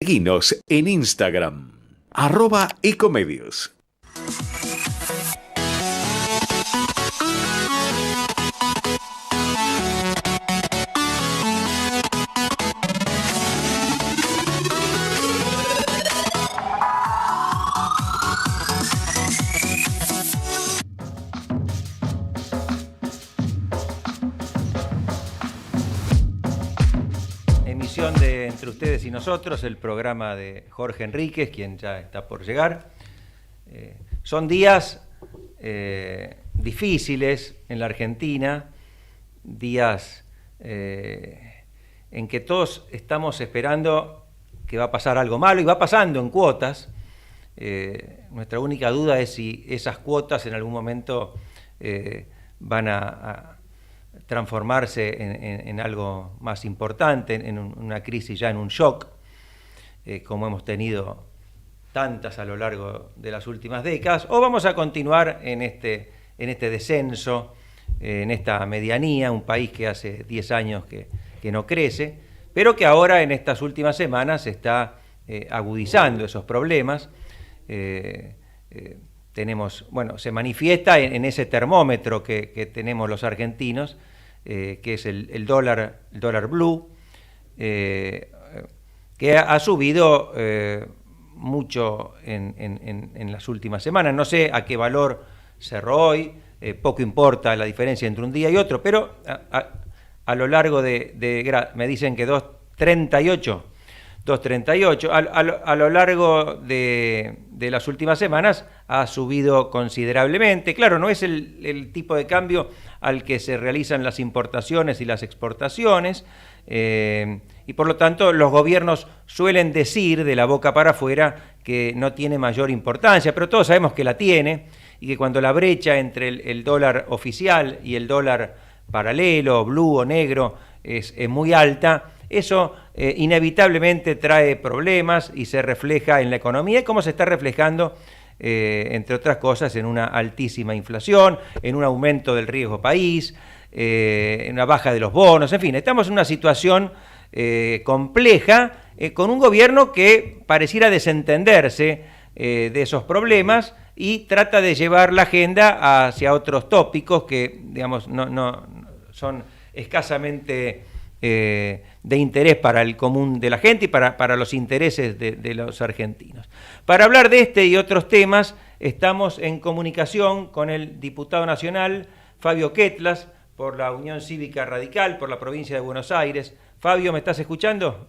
Seguinos en Instagram, @ecomedios. De Entre Ustedes y Nosotros, el programa de Jorge Enríquez, quien ya está por llegar. Son días difíciles en la Argentina, días en que todos estamos esperando que va a pasar algo malo, y va pasando en cuotas. Nuestra única duda es si esas cuotas en algún momento van a transformarse en algo más importante, en una crisis, ya en un shock, como hemos tenido tantas a lo largo de las últimas décadas, o vamos a continuar en este descenso, en esta medianía, un país que hace 10 años que no crece, pero que ahora en estas últimas semanas está agudizando esos problemas. Se manifiesta en ese termómetro que tenemos los argentinos, que es el dólar blue, que ha subido mucho en las últimas semanas. No sé a qué valor cerró hoy, poco importa la diferencia entre un día y otro, pero a lo largo me dicen que 2.38, a lo largo de las últimas semanas ha subido considerablemente. Claro, no es el tipo de cambio al que se realizan las importaciones y las exportaciones, y por lo tanto los gobiernos suelen decir de la boca para afuera que no tiene mayor importancia, pero todos sabemos que la tiene, y que cuando la brecha entre el dólar oficial y el dólar paralelo, blue o negro, es muy alta, eso inevitablemente trae problemas y se refleja en la economía, como se está reflejando, entre otras cosas, en una altísima inflación, en un aumento del riesgo país, en una baja de los bonos, en fin, estamos en una situación compleja, con un gobierno que pareciera desentenderse de esos problemas y trata de llevar la agenda hacia otros tópicos que, digamos, no son escasamente de interés para el común de la gente y para los intereses de los argentinos. Para hablar de este y otros temas, estamos en comunicación con el diputado nacional Fabio Quetlas, por la Unión Cívica Radical, por la provincia de Buenos Aires. Fabio, ¿me estás escuchando?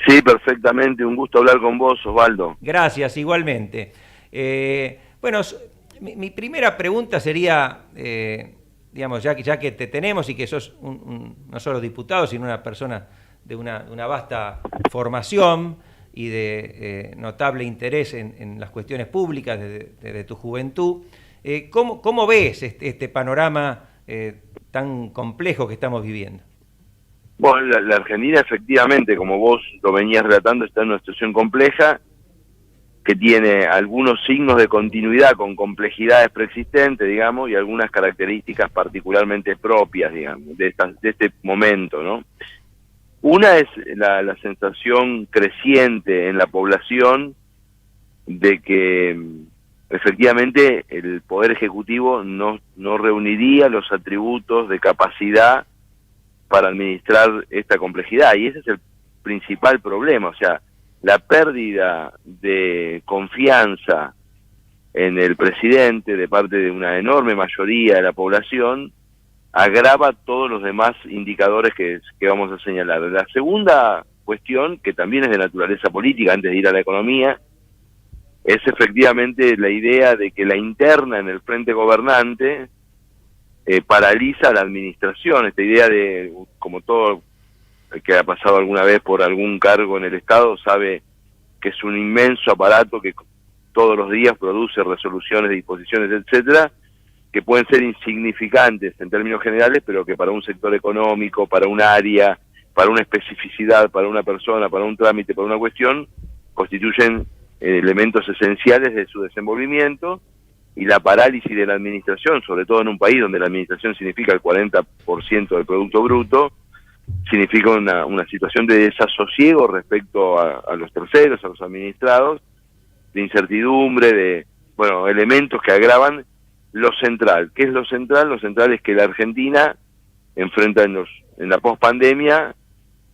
Sí, perfectamente. Un gusto hablar con vos, Osvaldo. Gracias, igualmente. Mi primera pregunta sería, digamos, ya que te tenemos y que sos no solo diputado, sino una persona de una vasta formación y de notable interés en las cuestiones públicas desde tu juventud, ¿cómo ves este panorama tan complejo que estamos viviendo? Bueno, la Argentina efectivamente, como vos lo venías relatando, está en una situación compleja que tiene algunos signos de continuidad con complejidades preexistentes, digamos, y algunas características particularmente propias, digamos, de este momento, ¿no? Una es la sensación creciente en la población de que efectivamente el Poder Ejecutivo no reuniría los atributos de capacidad para administrar esta complejidad, y ese es el principal problema. O sea, la pérdida de confianza en el presidente de parte de una enorme mayoría de la población agrava todos los demás indicadores que vamos a señalar. La segunda cuestión, que también es de naturaleza política, antes de ir a la economía, es efectivamente la idea de que la interna en el frente gobernante paraliza la administración. Esta idea de, como todo el que ha pasado alguna vez por algún cargo en el Estado sabe que es un inmenso aparato que todos los días produce resoluciones, disposiciones, etcétera, que pueden ser insignificantes en términos generales, pero que para un sector económico, para un área, para una especificidad, para una persona, para un trámite, para una cuestión, constituyen elementos esenciales de su desenvolvimiento, y la parálisis de la administración, sobre todo en un país donde la administración significa el 40% del Producto Bruto, significa una situación de desasosiego respecto a los terceros, a los administrados, de incertidumbre, de elementos que agravan lo central. ¿Qué es lo central? Lo central es que la Argentina enfrenta en la pospandemia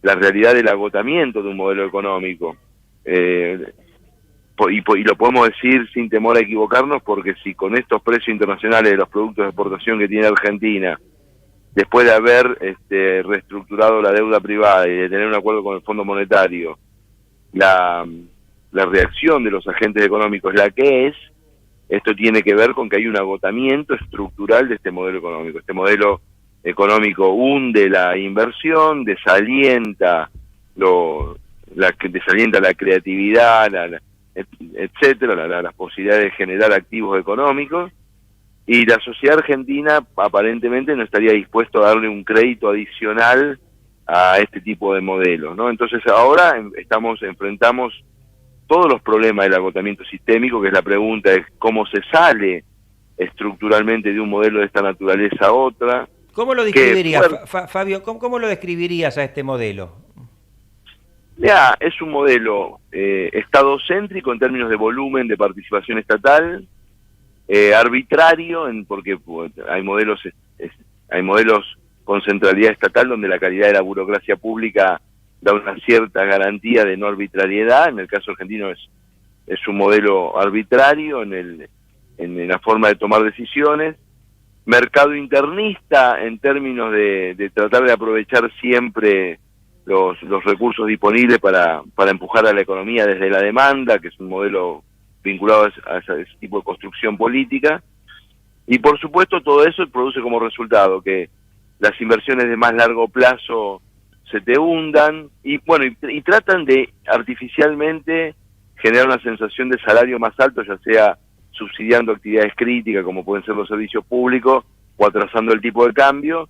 la realidad del agotamiento de un modelo económico. Y lo podemos decir sin temor a equivocarnos, porque si con estos precios internacionales de los productos de exportación que tiene Argentina, después de haber reestructurado la deuda privada y de tener un acuerdo con el Fondo Monetario, la reacción de los agentes económicos es la que es, esto tiene que ver con que hay un agotamiento estructural de este modelo económico. Este modelo económico hunde la inversión, desalienta la creatividad, etcétera, las posibilidades de generar activos económicos, y la sociedad argentina aparentemente no estaría dispuesto a darle un crédito adicional a este tipo de modelos, ¿no? Entonces ahora enfrentamos todos los problemas del agotamiento sistémico, que es la pregunta de cómo se sale estructuralmente de un modelo de esta naturaleza a otra. ¿Cómo lo describirías, Fabio? ¿Cómo lo describirías a este modelo? Ya, es un modelo estadocéntrico en términos de volumen de participación estatal, arbitrario, porque hay modelos con centralidad estatal donde la calidad de la burocracia pública da una cierta garantía de no arbitrariedad. En el caso argentino es un modelo arbitrario en la forma de tomar decisiones, mercado internista en términos de tratar de aprovechar siempre los recursos disponibles para empujar a la economía desde la demanda, que es un modelo vinculado a ese tipo de construcción política, y por supuesto todo eso produce como resultado que las inversiones de más largo plazo se te hundan, y tratan de artificialmente generar una sensación de salario más alto, ya sea subsidiando actividades críticas como pueden ser los servicios públicos o atrasando el tipo de cambio,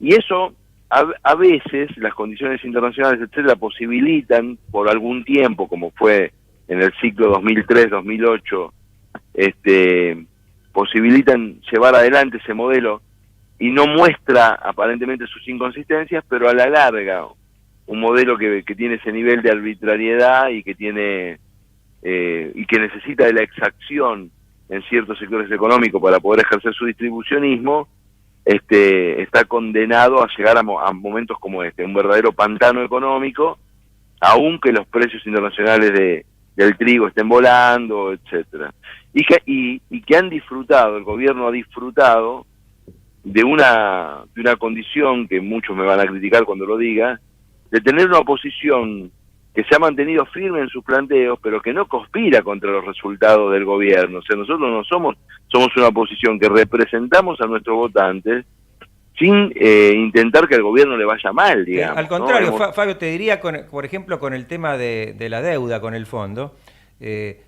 y eso a veces las condiciones internacionales, etcétera, posibilitan por algún tiempo, como fue en el ciclo 2003-2008, posibilitan llevar adelante ese modelo, y no muestra aparentemente sus inconsistencias, pero a la larga un modelo que tiene ese nivel de arbitrariedad y que tiene y que necesita de la exacción en ciertos sectores económicos para poder ejercer su distribucionismo, está condenado a llegar a momentos como un verdadero pantano económico, aunque los precios internacionales del trigo estén volando, etcétera, y que han disfrutado, el gobierno ha disfrutado de una condición que muchos me van a criticar cuando lo diga, de tener una oposición que se ha mantenido firme en sus planteos, pero que no conspira contra los resultados del gobierno. O sea, nosotros no somos una oposición que representamos a nuestros votantes sin intentar que al gobierno le vaya mal, digamos. Al contrario, ¿no? Fabio, te diría, por ejemplo, con el tema de la deuda con el fondo,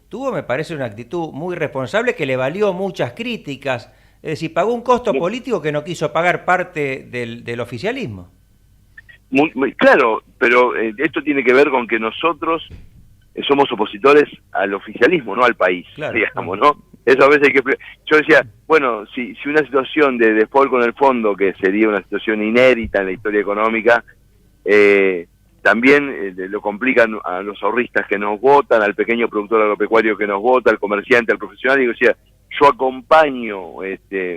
tuvo, me parece, una actitud muy responsable que le valió muchas críticas. Es decir, pagó un costo político que no quiso pagar parte del oficialismo. Muy claro, pero esto tiene que ver con que nosotros somos opositores al oficialismo, no al país, claro, digamos, ¿no? Eso a veces hay que... Yo decía, si una situación de default con el fondo, que sería una situación inédita en la historia económica, también lo complican a los ahorristas que nos votan, al pequeño productor agropecuario que nos vota, al comerciante, al profesional, y decía, yo acompaño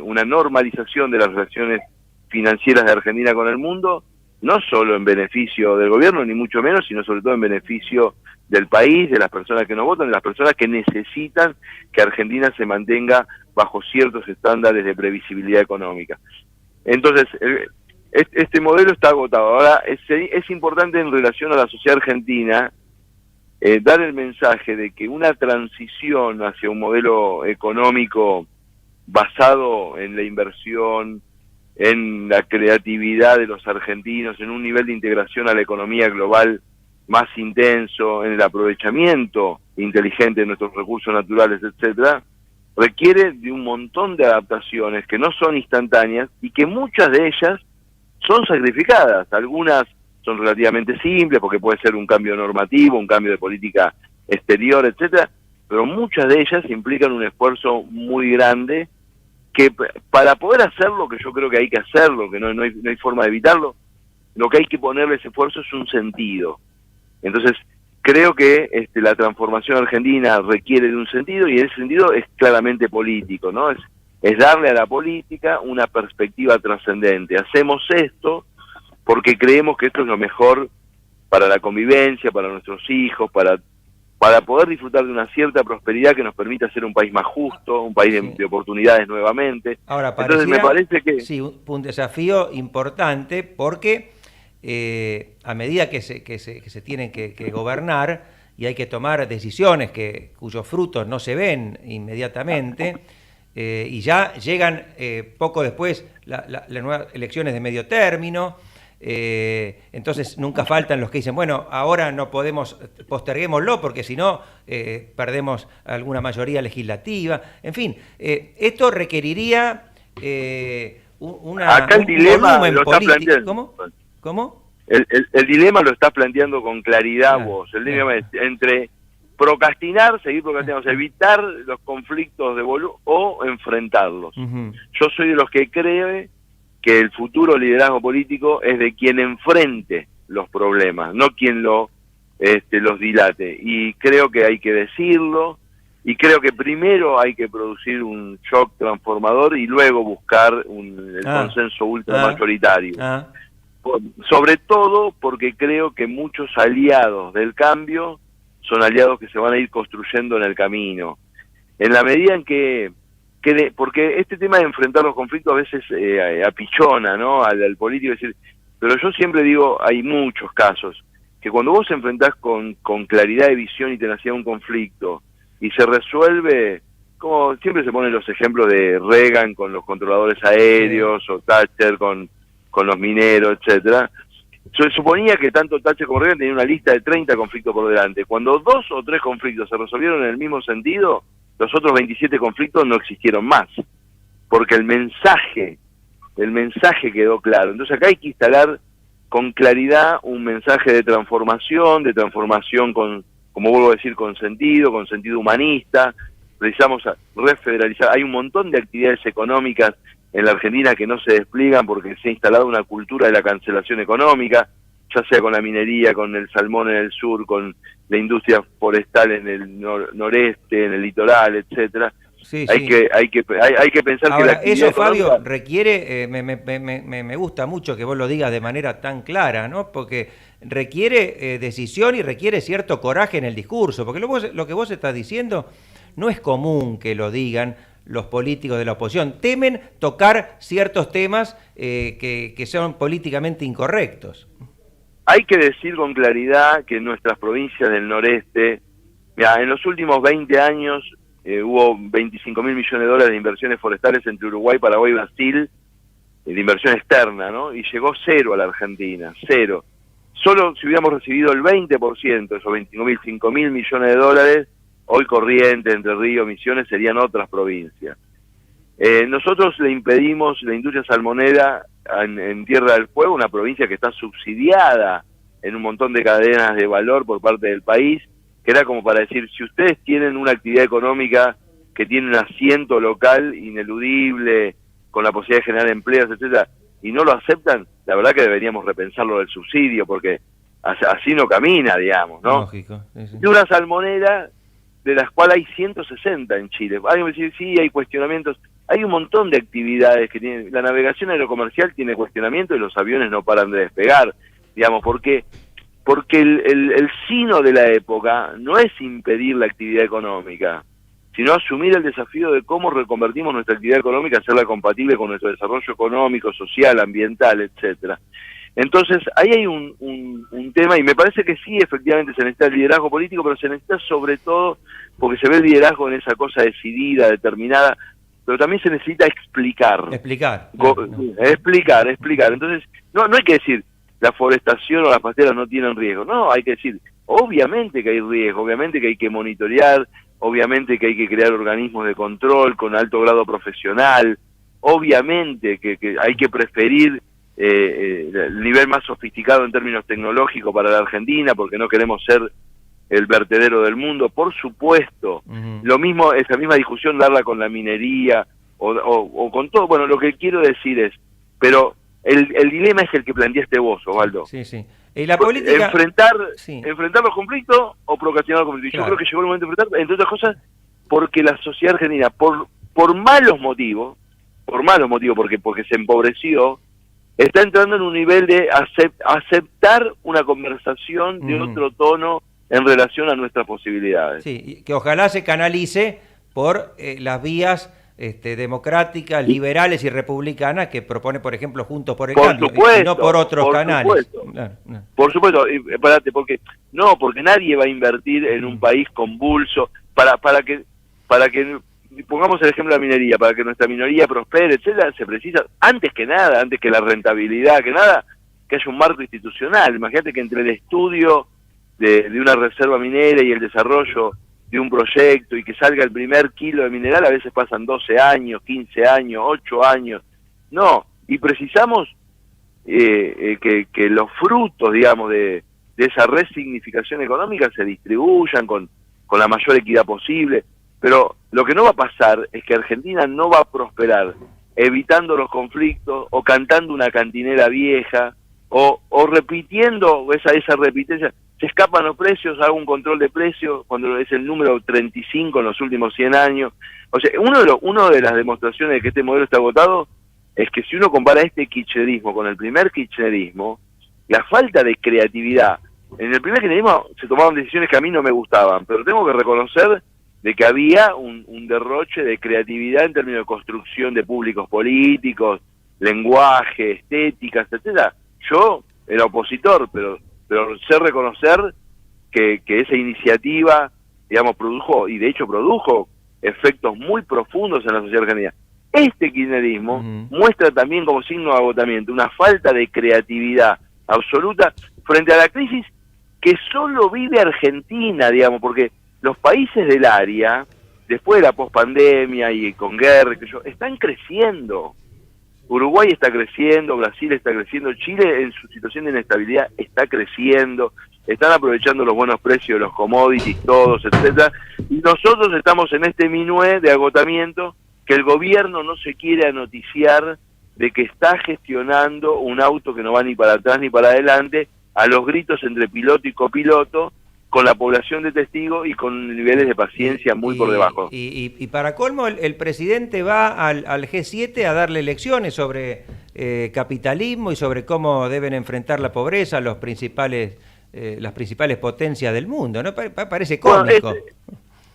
una normalización de las relaciones financieras de Argentina con el mundo, no solo en beneficio del gobierno, ni mucho menos, sino sobre todo en beneficio del país, de las personas que nos votan, de las personas que necesitan que Argentina se mantenga bajo ciertos estándares de previsibilidad económica. Entonces, este modelo está agotado. Ahora, es importante en relación a la sociedad argentina dar el mensaje de que una transición hacia un modelo económico basado en la inversión, en la creatividad de los argentinos, en un nivel de integración a la economía global más intenso, en el aprovechamiento inteligente de nuestros recursos naturales, etcétera, requiere de un montón de adaptaciones que no son instantáneas y que muchas de ellas son sacrificadas. Algunas son relativamente simples porque puede ser un cambio normativo, un cambio de política exterior, etcétera, pero muchas de ellas implican un esfuerzo muy grande que para poder hacerlo, que yo creo que hay que hacerlo, que no hay forma de evitarlo, lo que hay que ponerle ese esfuerzo es un sentido. Entonces, creo que la transformación argentina requiere de un sentido, y ese sentido es claramente político, ¿no? Es darle a la política una perspectiva trascendente. Hacemos esto porque creemos que esto es lo mejor para la convivencia, para nuestros hijos, para poder disfrutar de una cierta prosperidad que nos permita ser un país más justo, un país de oportunidades nuevamente. Ahora, entonces me parece que... Sí, un desafío importante porque a medida que se tienen que gobernar y hay que tomar decisiones cuyos frutos no se ven inmediatamente, y ya llegan poco después las nuevas elecciones de medio término. Entonces nunca faltan los que dicen, bueno, ahora no podemos, posterguémoslo porque si no perdemos alguna mayoría legislativa. En fin, esto requeriría Acá el dilema lo está planteando. ¿Cómo? El dilema lo estás planteando con claridad vos. El dilema es entre procrastinar, seguir procrastinando, evitar los conflictos o enfrentarlos. Yo soy de los que cree que el futuro liderazgo político es de quien enfrente los problemas, no quien los dilate. Y creo que hay que decirlo, y creo que primero hay que producir un shock transformador y luego buscar el consenso ultramayoritario. Sobre todo porque creo que muchos aliados del cambio son aliados que se van a ir construyendo en el camino. En la medida en que porque este tema de enfrentar los conflictos a veces apichona, ¿no?, al político, decir, pero yo siempre digo, hay muchos casos que cuando vos enfrentás con claridad de visión y tenacidad un conflicto y se resuelve, como siempre se ponen los ejemplos de Reagan con los controladores aéreos, o Thatcher con los mineros, etcétera. Se suponía que tanto Thatcher como Reagan tenían una lista de 30 conflictos por delante. Cuando 2 o 3 conflictos se resolvieron en el mismo sentido, los otros 27 conflictos no existieron más, porque el mensaje quedó claro. Entonces acá hay que instalar con claridad un mensaje de transformación con, como vuelvo a decir, con sentido humanista. Precisamos refederalizar. Hay un montón de actividades económicas en la Argentina que no se despliegan porque se ha instalado una cultura de la cancelación económica, ya sea con la minería, con el salmón en el sur, con la industria forestal en el noreste, en el litoral, etcétera. Sí, hay que pensar. Ahora, que la actividad eso, Fabio, requiere, me gusta mucho que vos lo digas de manera tan clara, ¿no? Porque requiere decisión y requiere cierto coraje en el discurso, porque lo que vos estás diciendo no es común que lo digan los políticos de la oposición. Temen tocar ciertos temas que son políticamente incorrectos. Hay que decir con claridad que en nuestras provincias del noreste, en los últimos 20 años hubo 25.000 millones de dólares de inversiones forestales entre Uruguay, Paraguay y Brasil, de inversión externa, ¿no? Y llegó 0 a la Argentina, 0. Solo si hubiéramos recibido el 20% de esos 5.000 millones de dólares, hoy Corrientes, Entre Ríos, Misiones serían otras provincias. Nosotros le impedimos la industria salmonera en Tierra del Fuego, una provincia que está subsidiada en un montón de cadenas de valor por parte del país, que era como para decir, si ustedes tienen una actividad económica que tiene un asiento local ineludible, con la posibilidad de generar empleos, etcétera, y no lo aceptan, la verdad que deberíamos repensarlo del subsidio, porque así no camina, digamos, ¿no? Lógico, sí. De una salmonera de las cuales hay 160 en Chile. Alguien me dice, sí, hay cuestionamientos. Hay un montón de actividades que tienen. La navegación aerocomercial tiene cuestionamiento y los aviones no paran de despegar, digamos, porque el sino de la época no es impedir la actividad económica, sino asumir el desafío de cómo reconvertimos nuestra actividad económica, hacerla compatible con nuestro desarrollo económico, social, ambiental, etcétera. Entonces, ahí hay un tema, y me parece que sí, efectivamente se necesita el liderazgo político, pero se necesita sobre todo porque se ve el liderazgo en esa cosa decidida, determinada, pero también se necesita explicar. Explicar. Entonces, no hay que decir, la forestación o las pasteras no tienen riesgo. No, hay que decir, obviamente que hay riesgo, obviamente que hay que monitorear, obviamente que hay que crear organismos de control con alto grado profesional, obviamente que hay que preferir el nivel más sofisticado en términos tecnológicos para la Argentina, porque no queremos ser el vertedero del mundo, por supuesto. Lo mismo, esa misma discusión darla con la minería o con todo. Bueno, lo que quiero decir es, pero el dilema es el que planteaste vos, Osvaldo. Sí, sí. Y la política... Enfrentar Sí. los conflictos o procrastinar los conflictos. Claro. Yo creo que llegó el momento de enfrentar, entre otras cosas, porque la sociedad argentina, por malos motivos, porque se empobreció, está entrando en un nivel de aceptar una conversación de otro tono en relación a nuestras posibilidades. Sí, y que ojalá se canalice por las vías democráticas, liberales y republicanas que propone, por ejemplo, Juntos por el Cambio, y no por otros canales. Claro, no. Por supuesto, espérate, porque nadie va a invertir en un país convulso para que pongamos el ejemplo de la minería, para que nuestra minoría prospere, etcétera, se precisa antes que la rentabilidad, que haya un marco institucional. Imagínate que entre el estudio de una reserva minera y el desarrollo de un proyecto y que salga el primer kilo de mineral, a veces pasan 12 años, 15 años, 8 años. No, y precisamos que los frutos, digamos, de esa resignificación económica se distribuyan con la mayor equidad posible. Pero lo que no va a pasar es que Argentina no va a prosperar evitando los conflictos o cantando una cantinera vieja o repitiendo esa repitencia. Se escapan los precios, hago un control de precios cuando es el número 35 en los últimos 100 años. O sea, uno de las demostraciones de que este modelo está agotado es que si uno compara este kirchnerismo con el primer kirchnerismo, la falta de creatividad. En el primer kirchnerismo se tomaban decisiones que a mí no me gustaban, pero tengo que reconocer de que había un derroche de creatividad en términos de construcción de públicos políticos, lenguaje, estéticas, etcétera. Yo era opositor, pero sé reconocer que esa iniciativa, digamos, produjo efectos muy profundos en la sociedad argentina. Este kirchnerismo muestra también como signo de agotamiento una falta de creatividad absoluta frente a la crisis que solo vive Argentina, digamos, porque los países del área, después de la pospandemia y con guerra, están creciendo. Uruguay está creciendo, Brasil está creciendo, Chile en su situación de inestabilidad está creciendo, están aprovechando los buenos precios de los commodities todos, etcétera, y nosotros estamos en este minué de agotamiento que el gobierno no se quiere anoticiar de que está gestionando un auto que no va ni para atrás ni para adelante, a los gritos entre piloto y copiloto, con la población de testigos y con niveles de paciencia muy por debajo. Y para colmo, el presidente va al G7 a darle lecciones sobre capitalismo y sobre cómo deben enfrentar la pobreza las principales potencias del mundo, ¿no? Parece cómico.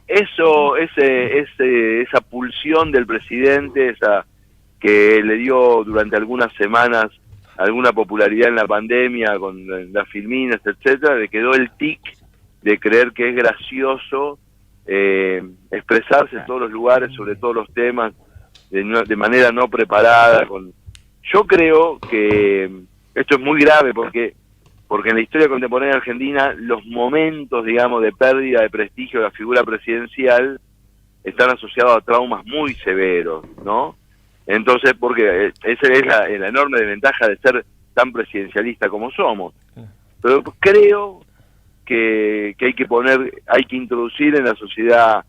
Bueno, esa pulsión del presidente, esa que le dio durante algunas semanas alguna popularidad en la pandemia con las filminas, etcétera, le quedó el tic de creer que es gracioso expresarse en todos los lugares sobre todos los temas de manera no preparada. Yo creo que esto es muy grave porque en la historia contemporánea argentina los momentos, digamos, de pérdida de prestigio de la figura presidencial están asociados a traumas muy severos, ¿no? Entonces, porque esa es la enorme desventaja de ser tan presidencialista como somos. Pero creo que hay que introducir en la sociedad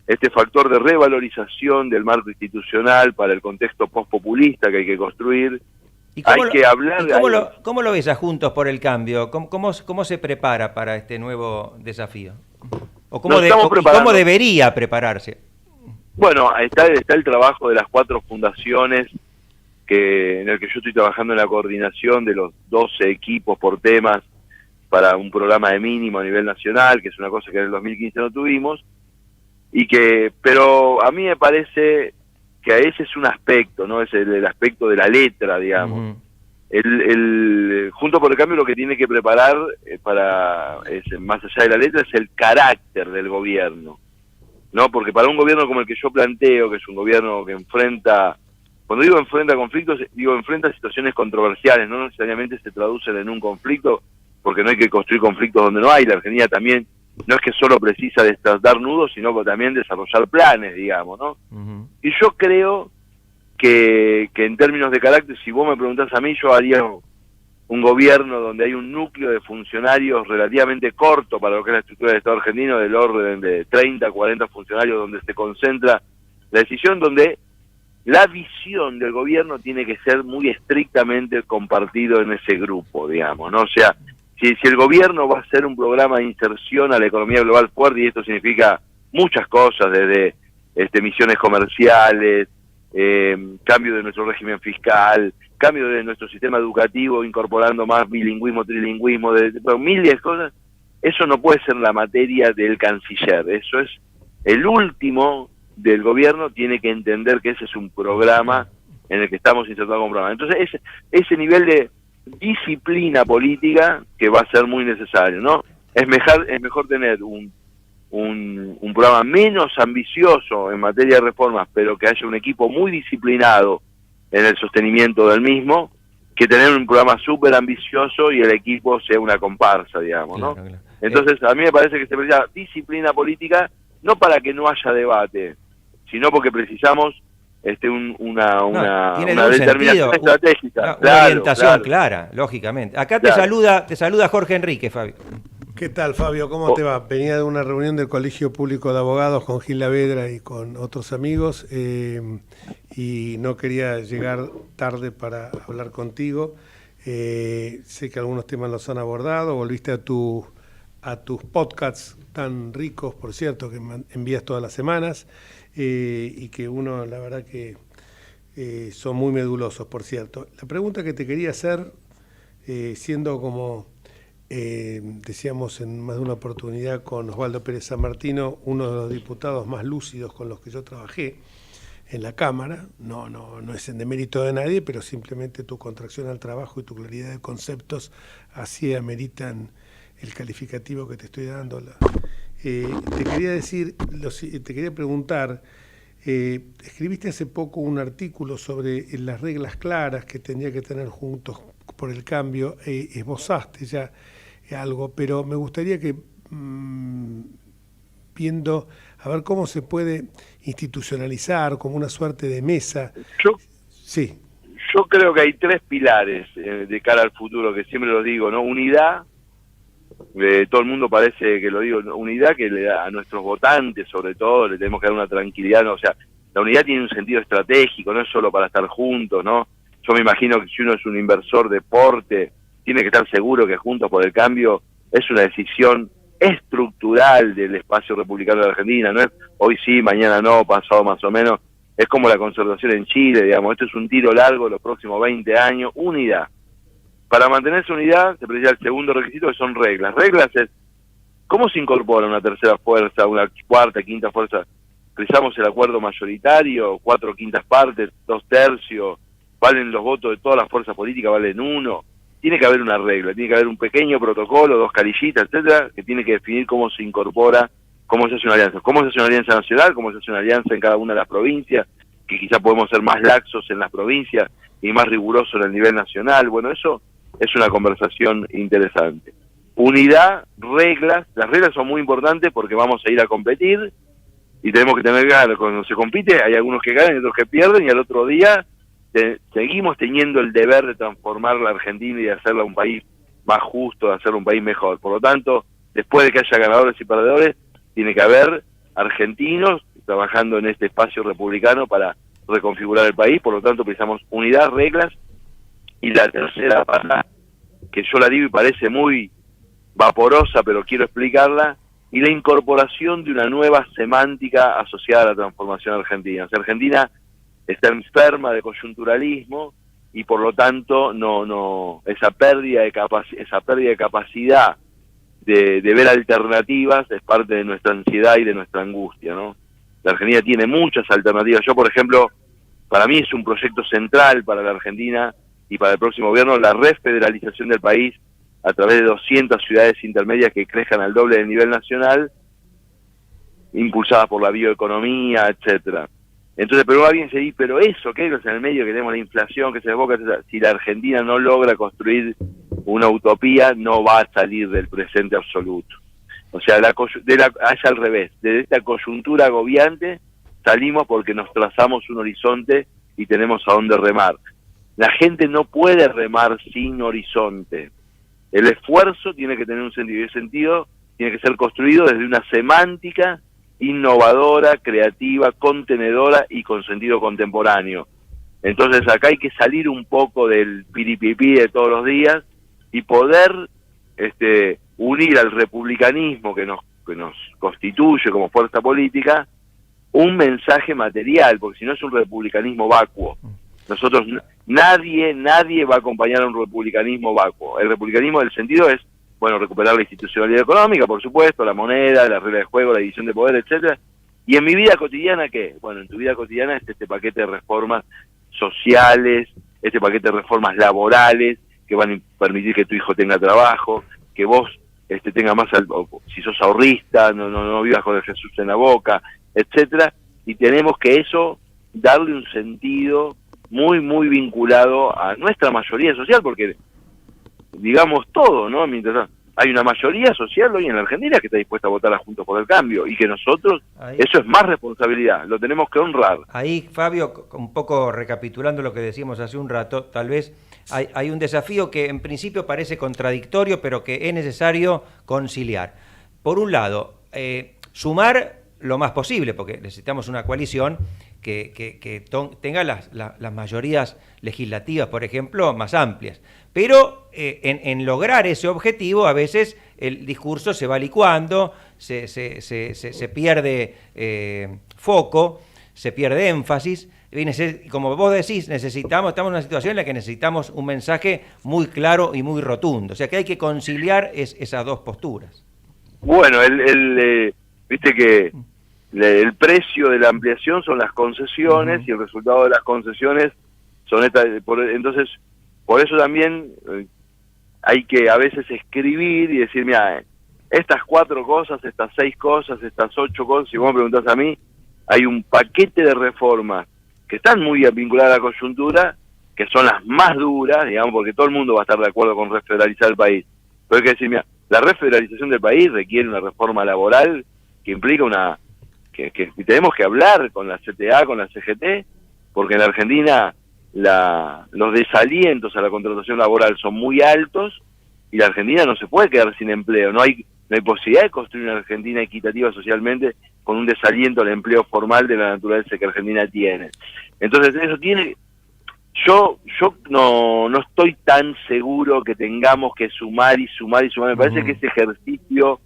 este factor de revalorización del marco institucional para el contexto postpopulista que hay que construir. ¿Cómo lo ves a Juntos por el Cambio? ¿Cómo se prepara para este nuevo desafío? ¿O cómo debería prepararse? Bueno, está el trabajo de las 4 fundaciones en el que yo estoy trabajando en la coordinación de los 12 equipos por temas para un programa de mínimo a nivel nacional, que es una cosa que en el 2015 no tuvimos, pero a mí me parece que ese es un aspecto, ¿no? Es el aspecto de la letra, digamos. Junto por el Cambio lo que tiene que preparar más allá de la letra es el carácter del gobierno, ¿no? Porque para un gobierno como el que yo planteo, que es un gobierno que cuando digo enfrenta conflictos, digo enfrenta situaciones controversiales, no necesariamente se traducen en un conflicto, porque no hay que construir conflictos donde no hay. La Argentina también no es que solo precisa destratar nudos, sino que también desarrollar planes, digamos, ¿no? Y yo creo que en términos de carácter, si vos me preguntás a mí, yo haría un gobierno donde hay un núcleo de funcionarios relativamente corto para lo que es la estructura del Estado argentino, del orden de 30, 40 funcionarios, donde se concentra la decisión, donde la visión del gobierno tiene que ser muy estrictamente compartido en ese grupo, digamos, ¿no? O sea, si el gobierno va a hacer un programa de inserción a la economía global fuerte, y esto significa muchas cosas, desde misiones comerciales, cambio de nuestro régimen fiscal, cambio de nuestro sistema educativo, incorporando más bilingüismo, trilingüismo, miles de cosas, eso no puede ser la materia del canciller, eso es el último del gobierno, tiene que entender que ese es un programa en el que estamos insertados con programa. Entonces, ese nivel de disciplina política que va a ser muy necesario, ¿no? Es mejor tener un programa menos ambicioso en materia de reformas, pero que haya un equipo muy disciplinado en el sostenimiento del mismo, que tener un programa súper ambicioso y el equipo sea una comparsa, digamos, ¿no? Claro. Entonces, a mí me parece que se precisa disciplina política, no para que no haya debate, sino porque precisamos una determinación estratégica. Una orientación clara, lógicamente. Acá te saluda Jorge Enrique, Fabio. ¿Qué tal, Fabio? ¿Cómo te va? Venía de una reunión del Colegio Público de Abogados con Gil Lavedra y con otros amigos y no quería llegar tarde para hablar contigo. Sé que algunos temas los han abordado, volviste a tus podcasts tan ricos, por cierto, que envías todas las semanas y que uno, la verdad que son muy medulosos, por cierto. La pregunta que te quería hacer, siendo como decíamos en más de una oportunidad con Osvaldo Pérez San Martino, uno de los diputados más lúcidos con los que yo trabajé en la Cámara, no es en demérito de nadie, pero simplemente tu contracción al trabajo y tu claridad de conceptos así ameritan el calificativo que te estoy dando. Te quería preguntar, escribiste hace poco un artículo sobre las reglas claras que tendría que tener Juntos por el Cambio, esbozaste ya algo, pero me gustaría que viendo a ver cómo se puede institucionalizar como una suerte de mesa. Yo creo que hay tres pilares de cara al futuro, que siempre lo digo, ¿no? Unidad, todo el mundo parece que lo digo, unidad que le da a nuestros votantes, sobre todo, le tenemos que dar una tranquilidad, ¿no? O sea, la unidad tiene un sentido estratégico, no es solo para estar juntos, ¿no? Yo me imagino que si uno es un inversor de deporte, tiene que estar seguro que Juntos por el Cambio es una decisión estructural del espacio republicano de Argentina, no es hoy sí, mañana no, pasado más o menos, es como la concertación en Chile, digamos, esto es un tiro largo los próximos 20 años, unidad. Para mantener esa unidad se precisa el segundo requisito, que son reglas. Reglas es, ¿cómo se incorpora una tercera fuerza, una cuarta, quinta fuerza? ¿Precisamos el acuerdo mayoritario, 4/5 partes, 2/3, valen los votos de todas las fuerzas políticas, valen 1? Tiene que haber una regla, tiene que haber un pequeño protocolo, 2 carillitas, etcétera, que tiene que definir cómo se incorpora, cómo se hace una alianza. Cómo se hace una alianza nacional, cómo se hace una alianza en cada una de las provincias, que quizá podemos ser más laxos en las provincias y más rigurosos en el nivel nacional. Bueno, eso es una conversación interesante. Unidad, reglas. Las reglas son muy importantes porque vamos a ir a competir y tenemos que tener ganas. Cuando se compite hay algunos que ganan y otros que pierden, y al otro día seguimos teniendo el deber de transformar la Argentina y de hacerla un país más justo, de hacerla un país mejor. Por lo tanto, después de que haya ganadores y perdedores, tiene que haber argentinos trabajando en este espacio republicano para reconfigurar el país. Por lo tanto, precisamos unidad, reglas. Y la tercera pata, que yo la digo y parece muy vaporosa, pero quiero explicarla, y la incorporación de una nueva semántica asociada a la transformación argentina. O sea, Argentina está enferma de coyunturalismo y por lo tanto esa pérdida de capacidad de ver alternativas es parte de nuestra ansiedad y de nuestra angustia, ¿no? La Argentina tiene muchas alternativas. Yo, por ejemplo, para mí es un proyecto central para la Argentina y para el próximo gobierno la refederalización del país a través de 200 ciudades intermedias que crezcan al doble del nivel nacional, impulsadas por la bioeconomía, etcétera. Entonces, pero alguien se dice, pero eso, ¿qué es en el medio que tenemos la inflación que se desboca? Etcétera? Si la Argentina no logra construir una utopía, no va a salir del presente absoluto. O sea, es al revés, de esta coyuntura agobiante salimos porque nos trazamos un horizonte y tenemos a dónde remar. La gente no puede remar sin horizonte. El esfuerzo tiene que tener un sentido, y el sentido tiene que ser construido desde una semántica innovadora, creativa, contenedora y con sentido contemporáneo. Entonces acá hay que salir un poco del piripipí de todos los días y poder unir al republicanismo que nos constituye como fuerza política un mensaje material, porque si no es un republicanismo vacuo. Nosotros, nadie va a acompañar a un republicanismo vacuo. El republicanismo del sentido es, bueno, recuperar la institucionalidad económica, por supuesto, la moneda, la regla de juego, la división de poder, etcétera. Y en mi vida cotidiana, ¿qué? Bueno, en tu vida cotidiana es este paquete de reformas sociales, este paquete de reformas laborales que van a permitir que tu hijo tenga trabajo, que vos tengas más, si sos ahorrista, no vivas con el Jesús en la boca, etcétera. Y tenemos que eso darle un sentido muy, muy vinculado a nuestra mayoría social, porque digamos todo, ¿no? Mientras hay una mayoría social hoy en la Argentina que está dispuesta a votar a Juntos por el Cambio, y que nosotros, eso es más responsabilidad, lo tenemos que honrar. Ahí, Fabio, un poco recapitulando lo que decíamos hace un rato, tal vez hay un desafío que en principio parece contradictorio, pero que es necesario conciliar. Por un lado, sumar lo más posible, porque necesitamos una coalición que tenga las mayorías legislativas, por ejemplo, más amplias. Pero en lograr ese objetivo, a veces el discurso se va licuando, se pierde foco, se pierde énfasis. Como vos decís, estamos en una situación en la que necesitamos un mensaje muy claro y muy rotundo. O sea que hay que conciliar esas dos posturas. Bueno, viste que el precio de la ampliación son las concesiones, y el resultado de las concesiones son estas. Entonces, por eso también hay que a veces escribir y decir, mira, estas 4 cosas, estas 6 cosas, estas 8 cosas, si vos me preguntás a mí, hay un paquete de reformas que están muy vinculadas a la coyuntura, que son las más duras, digamos, porque todo el mundo va a estar de acuerdo con refederalizar el país. Pero hay que decir, mira, la refederalización del país requiere una reforma laboral que implica que tenemos que hablar con la CTA, con la CGT, porque en la Argentina los desalientos a la contratación laboral son muy altos, y la Argentina no se puede quedar sin empleo. No hay posibilidad de construir una Argentina equitativa socialmente con un desaliento al empleo formal de la naturaleza que Argentina tiene. Entonces eso tiene... Yo no estoy tan seguro que tengamos que sumar y sumar y sumar. Me parece que ese ejercicio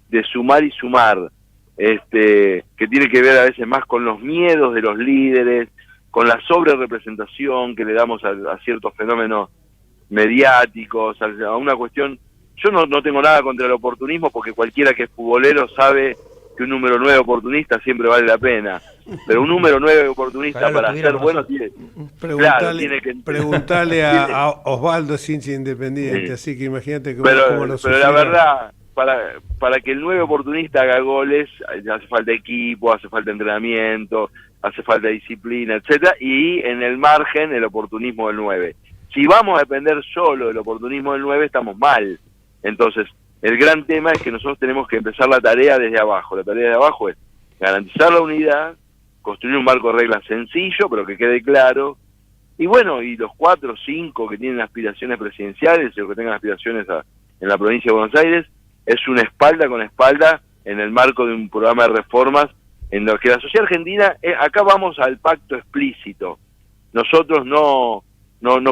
de sumar y sumar, que tiene que ver a veces más con los miedos de los líderes, con la sobrerepresentación que le damos a ciertos fenómenos mediáticos, a una cuestión... Yo no tengo nada contra el oportunismo, porque cualquiera que es futbolero sabe que un número 9 oportunista siempre vale la pena, pero un número 9 oportunista para ser bueno tiene... Preguntale a Osvaldo, es hincha Independiente, sí. Así que imagínate cómo lo Pero la verdad, para que el 9 oportunista haga goles, hace falta equipo, hace falta entrenamiento, hace falta disciplina, etcétera, y en el margen el oportunismo del 9. Si vamos a depender solo del oportunismo del 9, estamos mal. Entonces, el gran tema es que nosotros tenemos que empezar la tarea desde abajo. La tarea de abajo es garantizar la unidad, construir un marco de reglas sencillo, pero que quede claro. Y bueno, y los 4 o 5 que tienen aspiraciones presidenciales, o que tengan aspiraciones en la provincia de Buenos Aires, es una espalda con espalda en el marco de un programa de reformas en lo que la sociedad argentina, acá vamos al pacto explícito. Nosotros no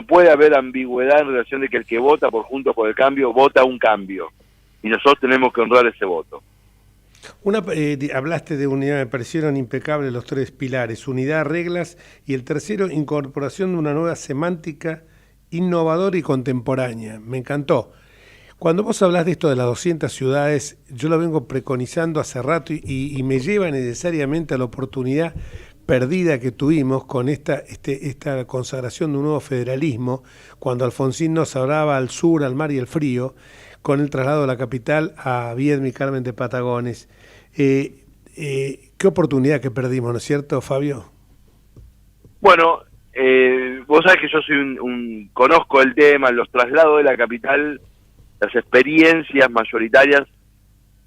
puede haber ambigüedad en relación de que el que vota por Juntos por el Cambio vota un cambio, y nosotros tenemos que honrar ese voto. Hablaste de unidad, me parecieron impecables los 3 pilares: unidad, reglas, y el tercero, incorporación de una nueva semántica innovadora y contemporánea. Me encantó. Cuando vos hablás de esto de las 200 ciudades, yo lo vengo preconizando hace rato y me lleva necesariamente a la oportunidad perdida que tuvimos con esta consagración de un nuevo federalismo, cuando Alfonsín nos hablaba al sur, al mar y al frío, con el traslado de la capital a Viedma y Carmen de Patagones. Qué oportunidad que perdimos, ¿no es cierto, Fabio? Bueno, vos sabés que yo soy conozco el tema, los traslados de la capital, las experiencias mayoritarias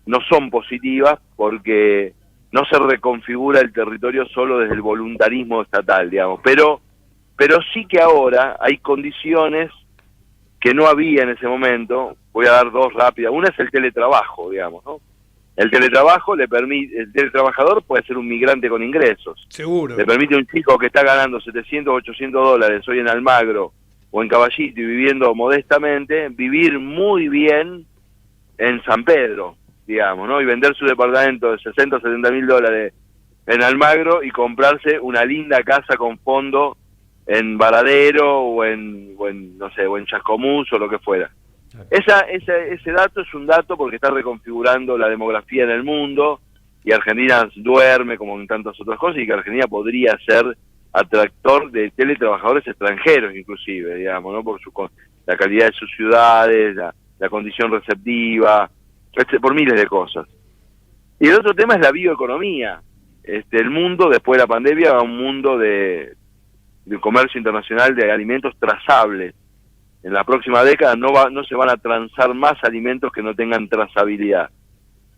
no son positivas, porque no se reconfigura el territorio solo desde el voluntarismo estatal, digamos, pero sí que ahora hay condiciones que no había en ese momento. Voy a dar 2 rápidas. Una es el teletrabajo, digamos, ¿no? El teletrabajo el teletrabajador puede ser un migrante con ingresos. Seguro. Le permite a un chico que está ganando $700, $800 hoy en Almagro o en Caballito y viviendo modestamente, vivir muy bien en San Pedro, digamos, ¿no? Y vender su departamento de $60 o $70.000 en Almagro y comprarse una linda casa con fondo en Varadero o en Chascomús o lo que fuera. Ese dato es un dato porque está reconfigurando la demografía en el mundo y Argentina duerme como en tantas otras cosas, y que Argentina podría ser atractor de teletrabajadores extranjeros inclusive, digamos, ¿no? Por la calidad de sus ciudades, la condición receptiva, por miles de cosas. Y el otro tema es la bioeconomía. El mundo después de la pandemia va a un mundo de comercio internacional de alimentos trazables. En la próxima década no se van a transar más alimentos que no tengan trazabilidad.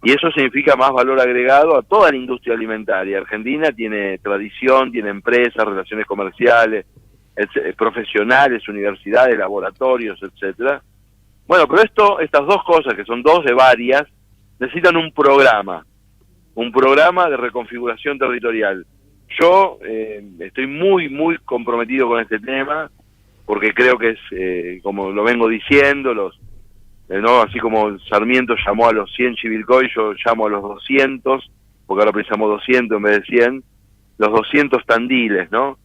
Y eso significa más valor agregado a toda la industria alimentaria. Argentina tiene tradición, tiene empresas, relaciones comerciales, profesionales, universidades, laboratorios, etcétera. Bueno, pero estas dos cosas, que son dos de varias, necesitan un programa de reconfiguración territorial. Yo estoy muy, muy comprometido con este tema, porque creo que es, como lo vengo diciendo, ¿no? Así como Sarmiento llamó a los 100 Chivilcoy, yo llamo a los 200, porque ahora precisamos 200 en vez de 100, los 200 Tandiles, ¿no?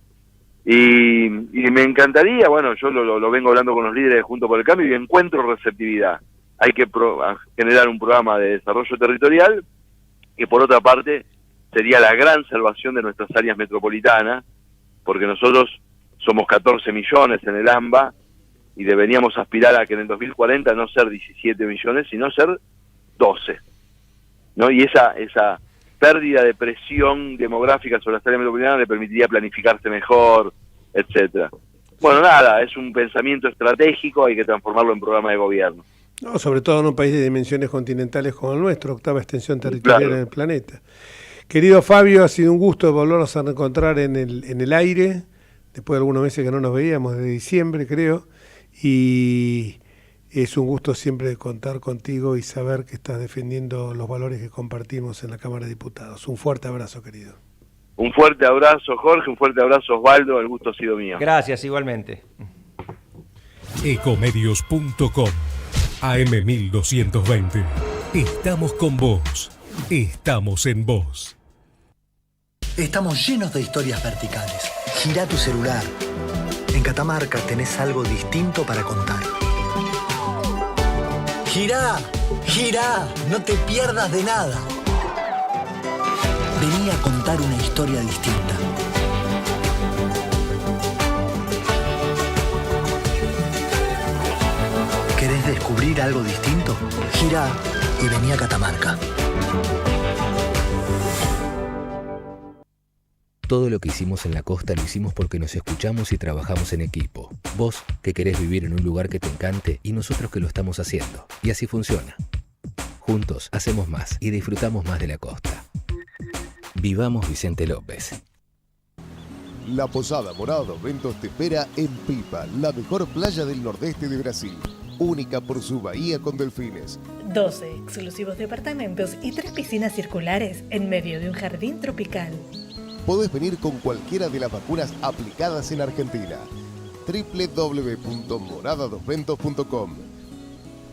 Y me encantaría, bueno, yo lo vengo hablando con los líderes de Juntos por el Cambio y encuentro receptividad. Hay que generar un programa de desarrollo territorial que, por otra parte, sería la gran salvación de nuestras áreas metropolitanas, porque nosotros somos 14 millones en el AMBA y deberíamos aspirar a que en el 2040 no ser 17 millones, sino ser 12, ¿no? Y esa pérdida de presión demográfica sobre las áreas metropolitanas le permitiría planificarse mejor, etcétera. Bueno, nada, es un pensamiento estratégico, hay que transformarlo en programa de gobierno. No, sobre todo en un país de dimensiones continentales como el nuestro, octava extensión territorial, claro, en el planeta. Querido Fabio, ha sido un gusto volvernos a reencontrar en el aire, después de algunos meses que no nos veíamos, desde diciembre creo, y es un gusto siempre contar contigo y saber que estás defendiendo los valores que compartimos en la Cámara de Diputados. Un fuerte abrazo, querido. Un fuerte abrazo, Jorge, un fuerte abrazo, Osvaldo, el gusto ha sido mío. Gracias, igualmente. Ecomedios.com AM1220. Estamos con vos. Estamos en vos. Estamos llenos de historias verticales. Girá tu celular. En Catamarca tenés algo distinto para contar. Girá, girá, no te pierdas de nada. Vení a contar una historia distinta. ¿Querés descubrir algo distinto? Girá y vení a Catamarca. Todo lo que hicimos en la costa lo hicimos porque nos escuchamos y trabajamos en equipo. Vos, que querés vivir en un lugar que te encante, y nosotros que lo estamos haciendo. Y así funciona. Juntos hacemos más y disfrutamos más de la costa. Vivamos Vicente López. La Posada Morada dos Ventos te espera en Pipa, la mejor playa del nordeste de Brasil. Única por su bahía con delfines. 12 exclusivos departamentos y 3 piscinas circulares en medio de un jardín tropical. Podés venir con cualquiera de las vacunas aplicadas en Argentina. www.moradadosventos.com.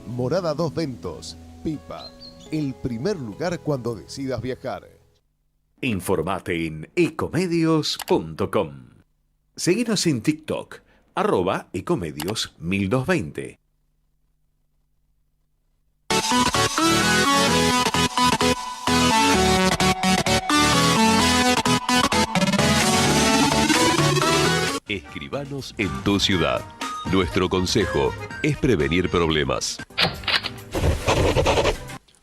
Morada Dos Ventos, Pipa, el primer lugar cuando decidas viajar. Informate en ecomedios.com. Seguinos en TikTok, @ecomedios1220. Escribanos en tu ciudad. Nuestro consejo es prevenir problemas.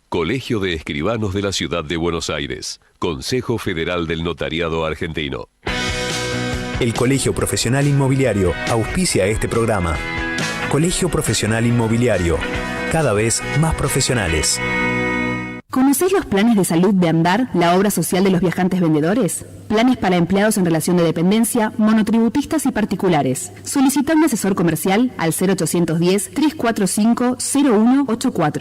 Colegio de Escribanos de la Ciudad de Buenos Aires. Consejo Federal del Notariado Argentino. El Colegio Profesional Inmobiliario auspicia este programa. Colegio Profesional Inmobiliario, cada vez más profesionales. ¿Conocés los planes de salud de Andar, la obra social de los viajantes vendedores? Planes para empleados en relación de dependencia, monotributistas y particulares. Solicita un asesor comercial al 0810-345-0184.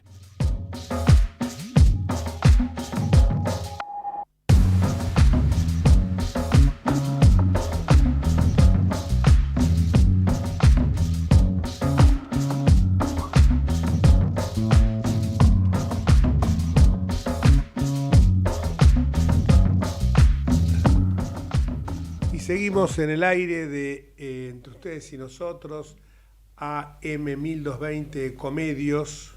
seguimos en el aire de entre ustedes y nosotros, AM1220 Ecomedios.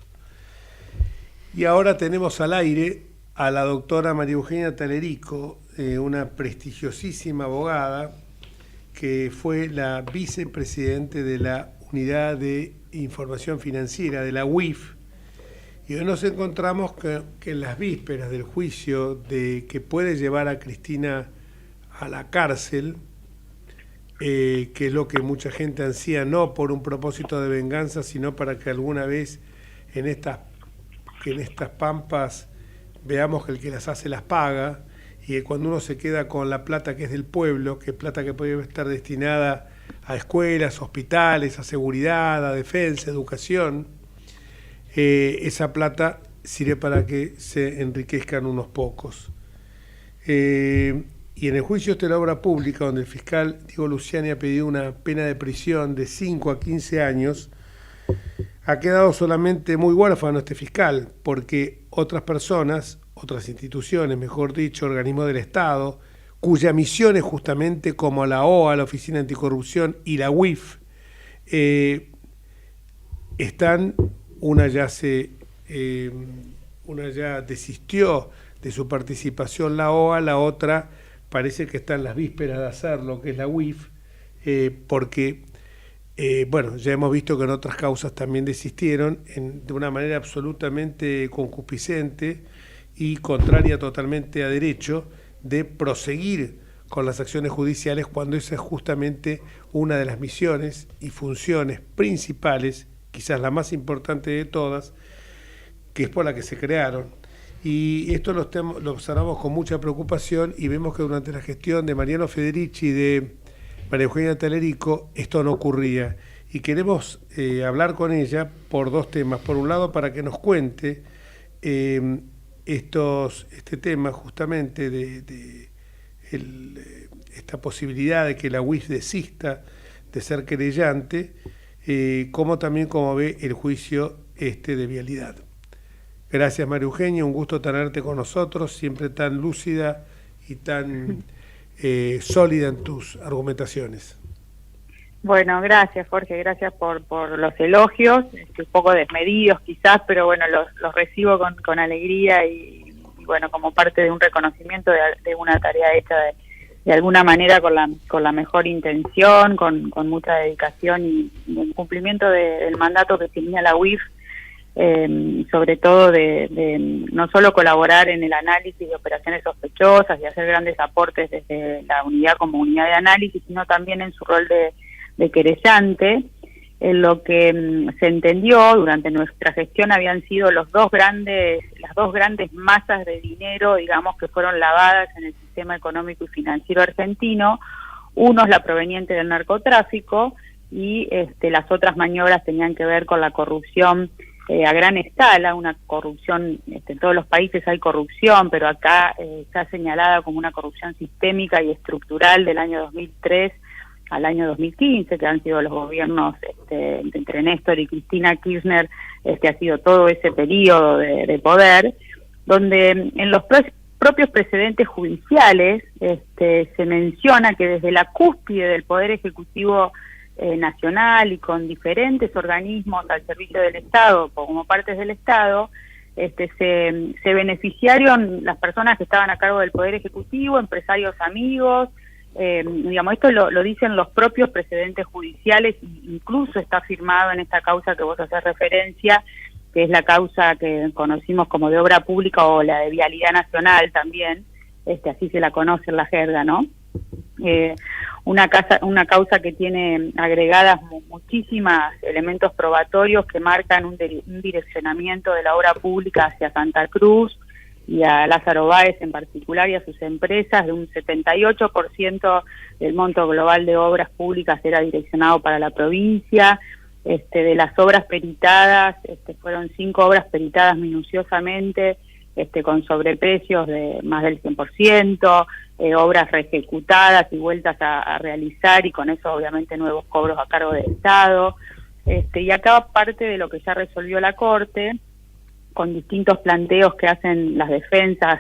Y ahora tenemos al aire a la doctora María Eugenia Talerico, una prestigiosísima abogada que fue la vicepresidente de la Unidad de Información Financiera, de la UIF. Y hoy nos encontramos que en las vísperas del juicio de que puede llevar a Cristina a la cárcel, que es lo que mucha gente ansía, no por un propósito de venganza, sino para que alguna vez en estas pampas veamos que el que las hace las paga, y que cuando uno se queda con la plata que es del pueblo, que es plata que puede estar destinada a escuelas, hospitales, a seguridad, a defensa, educación, esa plata sirve para que se enriquezcan unos pocos. Y en el juicio de la obra pública, donde el fiscal Diego Luciani ha pedido una pena de prisión de 5 a 15 años, ha quedado solamente muy huérfano este fiscal, porque otras personas, otras instituciones, mejor dicho, organismos del Estado, cuya misión es justamente como la OA, la Oficina Anticorrupción, y la UIF, están, una ya desistió de su participación la OA, la otra parece que está en las vísperas de hacerlo, que es la UIF, porque ya hemos visto que en otras causas también desistieron de una manera absolutamente concupiscente y contraria totalmente a derecho de proseguir con las acciones judiciales, cuando esa es justamente una de las misiones y funciones principales, quizás la más importante de todas, que es por la que se crearon. Y esto lo observamos con mucha preocupación, y vemos que durante la gestión de Mariano Federici y de María Eugenia Talerico esto no ocurría. Y queremos hablar con ella por dos temas. Por un lado, para que nos cuente este tema justamente de esta posibilidad de que la UIF desista de ser querellante, como también como ve el juicio de vialidad. Gracias, María Eugenia, un gusto tenerte con nosotros, siempre tan lúcida y tan sólida en tus argumentaciones. Bueno, gracias, Jorge, gracias por los elogios, un poco desmedidos quizás, pero bueno, los recibo con alegría y bueno, como parte de un reconocimiento de una tarea hecha de alguna manera con la mejor intención, con mucha dedicación y el cumplimiento del mandato que tenía la UIF, sobre todo de no solo colaborar en el análisis de operaciones sospechosas y hacer grandes aportes desde la unidad como unidad de análisis, sino también en su rol de querellante. En lo que se entendió durante nuestra gestión habían sido las dos grandes masas de dinero, digamos, que fueron lavadas en el sistema económico y financiero argentino. Uno es la proveniente del narcotráfico y las otras maniobras tenían que ver con la corrupción a gran escala, una corrupción, en todos los países hay corrupción, pero acá está señalada como una corrupción sistémica y estructural del año 2003 al año 2015, que han sido los gobiernos entre Néstor y Cristina Kirchner, ha sido todo ese periodo de poder, donde en los propios precedentes judiciales se menciona que desde la cúspide del Poder Ejecutivo nacional y con diferentes organismos al servicio del Estado, como partes del Estado, se beneficiaron las personas que estaban a cargo del Poder Ejecutivo, empresarios amigos, digamos, esto lo dicen los propios precedentes judiciales, incluso está firmado en esta causa que vos haces referencia, que es la causa que conocimos como de obra pública o la de vialidad nacional también, así se la conoce en la jerga, ¿no? Una causa que tiene agregadas muchísimas elementos probatorios que marcan un direccionamiento de la obra pública hacia Santa Cruz y a Lázaro Báez en particular y a sus empresas. De un 78% del monto global de obras públicas era direccionado para la provincia. De las obras peritadas, fueron 5 obras peritadas minuciosamente, con sobreprecios de más del 100%, obras reejecutadas y vueltas a realizar, y con eso obviamente nuevos cobros a cargo del Estado. Y acá parte de lo que ya resolvió la Corte, con distintos planteos que hacen las defensas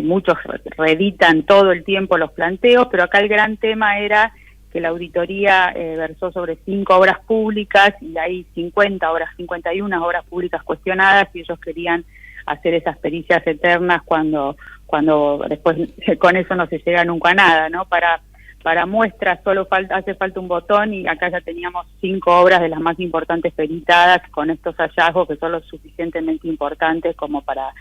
muchos reeditan todo el tiempo los planteos, pero acá el gran tema era que la auditoría versó sobre 5 obras públicas y hay 51 obras públicas cuestionadas, y ellos querían hacer esas pericias eternas cuando después con eso no se llega nunca a nada, ¿no? Para muestras solo hace falta un botón, y acá ya teníamos 5 obras de las más importantes peritadas con estos hallazgos que son lo suficientemente importantes como para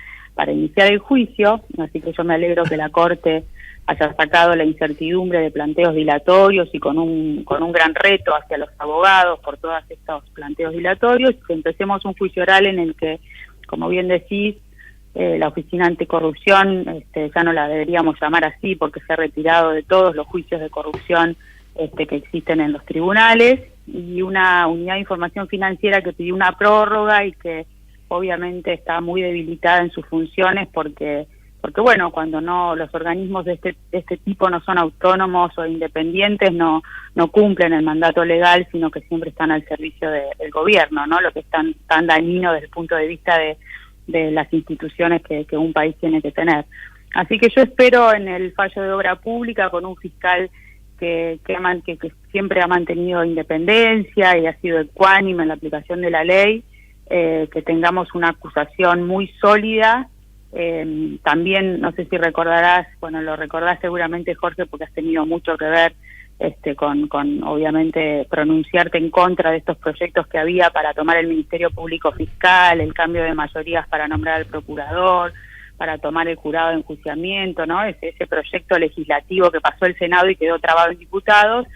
iniciar el juicio. Así que yo me alegro que la Corte haya sacado la incertidumbre de planteos dilatorios y con un gran reto hacia los abogados por todos estos planteos dilatorios, que empecemos un juicio oral en el que, como bien decís, la Oficina Anticorrupción, ya no la deberíamos llamar así porque se ha retirado de todos los juicios de corrupción que existen en los tribunales, y una unidad de información financiera que pidió una prórroga y que obviamente está muy debilitada en sus funciones porque bueno, cuando los organismos de este tipo no son autónomos o independientes, no cumplen el mandato legal, sino que siempre están al servicio del gobierno, ¿no? Lo que es tan dañino desde el punto de vista de las instituciones que un país tiene que tener. Así que yo espero en el fallo de obra pública, con un fiscal que siempre ha mantenido independencia y ha sido ecuánime en la aplicación de la ley, que tengamos una acusación muy sólida. También, no sé si recordarás, bueno, lo recordás seguramente, Jorge, porque has tenido mucho que ver con obviamente pronunciarte en contra de estos proyectos que había para tomar el Ministerio Público Fiscal, el cambio de mayorías para nombrar al procurador, para tomar el jurado de enjuiciamiento, ¿no? Ese proyecto legislativo que pasó el Senado y quedó trabado en diputados,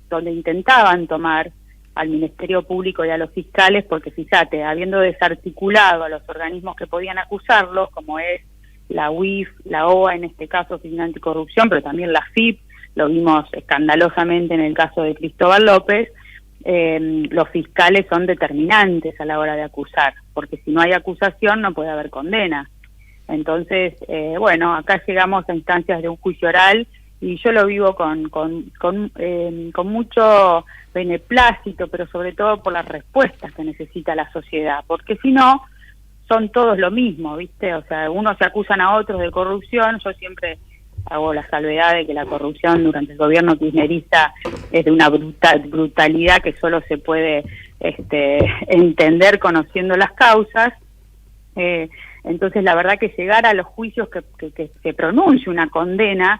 donde intentaban tomar al Ministerio Público y a los fiscales, porque fíjate, habiendo desarticulado a los organismos que podían acusarlos, como es la UIF, la OA, en este caso Oficina Anticorrupción, pero también la FIP, lo vimos escandalosamente en el caso de Cristóbal López, los fiscales son determinantes a la hora de acusar, porque si no hay acusación no puede haber condena. Entonces, bueno, acá llegamos a instancias de un juicio oral, y yo lo vivo con mucho beneplácito, pero sobre todo por las respuestas que necesita la sociedad, porque si no, son todos lo mismo, ¿viste? O sea, unos se acusan a otros de corrupción. Yo siempre hago la salvedad de que la corrupción durante el gobierno kirchnerista es de una brutalidad que solo se puede entender conociendo las causas. Entonces, la verdad que llegar a los juicios que se pronuncie una condena,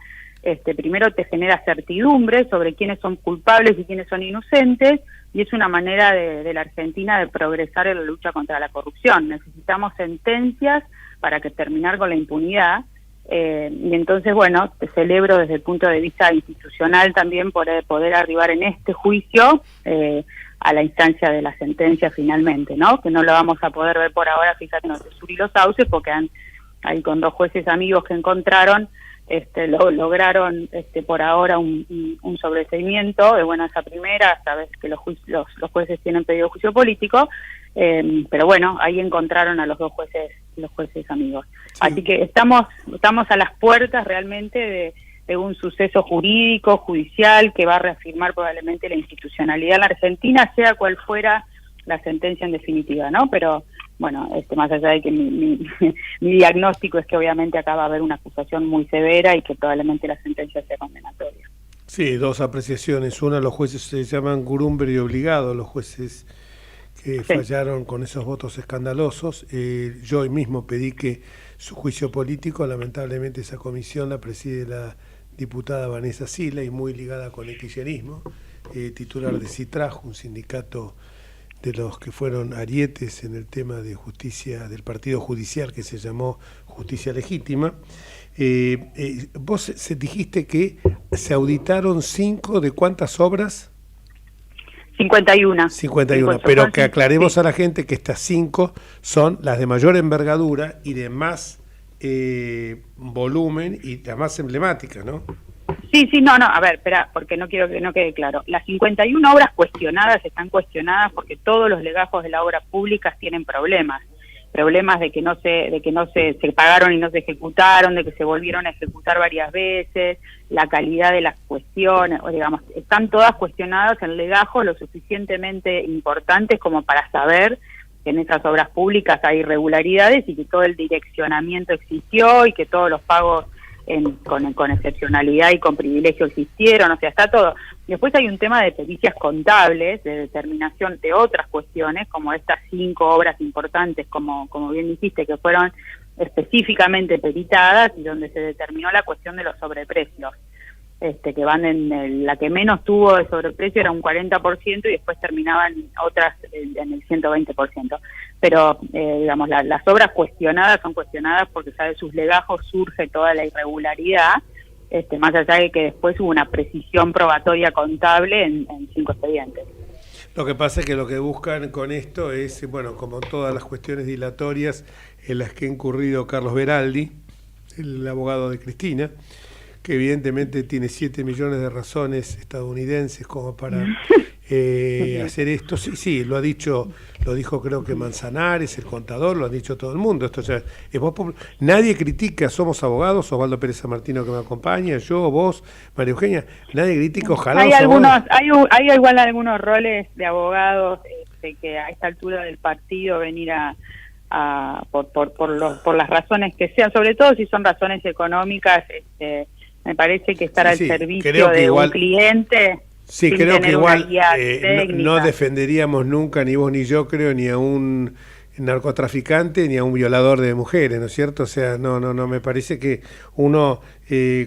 primero te genera certidumbre sobre quiénes son culpables y quiénes son inocentes, y es una manera de la Argentina de progresar en la lucha contra la corrupción. Necesitamos sentencias para terminar con la impunidad, y entonces, bueno, te celebro desde el punto de vista institucional también poder arribar en este juicio a la instancia de la sentencia finalmente, ¿no? Que no lo vamos a poder ver por ahora, fíjate, en Otesur y Los Sauces, porque hay con 2 jueces amigos que encontraron, lograron por ahora un sobreseimiento de buenas a primeras. Sabes que los jueces tienen pedido juicio político, pero bueno, ahí encontraron a los jueces amigos. Sí. Así que estamos a las puertas realmente de un suceso judicial que va a reafirmar probablemente la institucionalidad en la Argentina, sea cual fuera la sentencia en definitiva, ¿no? Pero bueno, más allá de que mi diagnóstico es que obviamente acá va a haber una acusación muy severa y que probablemente la sentencia sea condenatoria. Sí, 2 apreciaciones. Una, los jueces se llaman Gurumber y obligados, los jueces que fallaron con esos votos escandalosos. Yo hoy mismo pedí que su juicio político, lamentablemente esa comisión la preside la diputada Vanessa Sila, y muy ligada con el kirchnerismo, titular de CITRAJ, un sindicato de los que fueron arietes en el tema de justicia del partido judicial que se llamó Justicia Legítima. Vos dijiste que se auditaron 5 de ¿cuántas obras? 51. 51, pero que aclaremos a la gente que estas 5 son las de mayor envergadura y de más volumen y las más emblemáticas, ¿no? Sí, no, a ver, espera, porque no quiero que no quede claro. Las 51 obras cuestionadas están cuestionadas porque todos los legajos de la obra pública tienen problemas de que no se pagaron y no se ejecutaron, de que se volvieron a ejecutar varias veces, la calidad de las cuestiones, o digamos, están todas cuestionadas en legajos lo suficientemente importantes como para saber que en esas obras públicas hay irregularidades y que todo el direccionamiento existió y que todos los pagos con excepcionalidad y con privilegio existieron, o sea, está todo. Después hay un tema de pericias contables, de determinación de otras cuestiones, como estas 5 obras importantes, como bien dijiste, que fueron específicamente peritadas y donde se determinó la cuestión de los sobreprecios, que van la que menos tuvo de sobreprecio era un 40% y después terminaban otras en el 120%. Pero, digamos, las obras cuestionadas son cuestionadas porque ya de sus legajos surge toda la irregularidad, más allá de que después hubo una precisión probatoria contable en 5 expedientes. Lo que pasa es que lo que buscan con esto es, bueno, como todas las cuestiones dilatorias en las que ha incurrido Carlos Beraldi, el abogado de Cristina, que evidentemente tiene 7 millones de razones estadounidenses como para hacer esto. Sí, lo dijo creo que Manzanares, el contador, lo han dicho todo el mundo. Esto ya es nadie critica, somos abogados, Osvaldo Pérez San Martino que me acompaña, yo, vos, María Eugenia, nadie critica, ojalá. Hay igual algunos roles de abogados que a esta altura del partido venir por las razones que sean, sobre todo si son razones económicas, me parece que estar al servicio de un cliente. Sí, creo que igual no defenderíamos nunca, ni vos ni yo creo, ni a un narcotraficante ni a un violador de mujeres, ¿no es cierto? O sea, no, me parece que uno,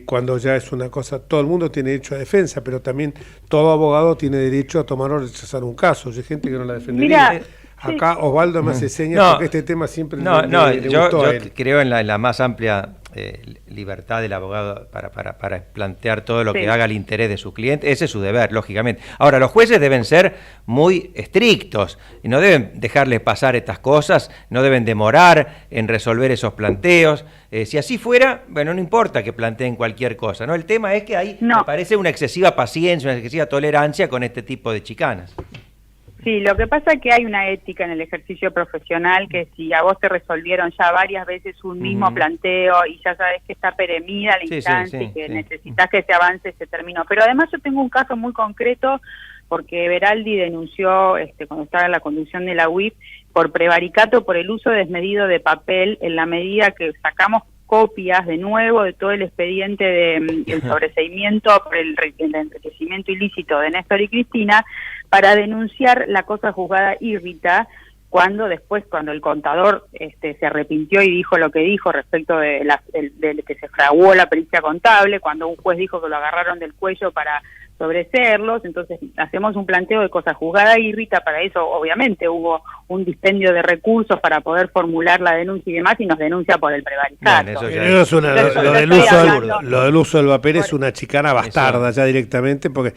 cuando ya es una cosa, todo el mundo tiene derecho a defensa, pero también todo abogado tiene derecho a tomar o rechazar un caso. Hay gente que no la defendería. Mira, acá Osvaldo me hace señas porque este tema siempre le gustó a él. Yo creo en la más amplia libertad del abogado para plantear todo lo que haga el interés de su cliente. Ese es su deber, lógicamente. Ahora, los jueces deben ser muy estrictos y no deben dejarles pasar estas cosas, no deben demorar en resolver esos planteos. Si así fuera, bueno, no importa que planteen cualquier cosa, ¿no? El tema es que hay, me parece, una excesiva paciencia, una excesiva tolerancia con este tipo de chicanas. Sí, lo que pasa es que hay una ética en el ejercicio profesional que si a vos te resolvieron ya varias veces un mismo planteo y ya sabes que está peremida la instancia y que necesitas que se avance ese término. Pero además yo tengo un caso muy concreto porque Beraldi denunció cuando estaba en la conducción de la UIF por prevaricato por el uso desmedido de papel en la medida que sacamos copias de nuevo de todo el expediente del sobreseimiento por el enriquecimiento ilícito de Néstor y Cristina para denunciar la cosa juzgada írrita cuando el contador se arrepintió y dijo lo que dijo respecto de que se fraguó la pericia contable, cuando un juez dijo que lo agarraron del cuello para sobreseerlos. Entonces hacemos un planteo de cosa juzgada írrita. Para eso obviamente hubo un dispendio de recursos para poder formular la denuncia y demás, y nos denuncia por el prevaricato. Lo del uso del papel es una chicana bastarda ya directamente, porque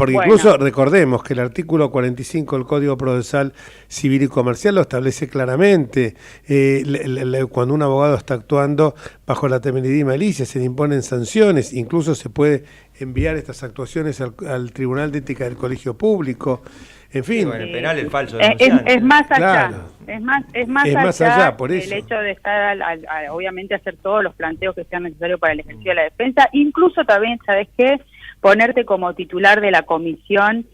incluso recordemos que el artículo 45 del Código Procesal Civil y Comercial lo establece claramente. Cuando un abogado está actuando bajo la temeridad y malicia, se le imponen sanciones, incluso se puede enviar estas actuaciones al Tribunal de Ética del Colegio Público. En fin, en el penal el falso denunciante. Es más allá, claro. es más allá por eso. El hecho de estar obviamente hacer todos los planteos que sean necesarios para el ejercicio de la defensa, incluso también, ¿sabes qué? Ponerte como titular de la comisión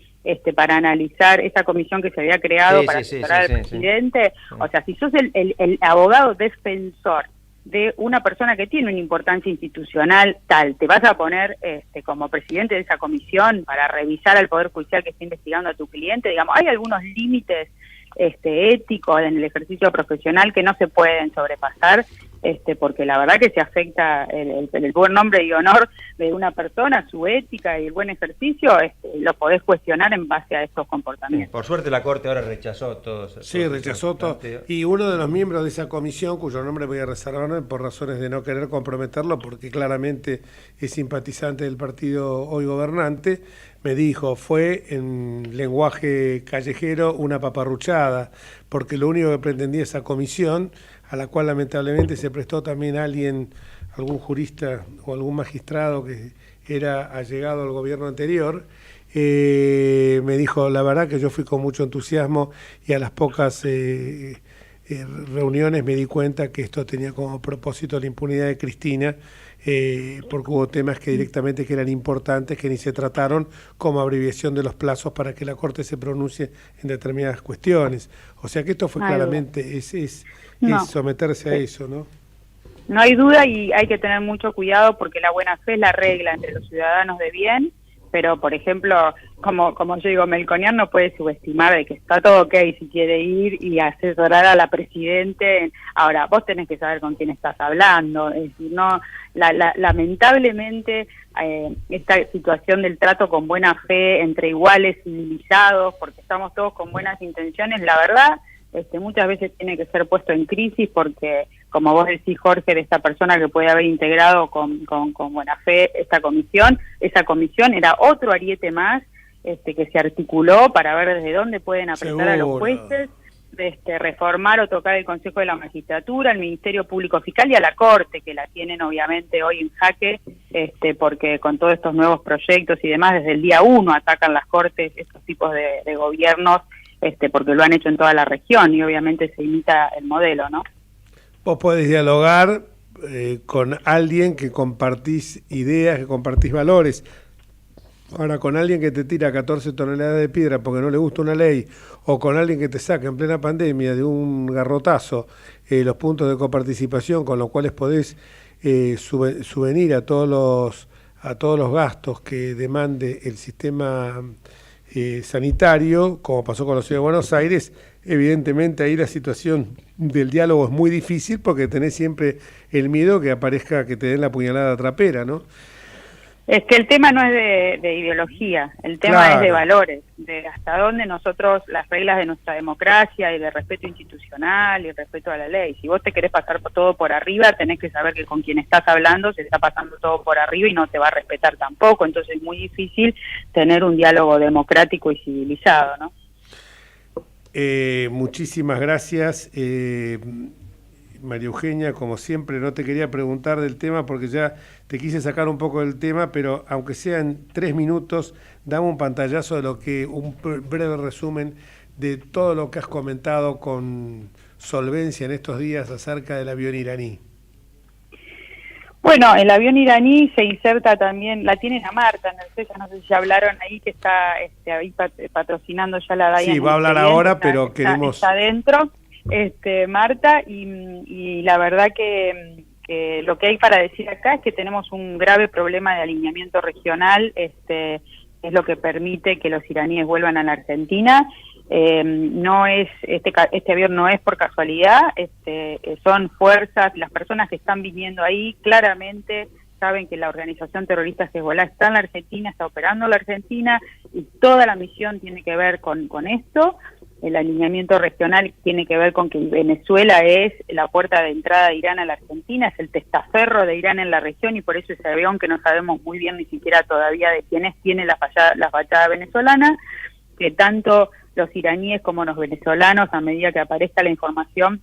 para analizar esa comisión que se había creado para asesorar al presidente. O sea, si sos el abogado defensor de una persona que tiene una importancia institucional tal, te vas a poner como presidente de esa comisión para revisar al Poder Judicial que está investigando a tu cliente. Digamos, hay algunos límites éticos en el ejercicio profesional que no se pueden sobrepasar, porque la verdad que se afecta el buen nombre y honor de una persona, su ética y el buen ejercicio, lo podés cuestionar en base a estos comportamientos. Por suerte la Corte ahora rechazó todos. Sí, rechazó todo. Y uno de los miembros de esa comisión, cuyo nombre voy a reservarme por razones de no querer comprometerlo, porque claramente es simpatizante del partido hoy gobernante, me dijo, fue en lenguaje callejero una paparruchada, porque lo único que pretendía esa comisión, a la cual lamentablemente se prestó también algún jurista o algún magistrado que era allegado al gobierno anterior, me dijo, la verdad que yo fui con mucho entusiasmo y a las pocas reuniones me di cuenta que esto tenía como propósito la impunidad de Cristina, porque hubo temas que directamente que eran importantes, que ni se trataron, como abreviación de los plazos para que la Corte se pronuncie en determinadas cuestiones. O sea que esto fue claramente, es someterse a eso, ¿no? No hay duda y hay que tener mucho cuidado porque la buena fe es la regla entre los ciudadanos de bien, pero por ejemplo, como yo digo, Melconian no puede subestimar de que está todo ok si quiere ir y asesorar a la Presidente. Ahora, vos tenés que saber con quién estás hablando, es decir, no, lamentablemente esta situación del trato con buena fe entre iguales civilizados, porque estamos todos con buenas intenciones, la verdad, muchas veces tiene que ser puesto en crisis porque, como vos decís, Jorge, de esta persona que puede haber integrado con buena fe esa comisión era otro ariete más que se articuló para ver desde dónde pueden apretar a los jueces, reformar o tocar el Consejo de la Magistratura, el Ministerio Público Fiscal y a la Corte, que la tienen obviamente hoy en jaque, porque con todos estos nuevos proyectos y demás, desde el día 1 atacan las Cortes estos tipos de gobiernos, porque lo han hecho en toda la región y obviamente se imita el modelo, ¿no? Vos podés dialogar con alguien que compartís ideas, que compartís valores. Ahora, con alguien que te tira 14 toneladas de piedra porque no le gusta una ley, o con alguien que te saca en plena pandemia de un garrotazo los puntos de coparticipación con los cuales podés subvenir a todos los gastos que demande el sistema sanitario, como pasó con la Ciudad de Buenos Aires, evidentemente ahí la situación del diálogo es muy difícil porque tenés siempre el miedo que aparezca, que te den la puñalada trapera, ¿no? Es que el tema no es de ideología, el tema es de valores, de hasta dónde nosotros, las reglas de nuestra democracia y de respeto institucional y respeto a la ley. Si vos te querés pasar todo por arriba, tenés que saber que con quien estás hablando se está pasando todo por arriba y no te va a respetar tampoco, entonces es muy difícil tener un diálogo democrático y civilizado, ¿no? Muchísimas gracias. María Eugenia, como siempre, no te quería preguntar del tema porque ya te quise sacar un poco del tema, pero aunque sean 3 minutos, dame un pantallazo de lo que, un breve resumen de todo lo que has comentado con solvencia en estos días acerca del avión iraní. Bueno, el avión iraní se inserta también, la tienen a Marta en el CESA, no sé si hablaron ahí, que está ahí patrocinando ya la DAIA. Sí, va a hablar ahora, pero queremos... Está adentro. Marta, y la verdad que lo que hay para decir acá es que tenemos un grave problema de alineamiento regional, es lo que permite que los iraníes vuelvan a la Argentina. No es este avión no es por casualidad, son fuerzas, las personas que están viniendo ahí claramente saben que la organización terrorista Hezbollah está en la Argentina, está operando en la Argentina y toda la misión tiene que ver con esto. El alineamiento regional tiene que ver con que Venezuela es la puerta de entrada de Irán a la Argentina, es el testaferro de Irán en la región y por eso ese avión que no sabemos muy bien ni siquiera todavía de quién es, tiene la fachada venezolana, que tanto los iraníes como los venezolanos, a medida que aparezca la información,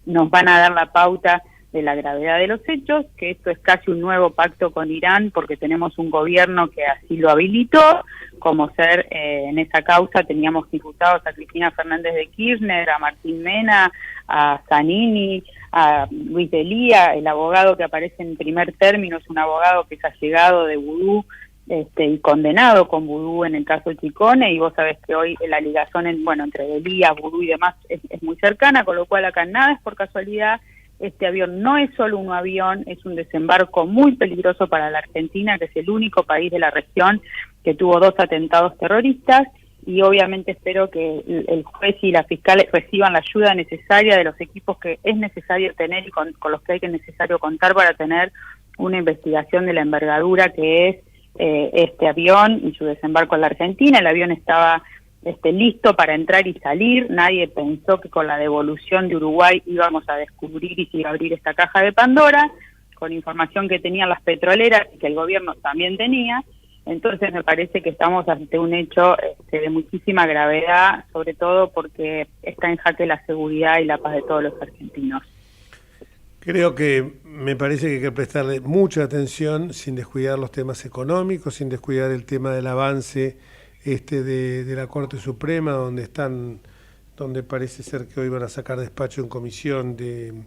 nos van a dar la pauta de la gravedad de los hechos, que esto es casi un nuevo pacto con Irán porque tenemos un gobierno que así lo habilitó, como ser en esa causa teníamos diputados a Cristina Fernández de Kirchner, a Martín Mena, a Zanini, a Luis Delía, el abogado que aparece en primer término es un abogado que es allegado de Vudú y condenado con Vudú en el caso de Chicone, y vos sabés que hoy la ligación entre Delía, Vudú y demás es muy cercana, con lo cual acá nada es por casualidad. Este avión no es solo un avión, es un desembarco muy peligroso para la Argentina, que es el único país de la región que tuvo 2 atentados terroristas, y obviamente espero que el juez y la fiscal reciban la ayuda necesaria de los equipos que es necesario tener y con los que hay que necesario contar para tener una investigación de la envergadura que es este avión y su desembarco en la Argentina. El avión estaba listo para entrar y salir, nadie pensó que con la devolución de Uruguay íbamos a descubrir y se iba a abrir esta caja de Pandora, con información que tenían las petroleras y que el gobierno también tenía. Entonces me parece que estamos ante un hecho de muchísima gravedad, sobre todo porque está en jaque la seguridad y la paz de todos los argentinos. Creo que me parece que hay que prestarle mucha atención sin descuidar los temas económicos, sin descuidar el tema del avance de la Corte Suprema, donde están donde parece ser que hoy van a sacar despacho en comisión de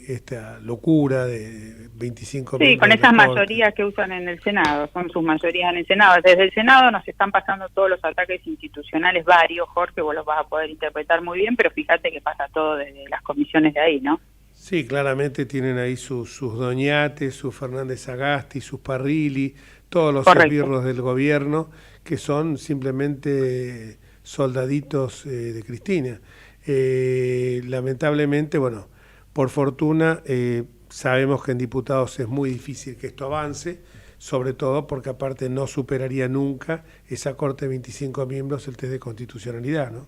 esta locura de 25 Sí, con esas mayorías que usan en el Senado, son sus mayorías en el Senado. Desde el Senado nos están pasando todos los ataques institucionales varios, Jorge, vos los vas a poder interpretar muy bien, pero fíjate que pasa todo desde las comisiones de ahí, ¿no? Sí, claramente tienen ahí sus Doñates, sus Fernández Agasti, sus Parrilli, todos los esbirros del gobierno, que son simplemente soldaditos de Cristina. Lamentablemente, bueno, por fortuna sabemos que en diputados es muy difícil que esto avance, sobre todo porque aparte no superaría nunca esa Corte de 25 miembros el test de constitucionalidad, ¿no?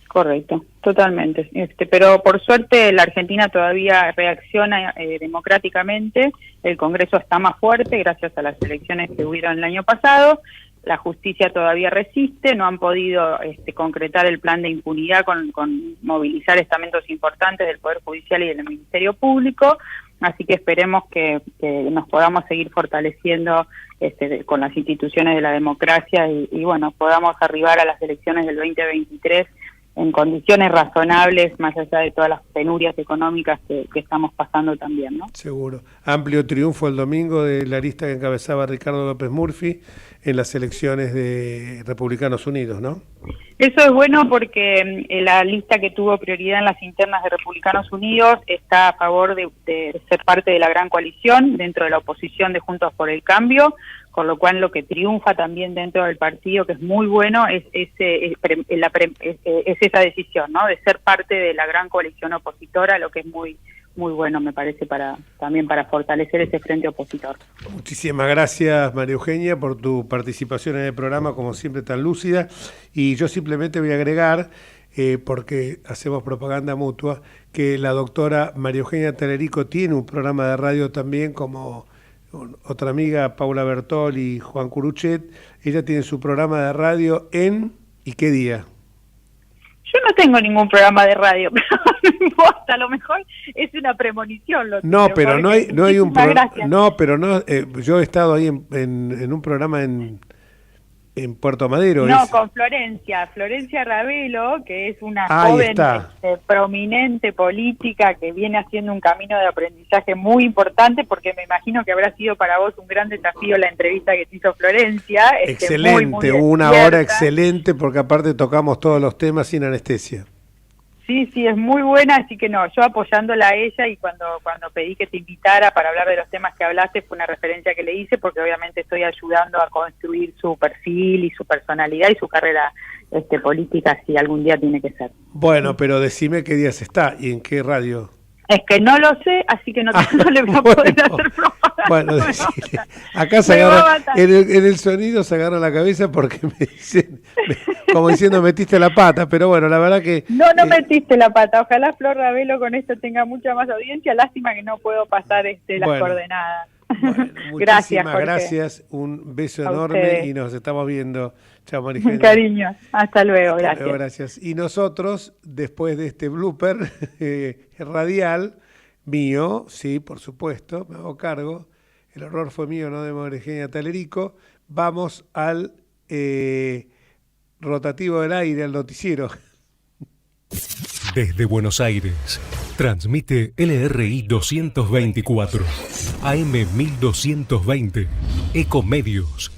Correcto, totalmente. Pero por suerte la Argentina todavía reacciona democráticamente, el Congreso está más fuerte gracias a las elecciones que hubieron el año pasado, la justicia todavía resiste, no han podido concretar el plan de impunidad con movilizar estamentos importantes del Poder Judicial y del Ministerio Público, así que esperemos que nos podamos seguir fortaleciendo con las instituciones de la democracia y bueno, podamos arribar a las elecciones del 2023 en condiciones razonables, más allá de todas las penurias económicas que estamos pasando también, ¿no? Seguro. Amplio triunfo el domingo de la lista que encabezaba Ricardo López Murphy en las elecciones de Republicanos Unidos, ¿no? Eso es bueno porque la lista que tuvo prioridad en las internas de Republicanos Unidos está a favor de ser parte de la gran coalición dentro de la oposición de Juntos por el Cambio, con lo cual lo que triunfa también dentro del partido, que es muy bueno, es esa decisión, ¿no? De ser parte de la gran coalición opositora, lo que es muy bueno, me parece, también para fortalecer ese frente opositor. Muchísimas gracias, María Eugenia, por tu participación en el programa, como siempre tan lúcida, y yo simplemente voy a agregar, porque hacemos propaganda mutua, que la doctora María Eugenia Talerico tiene un programa de radio también, como otra amiga, Paula Bertol y Juan Curuchet. Ella tiene su programa de radio ¿y qué día? Yo no tengo ningún programa de radio, pero no importa, a lo mejor es una premonición. No, pero no hay un programa. No, pero no. Yo he estado ahí en un programa en Puerto Madero. No, con Florencia Ravelo, que es una joven prominente política que viene haciendo un camino de aprendizaje muy importante, porque me imagino que habrá sido para vos un gran desafío la entrevista que te hizo Florencia. Excelente, una hora excelente, porque aparte tocamos todos los temas sin anestesia. Sí, es muy buena, así que yo apoyándola a ella, y cuando pedí que te invitara para hablar de los temas que hablaste, fue una referencia que le hice, porque obviamente estoy ayudando a construir su perfil y su personalidad y su carrera política, si algún día tiene que ser. Bueno, pero decime qué días está y en qué radio. Es que no lo sé, así que no le voy a poder hacer propaganda. Bueno, decile. Acá se agarra, en el sonido se agarra la cabeza porque me dicen, como diciendo metiste la pata, pero bueno, la verdad que... No metiste la pata, ojalá Flor Ravelo con esto tenga mucha más audiencia, lástima que no puedo pasar las coordenadas. Bueno, muchísimas gracias, un beso enorme y nos estamos viendo. Chao, María Eugenia. Cariño, hasta luego, gracias. Gracias. Y nosotros, después de este blooper radial, mío, sí, por supuesto, me hago cargo, el error fue mío, no de María Eugenia Talerico, vamos al rotativo del aire, al noticiero. Desde Buenos Aires, transmite LRI 224, AM 1220, Ecomedios.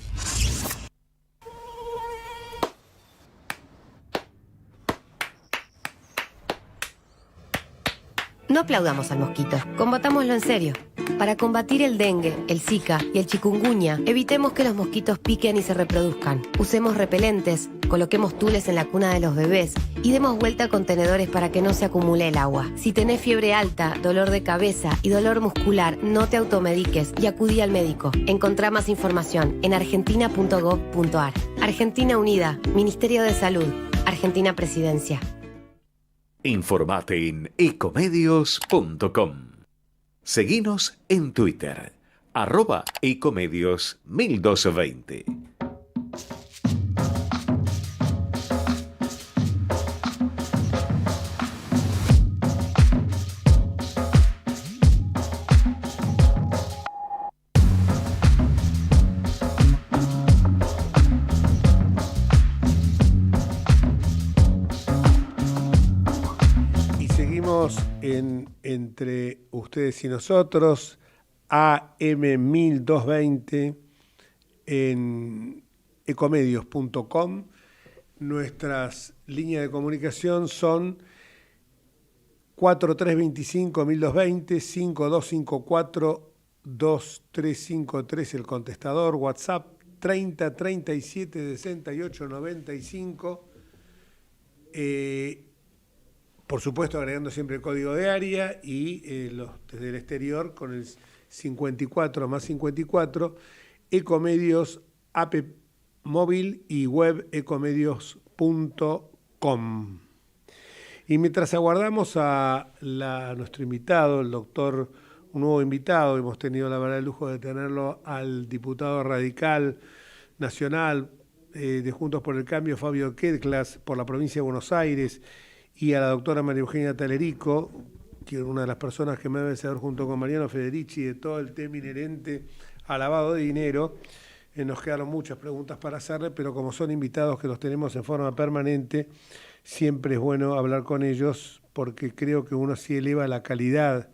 No aplaudamos al mosquito, combatámoslo en serio. Para combatir el dengue, el zika y el chikungunya, evitemos que los mosquitos piquen y se reproduzcan. Usemos repelentes, coloquemos tules en la cuna de los bebés y demos vuelta a contenedores para que no se acumule el agua. Si tenés fiebre alta, dolor de cabeza y dolor muscular, no te automediques y acudí al médico. Encontrá más información en argentina.gov.ar. Argentina Unida, Ministerio de Salud, Argentina Presidencia. Informate en ecomedios.com. Seguinos en Twitter, @ecomedios1220. Entre Ustedes y Nosotros, AM1220 en ecomedios.com. Nuestras líneas de comunicación son 4325-1220, 5254-2353 el contestador, WhatsApp 3037-6895. Por supuesto, agregando siempre el código de área y desde el exterior con el 54 más 54, Ecomedios, app móvil y web ecomedios.com. Y mientras aguardamos a nuestro invitado, el doctor, un nuevo invitado, hemos tenido la verdad el lujo de tenerlo al diputado radical nacional de Juntos por el Cambio, Fabio Quetglas, por la provincia de Buenos Aires, y a la doctora María Eugenia Talerico, que es una de las personas que me debe saber junto con Mariano Federici de todo el tema inherente al lavado de dinero. Nos quedaron muchas preguntas para hacerle, pero como son invitados que los tenemos en forma permanente, siempre es bueno hablar con ellos porque creo que uno sí eleva la calidad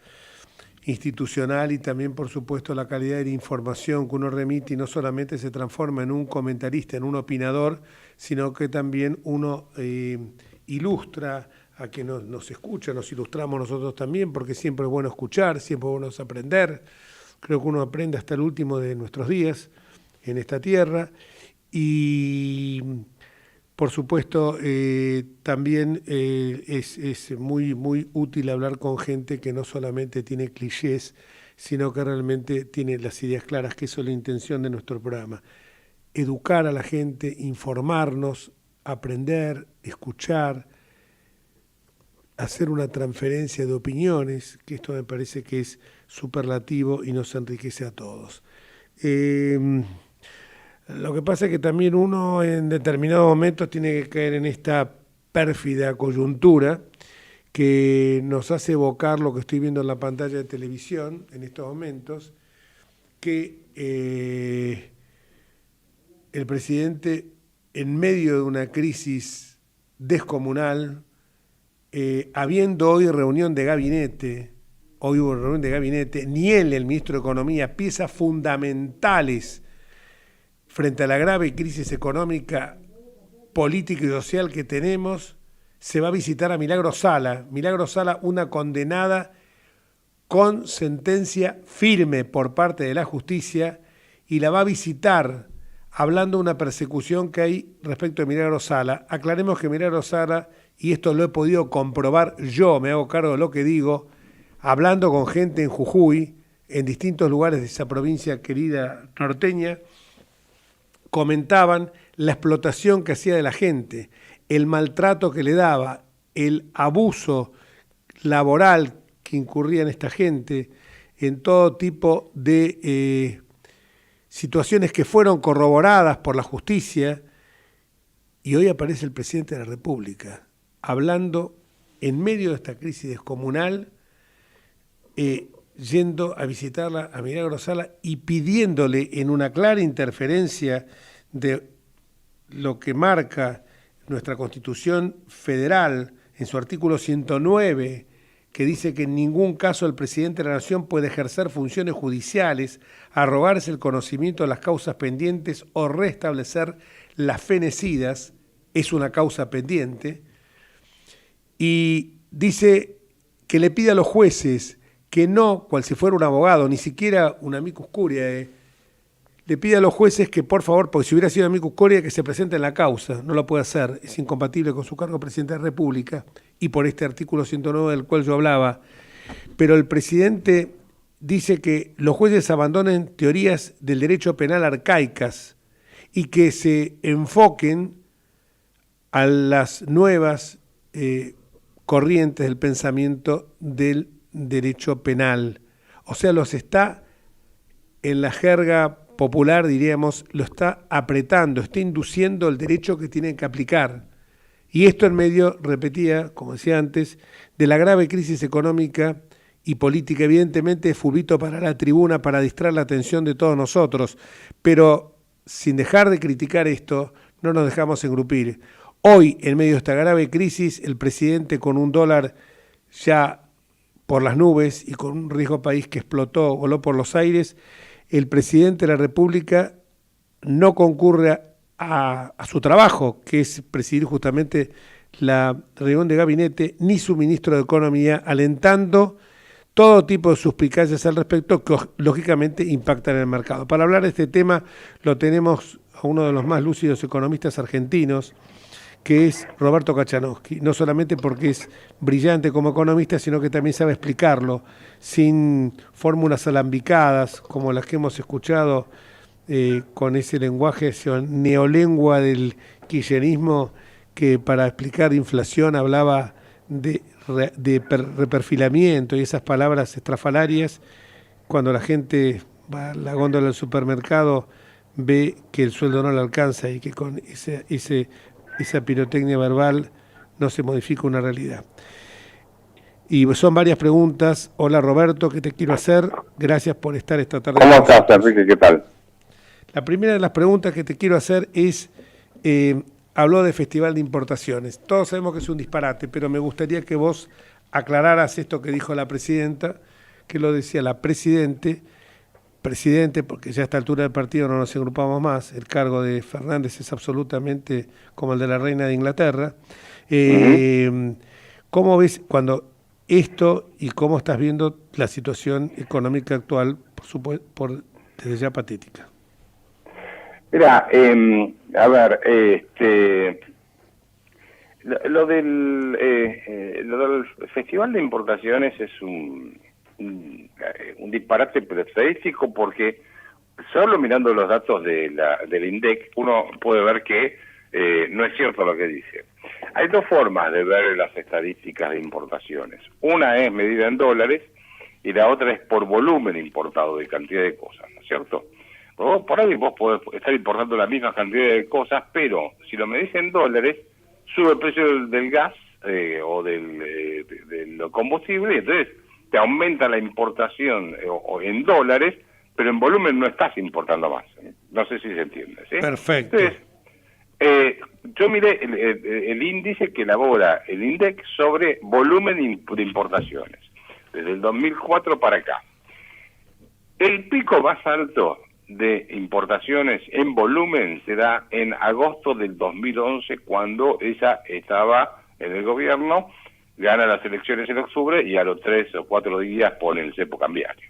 institucional y también, por supuesto, la calidad de la información que uno remite y no solamente se transforma en un comentarista, en un opinador, sino que también uno ilustra a quien nos escucha, nos ilustramos nosotros también, porque siempre es bueno escuchar, siempre es bueno aprender. Creo que uno aprende hasta el último de nuestros días en esta tierra y, por supuesto, también es muy, muy útil hablar con gente que no solamente tiene clichés, sino que realmente tiene las ideas claras, que eso es la intención de nuestro programa. Educar a la gente, informarnos, aprender, escuchar, hacer una transferencia de opiniones, que esto me parece que es superlativo y nos enriquece a todos. Lo que pasa es que también uno en determinados momentos tiene que caer en esta pérfida coyuntura que nos hace evocar lo que estoy viendo en la pantalla de televisión en estos momentos, que el presidente, en medio de una crisis descomunal, habiendo hoy reunión de gabinete, ni él, el ministro de Economía, piezas fundamentales frente a la grave crisis económica, política y social que tenemos, se va a visitar a Milagro Sala. Milagro Sala, una condenada con sentencia firme por parte de la justicia, y la va a visitar hablando de una persecución que hay respecto a Milagro Sala. Aclaremos que Milagro Sala, y esto lo he podido comprobar, yo me hago cargo de lo que digo, hablando con gente en Jujuy, en distintos lugares de esa provincia querida norteña, comentaban la explotación que hacía de la gente, el maltrato que le daba, el abuso laboral que incurría en esta gente, en todo tipo de situaciones que fueron corroboradas por la justicia, y hoy aparece el presidente de la República hablando en medio de esta crisis descomunal, yendo a visitarla a Milagro Sala y pidiéndole, en una clara interferencia de lo que marca nuestra Constitución Federal en su artículo 109, que dice que en ningún caso el presidente de la Nación puede ejercer funciones judiciales, arrogarse el conocimiento de las causas pendientes o restablecer las fenecidas, es una causa pendiente, y dice que le pide a los jueces que no, cual si fuera un abogado, ni siquiera un amicus curiae, le pide a los jueces que por favor, porque si hubiera sido amicus curiae, que se presente en la causa. No lo puede hacer, es incompatible con su cargo de presidente de la República y por este artículo 109 del cual yo hablaba. Pero el presidente dice que los jueces abandonen teorías del derecho penal arcaicas y que se enfoquen a las nuevas corrientes del pensamiento del derecho penal. O sea, los está, en la jerga popular diríamos, lo está apretando, está induciendo el derecho que tienen que aplicar. Y esto en medio, repetía, como decía antes, de la grave crisis económica y política. Evidentemente es fulbito para la tribuna, para distraer la atención de todos nosotros, pero sin dejar de criticar esto, no nos dejamos engrupir. Hoy, en medio de esta grave crisis, el presidente, con un dólar ya por las nubes y con un riesgo país que voló por los aires, el presidente de la República no concurre a su trabajo, que es presidir justamente la reunión de gabinete, ni su ministro de Economía, alentando todo tipo de suspicacias al respecto que lógicamente impactan en el mercado. Para hablar de este tema lo tenemos a uno de los más lúcidos economistas argentinos, que es Roberto Kachanowski, no solamente porque es brillante como economista, sino que también sabe explicarlo, sin fórmulas alambicadas, como las que hemos escuchado con ese lenguaje, esa neolengua del kirchnerismo, que para explicar inflación hablaba de reperfilamiento y esas palabras estrafalarias. Cuando la gente va a la góndola del supermercado, ve que el sueldo no le alcanza y que con esa pirotecnia verbal no se modifica una realidad. Y son varias preguntas. Hola Roberto, ¿qué te quiero hacer? Gracias por estar esta tarde. ¿Cómo estás, Enrique? ¿Qué tal? La primera de las preguntas que te quiero hacer es, habló de Festival de Importaciones. Todos sabemos que es un disparate, pero me gustaría que vos aclararas esto que dijo la presidenta, que lo decía la presidente, porque ya a esta altura del partido no nos agrupamos más, el cargo de Fernández es absolutamente como el de la reina de Inglaterra. ¿Cómo ves cuando esto y cómo estás viendo la situación económica actual, por supuesto, desde ya patética? Mira, a ver, lo del Festival de Importaciones es un disparate estadístico, porque solo mirando los datos del INDEC uno puede ver que no es cierto lo que dice. Hay dos formas de ver las estadísticas de importaciones. Una es medida en dólares y la otra es por volumen importado de cantidad de cosas, ¿no es cierto? Por ahí vos podés estar importando la misma cantidad de cosas, pero si lo medís en dólares, sube el precio del gas o del combustible, y entonces te aumenta la importación o en dólares, pero en volumen no estás importando más. No sé si se entiende, ¿sí? Perfecto. Entonces, yo miré el índice que elabora el INDEC sobre volumen de importaciones, desde el 2004 para acá. El pico más alto de importaciones en volumen se da en agosto del 2011, cuando ella estaba en el gobierno, gana las elecciones en octubre y a los 3 o 4 días pone el cepo cambiario.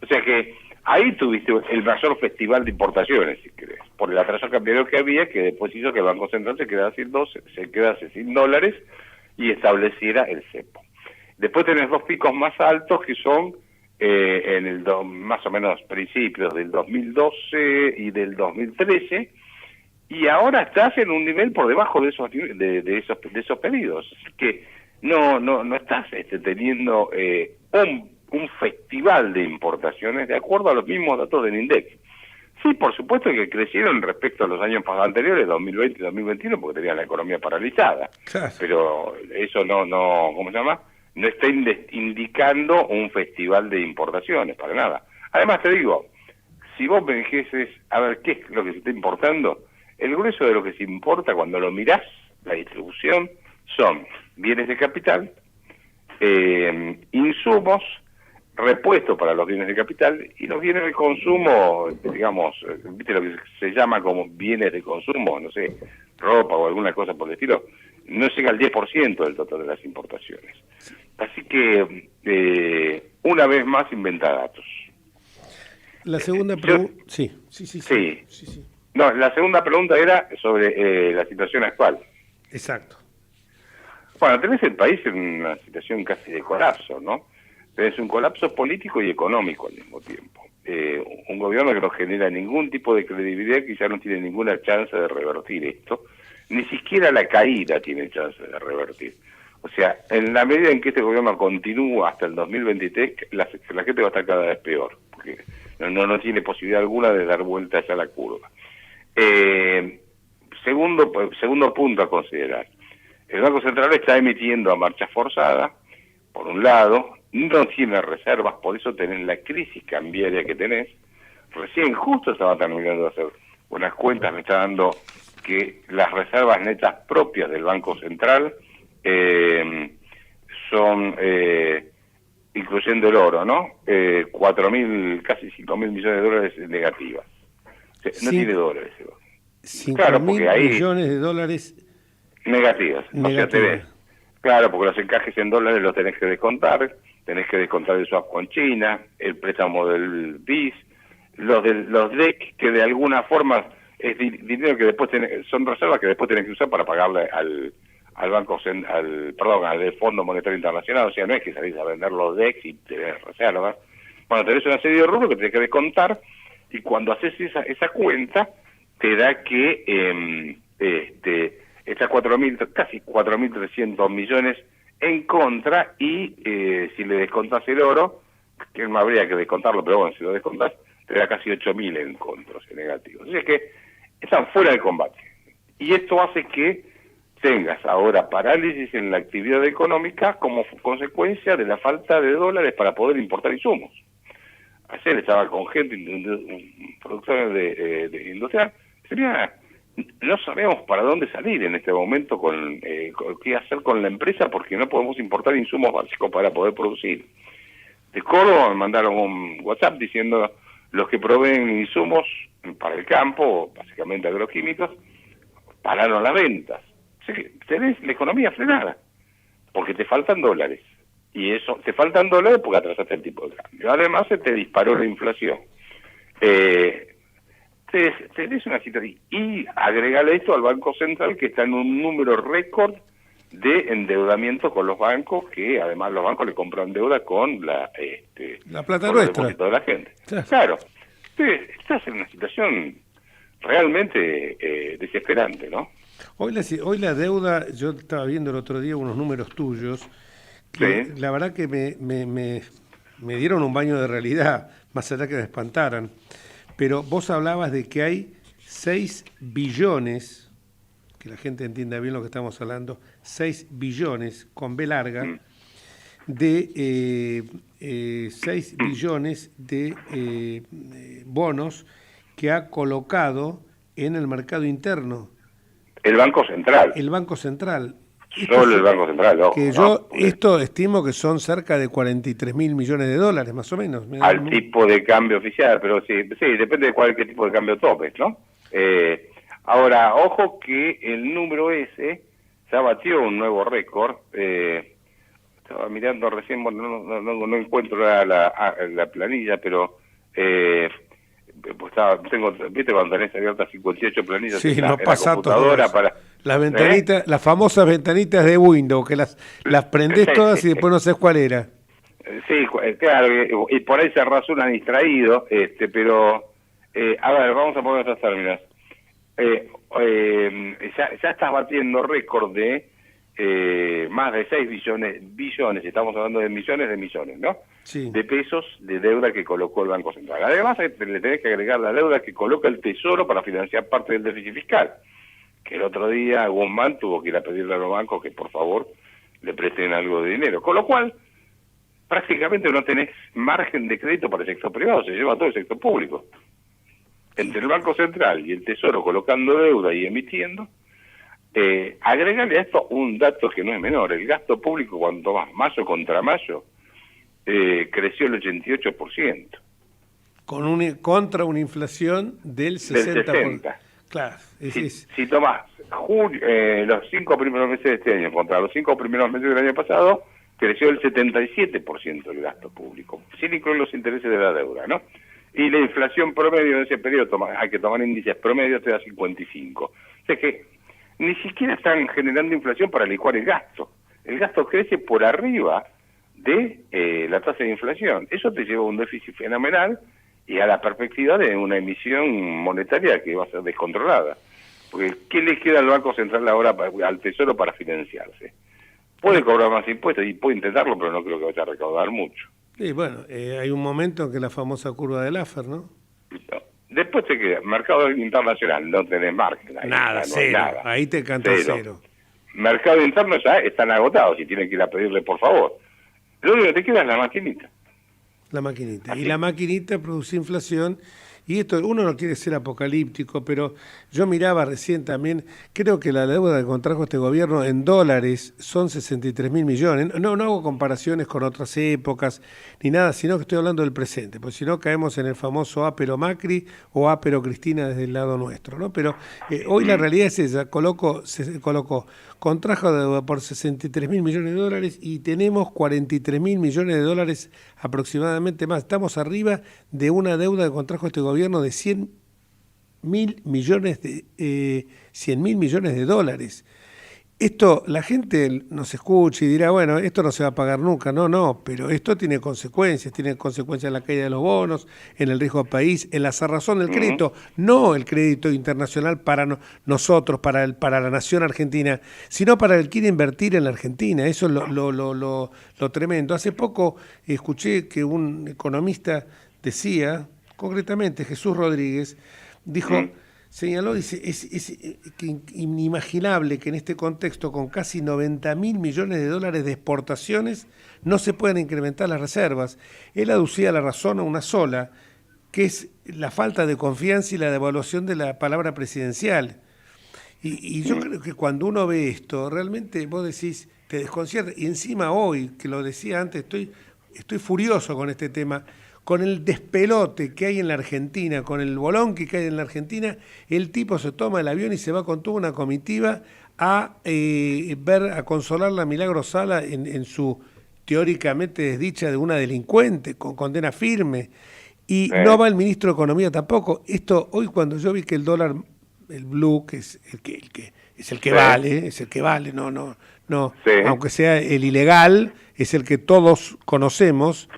O sea que ahí tuviste el mayor festival de importaciones, si querés, por el atraso cambiario que había, que después hizo que el Banco Central se quedase sin dólares y estableciera el cepo. Después tenés dos picos más altos que son más o menos principios del 2012 y del 2013, y ahora estás en un nivel por debajo de esos pedidos. Así que no estás teniendo un festival de importaciones de acuerdo a los mismos datos del INDEC. Sí, por supuesto que crecieron respecto a los años anteriores, 2020 y 2021, porque tenían la economía paralizada. Claro. Pero eso ¿cómo se llama? No está indicando un festival de importaciones, para nada. Además te digo, si vos me dijeses, a ver, ¿qué es lo que se está importando? El grueso de lo que se importa cuando lo mirás, la distribución, son bienes de capital, insumos, repuestos para los bienes de capital y los bienes de consumo, digamos, ¿viste lo que se llama como bienes de consumo? No sé, ropa o alguna cosa por el estilo, no llega al 10% del total de las importaciones. Así que, una vez más, inventa datos. La segunda pregunta... Sí. No, la segunda pregunta era sobre la situación actual. Exacto. Bueno, tenés el país en una situación casi de colapso, ¿no? Tenés un colapso político y económico al mismo tiempo. Un gobierno que no genera ningún tipo de credibilidad, que ya no tiene ninguna chance de revertir esto. Ni siquiera la caída tiene chance de revertir. O sea, en la medida en que este gobierno continúa hasta el 2023, la gente va a estar cada vez peor, porque no tiene posibilidad alguna de dar vuelta hacia la curva. Segundo punto a considerar. El Banco Central está emitiendo a marcha forzada, por un lado, no tiene reservas, por eso tenés la crisis cambiaria que tenés. Recién justo estaba terminando de hacer unas cuentas, me está dando que las reservas netas propias del Banco Central son incluyendo el oro, ¿no? 4.000, casi 5.000 millones de dólares negativas. O sea, no tiene dólares. 5.000 millones de dólares negativas. O sea, claro, porque los encajes en dólares los tenés que descontar el swap con China, el préstamo del BIS, los DEC, que de alguna forma es dinero que después son reservas que después tenés que usar para pagarle al Fondo Monetario Internacional. O sea, no es que salís a vender los DEX y tenés reservas. Bueno, tenés una serie de rubros que tenés que descontar, y cuando haces esa cuenta te da que está casi 4.300 millones en contra, y si le descontás el oro, que no habría que descontarlo, pero bueno, si lo descontás, te da casi 8.000 en contra, negativos. O sea que están fuera del combate. Y esto hace que tengas ahora parálisis en la actividad económica como consecuencia de la falta de dólares para poder importar insumos. Ayer estaba con gente, productores de industrial, no sabemos para dónde salir en este momento con qué hacer con la empresa, porque no podemos importar insumos básicos para poder producir. De Córdoba me mandaron un WhatsApp diciendo los que proveen insumos para el campo, básicamente agroquímicos, pararon las ventas. O sea que tenés la economía frenada, porque te faltan dólares. Y eso, te faltan dólares porque atrasaste el tipo de cambio. Además se te disparó la inflación. Tenés una situación, y agregale esto al Banco Central, que está en un número récord de endeudamiento con los bancos, que además los bancos le compran deuda con la plata nuestra de la gente. Claro. Estás en una situación realmente desesperante, ¿no? Hoy la deuda, yo estaba viendo el otro día unos números tuyos, que la verdad que me dieron un baño de realidad, más allá que me espantaran. Pero vos hablabas de que hay 6 billones, que la gente entienda bien lo que estamos hablando, 6 billones con B larga, de 6 billones de bonos que ha colocado en el mercado interno. El Banco Central. El Banco Central. Solo el Banco Central, ojo. Que yo esto estimo que son cerca de 43.000 millones de dólares, más o menos. Al tipo de cambio oficial, pero sí, depende de qué tipo de cambio topes, ¿no? Ahora, ojo que el número ese ya batió un nuevo récord. Estaba mirando recién, bueno, no encuentro la planilla, pero viste cuando tenés abiertas 58 planillas en la computadora para... Las ventanitas, las famosas ventanitas de Windows, que las prendés todas y después no sabés cuál era. Sí, claro, y por ahí cerrás una distraído, pero a ver, vamos a poner estos términos. Ya estás batiendo récord de más de 6 billones, estamos hablando de millones, ¿no? Sí. De pesos de deuda que colocó el Banco Central. Además, le tenés que agregar la deuda que coloca el Tesoro para financiar parte del déficit fiscal, que el otro día Guzmán tuvo que ir a pedirle a los bancos que por favor le presten algo de dinero. Con lo cual, prácticamente no tenés margen de crédito para el sector privado, se lleva todo el sector público. Entre el Banco Central y el Tesoro colocando deuda y emitiendo, agregale a esto un dato que no es menor. El gasto público, cuanto más mayo contra mayo, creció el 88%. Contra una inflación del 60%. Del 60%. Claro. Si tomás los 5 primeros meses de este año contra los 5 primeros meses del año pasado, creció el 77% el gasto público, sin incluir los intereses de la deuda, ¿no? Y la inflación promedio en ese periodo, hay que tomar índices promedio, te da 55. O sea que ni siquiera están generando inflación para licuar el gasto. El gasto crece por arriba de la tasa de inflación. Eso te lleva a un déficit fenomenal y a la perspectiva de una emisión monetaria que va a ser descontrolada. Porque ¿qué le queda al Banco Central ahora al Tesoro para financiarse? Puede cobrar más impuestos y puede intentarlo, pero no creo que vaya a recaudar mucho. Y bueno, hay un momento en que la famosa curva del Laffer, ¿no? Después te queda mercado internacional, no tenés margen. Nada, cero. Nada. Ahí te canta cero. Mercado interno ya están agotados y tienen que ir a pedirle por favor. Lo único que te queda es la maquinita. La maquinita. Así. Y la maquinita produce inflación y esto, uno no quiere ser apocalíptico, pero yo miraba recién también, creo que la deuda que contrajo este gobierno en dólares son 63.000 millones. No hago comparaciones con otras épocas ni nada, sino que estoy hablando del presente, porque si no caemos en el famoso Apero Macri o Apero Cristina desde el lado nuestro, ¿no? Pero hoy la realidad es esa, contrajo deuda por 63.000 millones de dólares y tenemos 43.000 millones de dólares aproximadamente más. Estamos arriba de una deuda que contrajo este gobierno de 100.000 millones de dólares. Esto, la gente nos escucha y dirá, bueno, esto no se va a pagar nunca. No, pero esto tiene consecuencias en la caída de los bonos, en el riesgo del país, en la cerrazón del crédito, no el crédito internacional para nosotros, para la nación argentina, sino para el que quiere invertir en la Argentina. Eso es lo tremendo. Hace poco escuché que un economista decía, concretamente Jesús Rodríguez, dijo... Señaló, dice, es inimaginable que en este contexto, con casi 90.000 millones de dólares de exportaciones, no se puedan incrementar las reservas. Él aducía la razón a una sola, que es la falta de confianza y la devaluación de la palabra presidencial. Y yo creo que cuando uno ve esto, realmente vos decís, te desconcierta. Y encima hoy, que lo decía antes, estoy furioso con este tema, con el despelote que hay en la Argentina, con el bolón que hay en la Argentina, el tipo se toma el avión y se va con toda una comitiva a consolar a Milagro Sala en su teóricamente desdicha de una delincuente con condena firme. Y no va el ministro de Economía tampoco. Esto, hoy cuando yo vi que el dólar, el blue, que es el que vale, no, aunque sea el ilegal, es el que todos conocemos.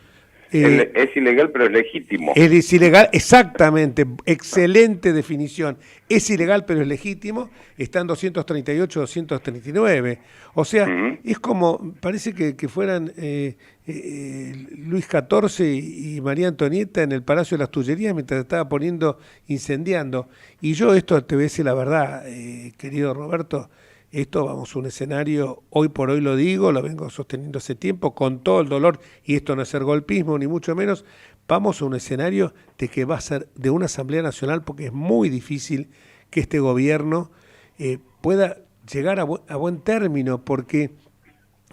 Es ilegal, pero es legítimo. Es ilegal, exactamente, excelente definición. Es ilegal, pero es legítimo, está en 238, 239. O sea, es como, parece que fueran Luis XIV y María Antonieta en el Palacio de las Tullerías mientras estaba incendiando. Y yo esto te voy a decir la verdad, querido Roberto, esto vamos a un escenario, hoy por hoy lo digo, lo vengo sosteniendo hace tiempo, con todo el dolor, y esto no es ser golpismo, ni mucho menos, vamos a un escenario de que va a ser de una Asamblea Nacional, porque es muy difícil que este gobierno pueda llegar a buen término, porque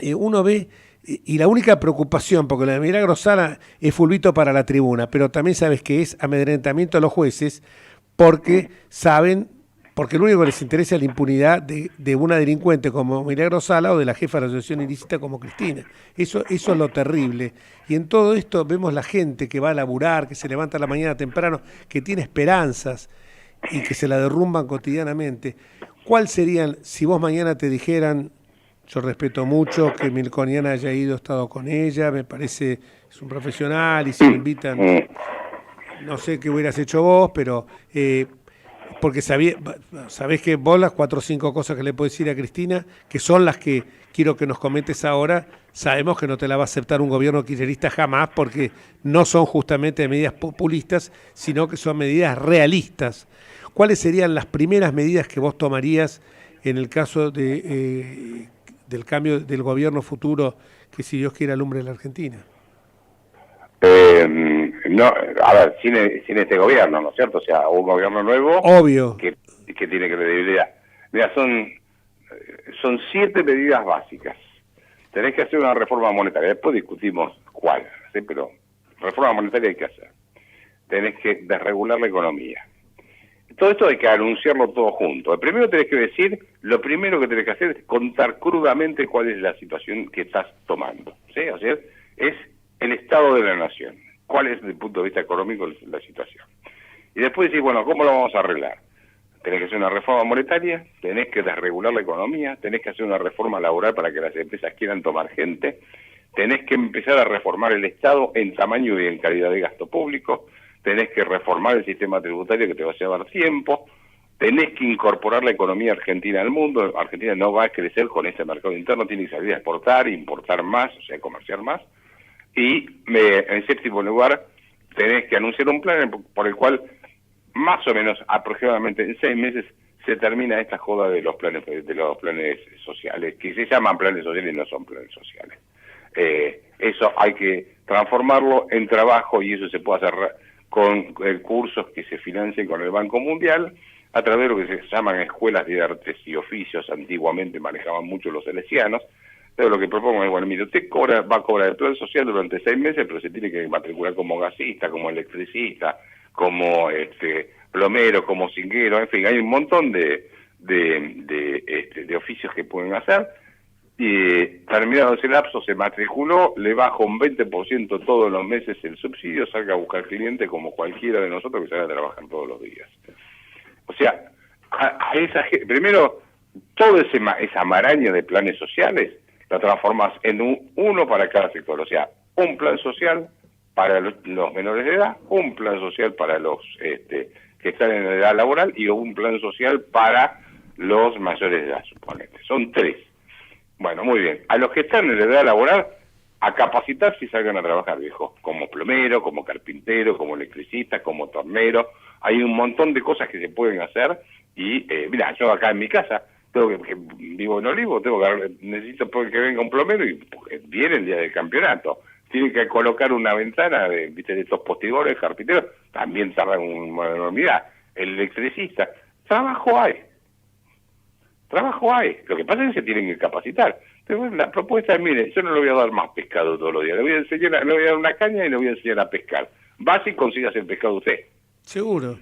uno ve, y la única preocupación, porque la de Milagro Sala es fulbito para la tribuna, pero también sabes que es amedrentamiento a los jueces, porque porque lo único que les interesa es la impunidad de una delincuente como Milagro Sala o de la jefa de la asociación ilícita como Cristina. Eso es lo terrible. Y en todo esto vemos la gente que va a laburar, que se levanta a la mañana temprano, que tiene esperanzas y que se la derrumban cotidianamente. ¿Cuál serían, si vos mañana te dijeran, yo respeto mucho que Melconian haya estado con ella, me parece, es un profesional y si me invitan, no sé qué hubieras hecho vos, pero... porque sabés que vos las 4 o 5 cosas que le puedo decir a Cristina, que son las que quiero que nos comentes ahora, sabemos que no te la va a aceptar un gobierno kirchnerista jamás, porque no son justamente medidas populistas, sino que son medidas realistas. ¿Cuáles serían las primeras medidas que vos tomarías en el caso del cambio del gobierno futuro que, si Dios quiere, alumbre la Argentina? No, a ver, sin este gobierno, ¿no es cierto? O sea, un gobierno nuevo, obvio, que tiene credibilidad. Mira, son 7 medidas básicas. Tenés que hacer una reforma monetaria, después discutimos cuál, ¿sí? Pero reforma monetaria hay que hacer. Tenés que desregular la economía. Todo esto hay que anunciarlo todo junto. Primero tenés que decir, lo primero que tenés que hacer es contar crudamente cuál es la situación que estás tomando, ¿sí? O sea, es el estado de la nación. ¿Cuál es, desde el punto de vista económico, la situación? Y después decir, bueno, ¿cómo lo vamos a arreglar? Tenés que hacer una reforma monetaria, tenés que desregular la economía, tenés que hacer una reforma laboral para que las empresas quieran tomar gente, tenés que empezar a reformar el Estado en tamaño y en calidad de gasto público, tenés que reformar el sistema tributario que te va a llevar tiempo, tenés que incorporar la economía argentina al mundo. Argentina no va a crecer con ese mercado interno, tiene que salir a exportar, importar más, o sea, comerciar más. Y en séptimo lugar, tenés que anunciar un plan por el cual más o menos aproximadamente en 6 meses se termina esta joda de los planes sociales, que se llaman planes sociales y no son planes sociales. Eso hay que transformarlo en trabajo y eso se puede hacer con cursos que se financien con el Banco Mundial, a través de lo que se llaman escuelas de artes y oficios. Antiguamente manejaban mucho los salesianos. Pero lo que propongo es, bueno, mire, usted va a cobrar el plan social durante 6 meses, pero se tiene que matricular como gasista, como electricista, como plomero, como zinguero, en fin, hay un montón de oficios que pueden hacer. Y terminado ese lapso se matriculó, le bajo un 20% todos los meses el subsidio, salga a buscar clientes como cualquiera de nosotros que salga a trabajar todos los días. O sea, primero, toda esa maraña de planes sociales la transformas en uno para cada sector. O sea, un plan social para los menores de edad, un plan social para los que están en edad laboral y un plan social para los mayores de edad, suponete. Son 3. Bueno, muy bien. A los que están en edad laboral, a capacitarse y salgan a trabajar, viejo. Como plomero, como carpintero, como electricista, como tornero. Hay un montón de cosas que se pueden hacer. Y, mira, yo acá en mi casa, vivo en Olivo, necesito que venga un plomero y viene el día del campeonato. Tienen que colocar una ventana de estos postidores, carpinteros, también tardan una enormidad. El electricista, trabajo hay. Lo que pasa es que se tienen que capacitar. Pero la propuesta es, mire, yo no le voy a dar más pescado todos los días, le voy a dar una caña y le voy a enseñar a pescar. Vas y consigas el pescado usted. Seguro.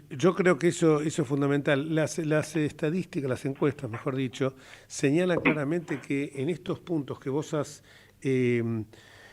Yo creo que eso es fundamental. Las estadísticas, las encuestas, mejor dicho, señalan claramente que en estos puntos que vos has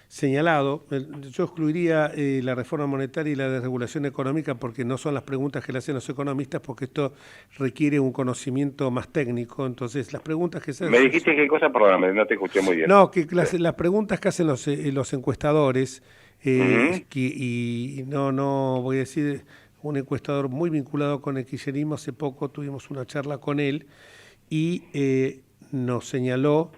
señalado, yo excluiría la reforma monetaria y la desregulación económica porque no son las preguntas que le hacen los economistas, porque esto requiere un conocimiento más técnico. Entonces, las preguntas que se hacen... ¿Me dijiste qué cosa? Perdóname, no te escuché muy bien. No, que las preguntas que hacen los encuestadores, y no voy a decir... un encuestador muy vinculado con el kirchnerismo, hace poco tuvimos una charla con él y nos señaló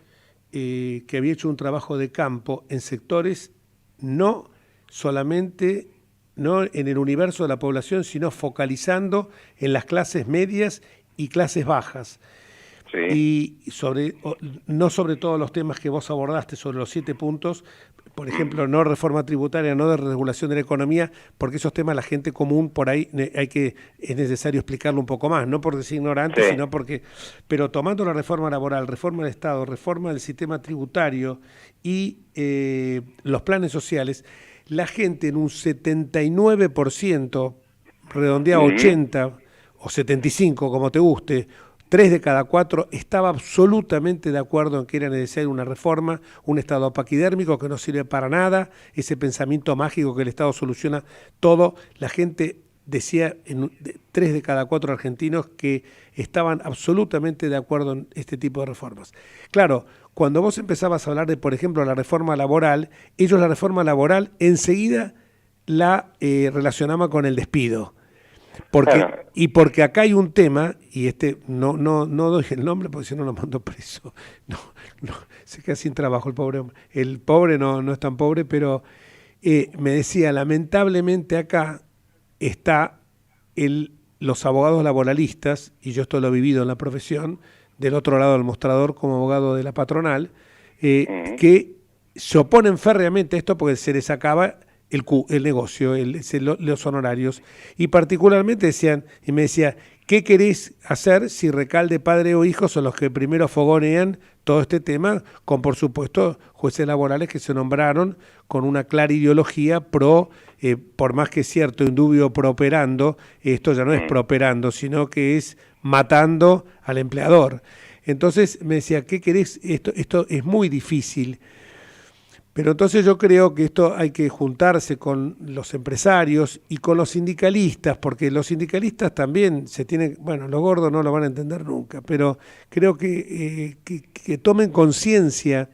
que había hecho un trabajo de campo en sectores no solamente en el universo de la población, sino focalizando en las clases medias y clases bajas. Sí. Y no sobre todos los temas que vos abordaste, sobre los 7 puntos, por ejemplo, no reforma tributaria, no de regulación de la economía, porque esos temas la gente común por ahí es necesario explicarlo un poco más, no porque sea ignorante, sino porque, pero tomando la reforma laboral, reforma del Estado, reforma del sistema tributario y los planes sociales, la gente en un 79%, redondea 80 o 75, como te guste, 3 de cada 4 estaba absolutamente de acuerdo en que era necesaria una reforma, un Estado paquidérmico que no sirve para nada, ese pensamiento mágico que el Estado soluciona todo. La gente decía, 3 de cada 4 argentinos, que estaban absolutamente de acuerdo en este tipo de reformas. Claro, cuando vos empezabas a hablar de, por ejemplo, la reforma laboral, ellos la reforma laboral enseguida la relacionaban con el despido. Porque acá hay un tema, y no doy el nombre porque si no lo mando preso, no se queda sin trabajo el pobre hombre. El pobre no es tan pobre, pero me decía, lamentablemente acá está los abogados laboralistas, y yo esto lo he vivido en la profesión, del otro lado del mostrador como abogado de la patronal, que se oponen férreamente a esto porque se les acaba el negocio, los honorarios, y particularmente me decía, ¿qué querés hacer si Recalde, padre o hijo son los que primero fogonean todo este tema, con por supuesto jueces laborales que se nombraron con una clara ideología por más que es cierto, indubio prooperando, esto ya no es prooperando, sino que es matando al empleador. Entonces me decía, ¿qué querés? Esto es muy difícil. Pero entonces yo creo que esto hay que juntarse con los empresarios y con los sindicalistas, porque los sindicalistas también los gordos no lo van a entender nunca, pero creo que tomen conciencia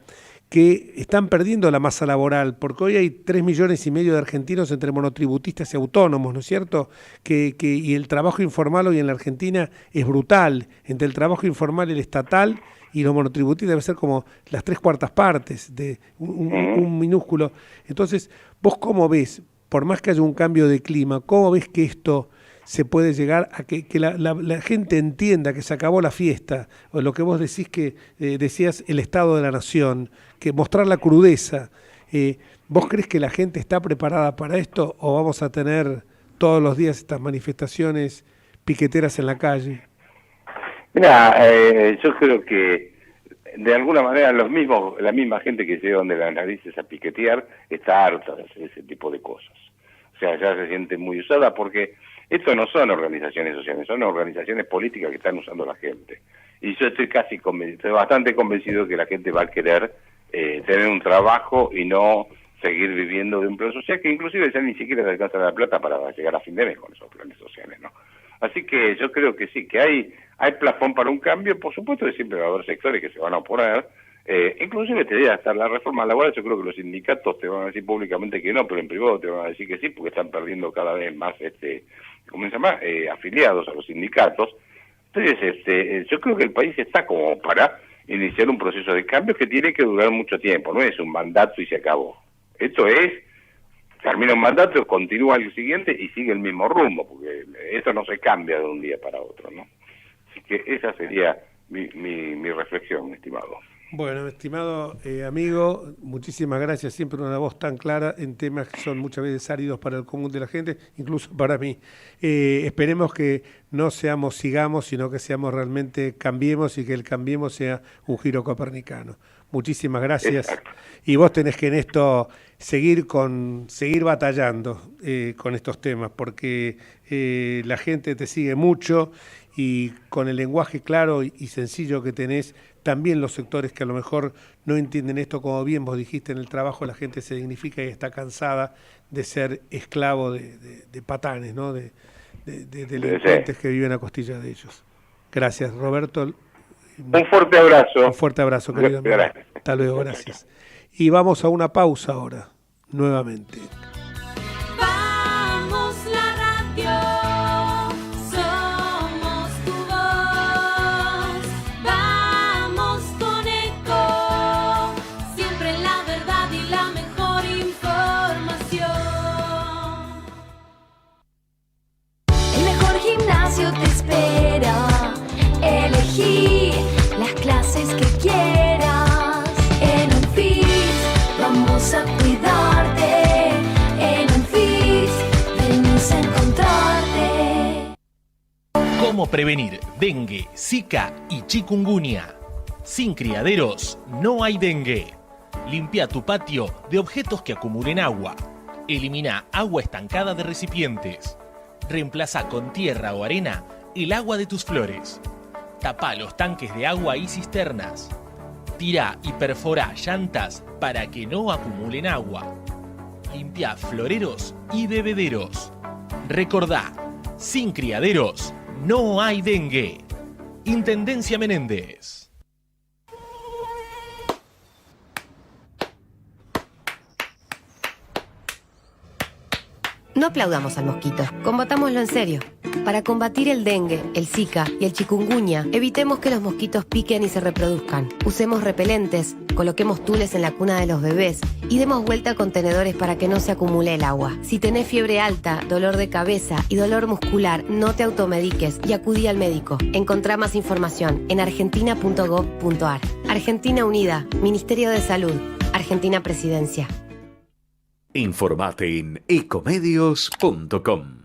que están perdiendo la masa laboral, porque hoy hay 3,5 millones de argentinos entre monotributistas y autónomos, ¿no es cierto? Y el trabajo informal hoy en la Argentina es brutal, entre el trabajo informal, el estatal y los monotributistas debe ser como las 3/4 partes de un minúsculo. Entonces, ¿vos cómo ves, por más que haya un cambio de clima, cómo ves que esto se puede llegar a que la gente entienda que se acabó la fiesta, o lo que vos decís decías, el Estado de la Nación, que mostrar la crudeza? ¿Vos crees que la gente está preparada para esto o vamos a tener todos los días estas manifestaciones piqueteras en la calle? Mira, yo creo que de alguna manera la misma gente que se llevan de las narices a piquetear está harta de hacer ese tipo de cosas. O sea, ya se siente muy usada porque esto no son organizaciones sociales, son organizaciones políticas que están usando a la gente. Y yo estoy estoy bastante convencido que la gente va a querer tener un trabajo y no seguir viviendo de un plan social que inclusive ya ni siquiera se alcanza la plata para llegar a fin de mes con esos planes sociales, ¿no? Así que yo creo que sí, que hay plafón para un cambio. Por supuesto que siempre va a haber sectores que se van a oponer, inclusive te diría hasta la reforma laboral. Yo creo que los sindicatos te van a decir públicamente que no, pero en privado te van a decir que sí, porque están perdiendo cada vez más ¿cómo se llama? Afiliados a los sindicatos. Entonces, yo creo que el país está como para iniciar un proceso de cambio que tiene que durar mucho tiempo, no es un mandato y se acabó. Esto es, termina un mandato, continúa el siguiente y sigue el mismo rumbo, porque esto no se cambia de un día para otro, ¿no? Así que esa sería mi reflexión, estimado. Bueno, estimado amigo, muchísimas gracias. Siempre una voz tan clara en temas que son muchas veces áridos para el común de la gente, incluso para mí. Esperemos que no sigamos, sino que realmente cambiemos y que el cambiemos sea un giro copernicano. Muchísimas gracias. Exacto. Y vos tenés que en esto seguir batallando con estos temas, porque la gente te sigue mucho y con el lenguaje claro y sencillo que tenés, también los sectores que a lo mejor no entienden esto, como bien vos dijiste, en el trabajo la gente se dignifica y está cansada de ser esclavo de patanes, ¿no? de delincuentes que viven a costilla de ellos. Gracias, Roberto. Un fuerte abrazo. Un fuerte abrazo, querido amigo. Gracias. Hasta luego, gracias. Y vamos a una pausa ahora, nuevamente. Vamos la radio, somos tu voz. Vamos con Eco, siempre la verdad y la mejor información. El mejor gimnasio te espera. Elegí las clases que quieras. En Unfit vamos a cuidarte. En Unfit venimos a encontrarte. ¿Cómo prevenir dengue, zika y chikungunya? Sin criaderos no hay dengue. Limpia tu patio de objetos que acumulen agua. Elimina agua estancada de recipientes. Reemplaza con tierra o arena el agua de tus flores. Tapa los tanques de agua y cisternas. Tira y perfora llantas para que no acumulen agua. Limpia floreros y bebederos. Recordá, sin criaderos no hay dengue. Intendencia Menéndez. No aplaudamos al mosquito, combatámoslo en serio. Para combatir el dengue, el zika y el chikungunya, evitemos que los mosquitos piquen y se reproduzcan. Usemos repelentes, coloquemos tules en la cuna de los bebés y demos vuelta a contenedores para que no se acumule el agua. Si tenés fiebre alta, dolor de cabeza y dolor muscular, no te automediques y acudí al médico. Encontrá más información en argentina.gov.ar. Argentina Unida, Ministerio de Salud, Argentina Presidencia. Informate en ecomedios.com.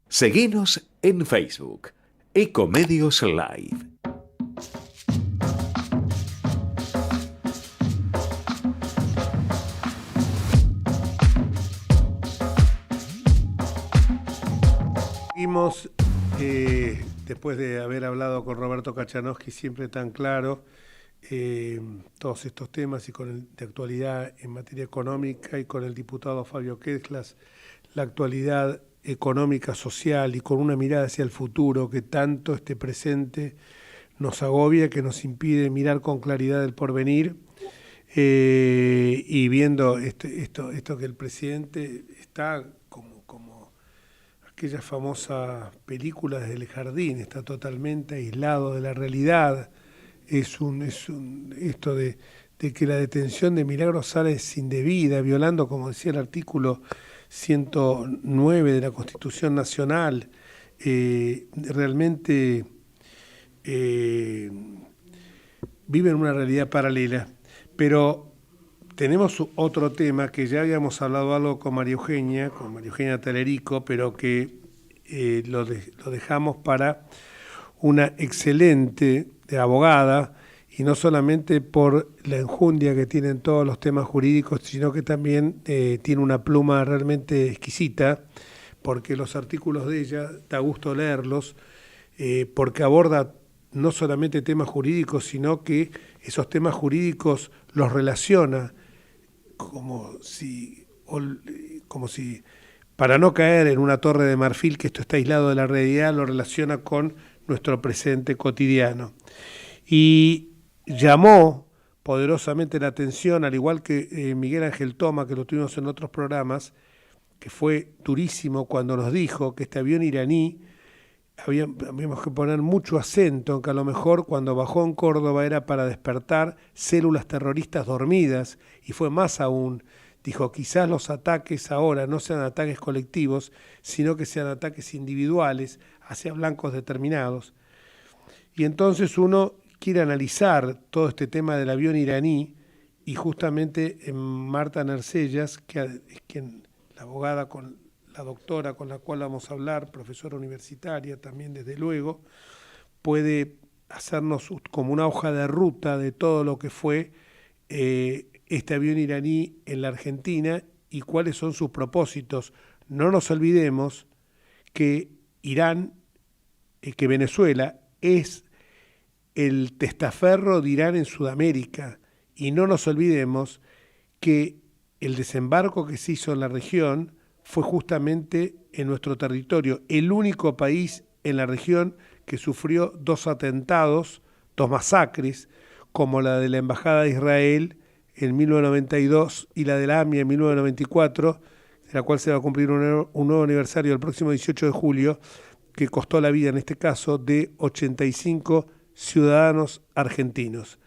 Seguinos en Facebook, Ecomedios Live. Seguimos, después de haber hablado con Roberto Kachanowski, siempre tan claro, todos estos temas y de actualidad en materia económica, y con el diputado Fabio Quetglas, la actualidad económica, social y con una mirada hacia el futuro que tanto este presente nos agobia, que nos impide mirar con claridad el porvenir, y viendo esto que el presidente está como aquella famosa película desde el jardín, está totalmente aislado de la realidad. Es esto de que la detención de Milagros Sala es indebida, violando, como decía el artículo 109 de la Constitución Nacional. Realmente vive en una realidad paralela, pero tenemos otro tema que ya habíamos hablado algo con María Eugenia Talerico, pero que lo dejamos para una excelente abogada, y no solamente por la enjundia que tienen todos los temas jurídicos, sino que también tiene una pluma realmente exquisita, porque los artículos de ella da gusto leerlos, porque aborda no solamente temas jurídicos, sino que esos temas jurídicos los relaciona como si para no caer en una torre de marfil, que esto está aislado de la realidad, lo relaciona con nuestro presente cotidiano. Y llamó poderosamente la atención, al igual que Miguel Ángel Toma, que lo tuvimos en otros programas, que fue durísimo cuando nos dijo que este avión iraní, habíamos que poner mucho acento en que a lo mejor cuando bajó en Córdoba era para despertar células terroristas dormidas, y fue más aún. Dijo, quizás los ataques ahora no sean ataques colectivos, sino que sean ataques individuales hacia blancos determinados. Y entonces uno quiere analizar todo este tema del avión iraní, y justamente Marta Nercellas, que es quien, la abogada, la doctora con la cual vamos a hablar, profesora universitaria también desde luego, puede hacernos como una hoja de ruta de todo lo que fue este avión iraní en la Argentina y cuáles son sus propósitos. No nos olvidemos que que Venezuela es el testaferro de Irán en Sudamérica, y no nos olvidemos que el desembarco que se hizo en la región fue justamente en nuestro territorio, el único país en la región que sufrió 2 atentados, 2 masacres, como la de la Embajada de Israel en 1992 y la de la AMIA en 1994, de la cual se va a cumplir un nuevo aniversario el próximo 18 de julio, que costó la vida en este caso de 85 ciudadanos argentinos.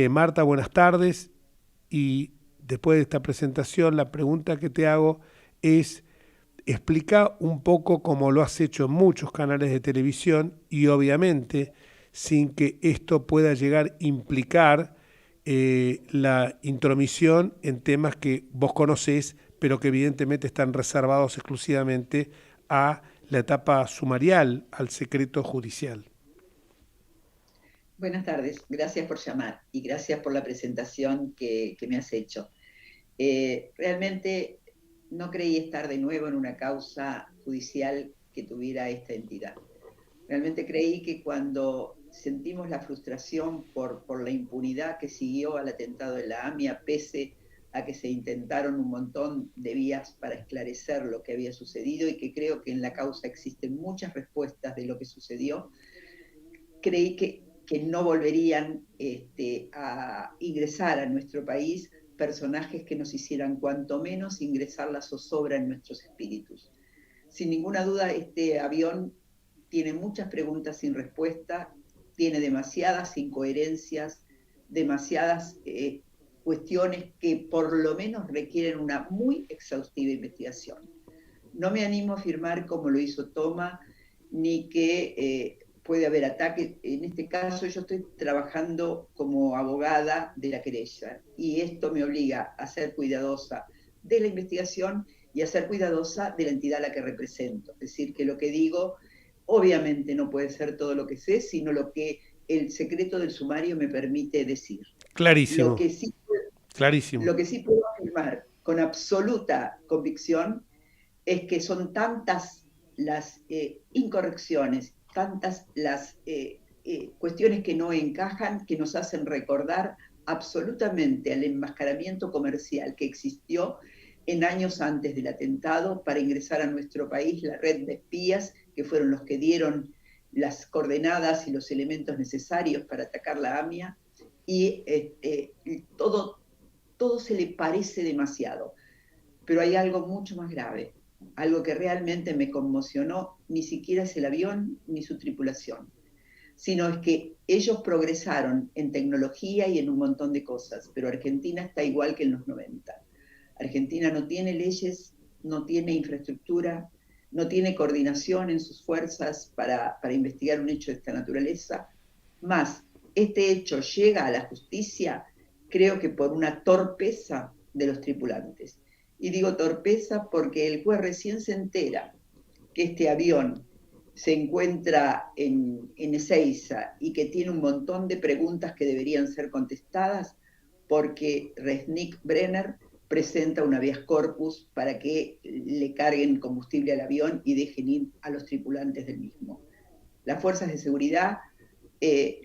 Marta, buenas tardes, y después de esta presentación la pregunta que te hago es, explica un poco, como lo has hecho en muchos canales de televisión, y obviamente sin que esto pueda llegar a implicar la intromisión en temas que vos conocés, pero que evidentemente están reservados exclusivamente a la etapa sumarial, al secreto judicial. Buenas tardes, gracias por llamar y gracias por la presentación que me has hecho. Realmente no creí estar de nuevo en una causa judicial que tuviera esta entidad. Realmente creí que cuando sentimos la frustración por la impunidad que siguió al atentado de la AMIA, pese a que se intentaron un montón de vías para esclarecer lo que había sucedido, y que creo que en la causa existen muchas respuestas de lo que sucedió, creí que no volverían a ingresar a nuestro país personajes que nos hicieran cuanto menos ingresar la zozobra en nuestros espíritus. Sin ninguna duda, este avión tiene muchas preguntas sin respuesta, tiene demasiadas incoherencias, demasiadas cuestiones que por lo menos requieren una muy exhaustiva investigación. No me animo a afirmar, como lo hizo Toma, ni que puede haber ataque. En este caso yo estoy trabajando como abogada de la querella, y esto me obliga a ser cuidadosa de la investigación y a ser cuidadosa de la entidad a la que represento. Es decir, que lo que digo obviamente no puede ser todo lo que sé, sino lo que el secreto del sumario me permite decir. Clarísimo. Lo que sí puedo afirmar con absoluta convicción es que son tantas las incorrecciones, tantas las cuestiones que no encajan, que nos hacen recordar absolutamente al enmascaramiento comercial que existió en años antes del atentado para ingresar a nuestro país, la red de espías, que fueron los que dieron las coordenadas y los elementos necesarios para atacar la AMIA, y todo se le parece demasiado. Pero hay algo mucho más grave, algo que realmente me conmocionó. Ni siquiera es el avión ni su tripulación, sino es que ellos progresaron en tecnología y en un montón de cosas, pero Argentina está igual que en los 90. Argentina no tiene leyes, no tiene infraestructura, no tiene coordinación en sus fuerzas para investigar un hecho de esta naturaleza. Más, este hecho llega a la justicia creo que por una torpeza de los tripulantes. Y digo torpeza porque el juez recién se entera que este avión se encuentra en Ezeiza y que tiene un montón de preguntas que deberían ser contestadas porque Resnick Brenner presenta un habeas corpus para que le carguen combustible al avión y dejen ir a los tripulantes del mismo. Las fuerzas de seguridad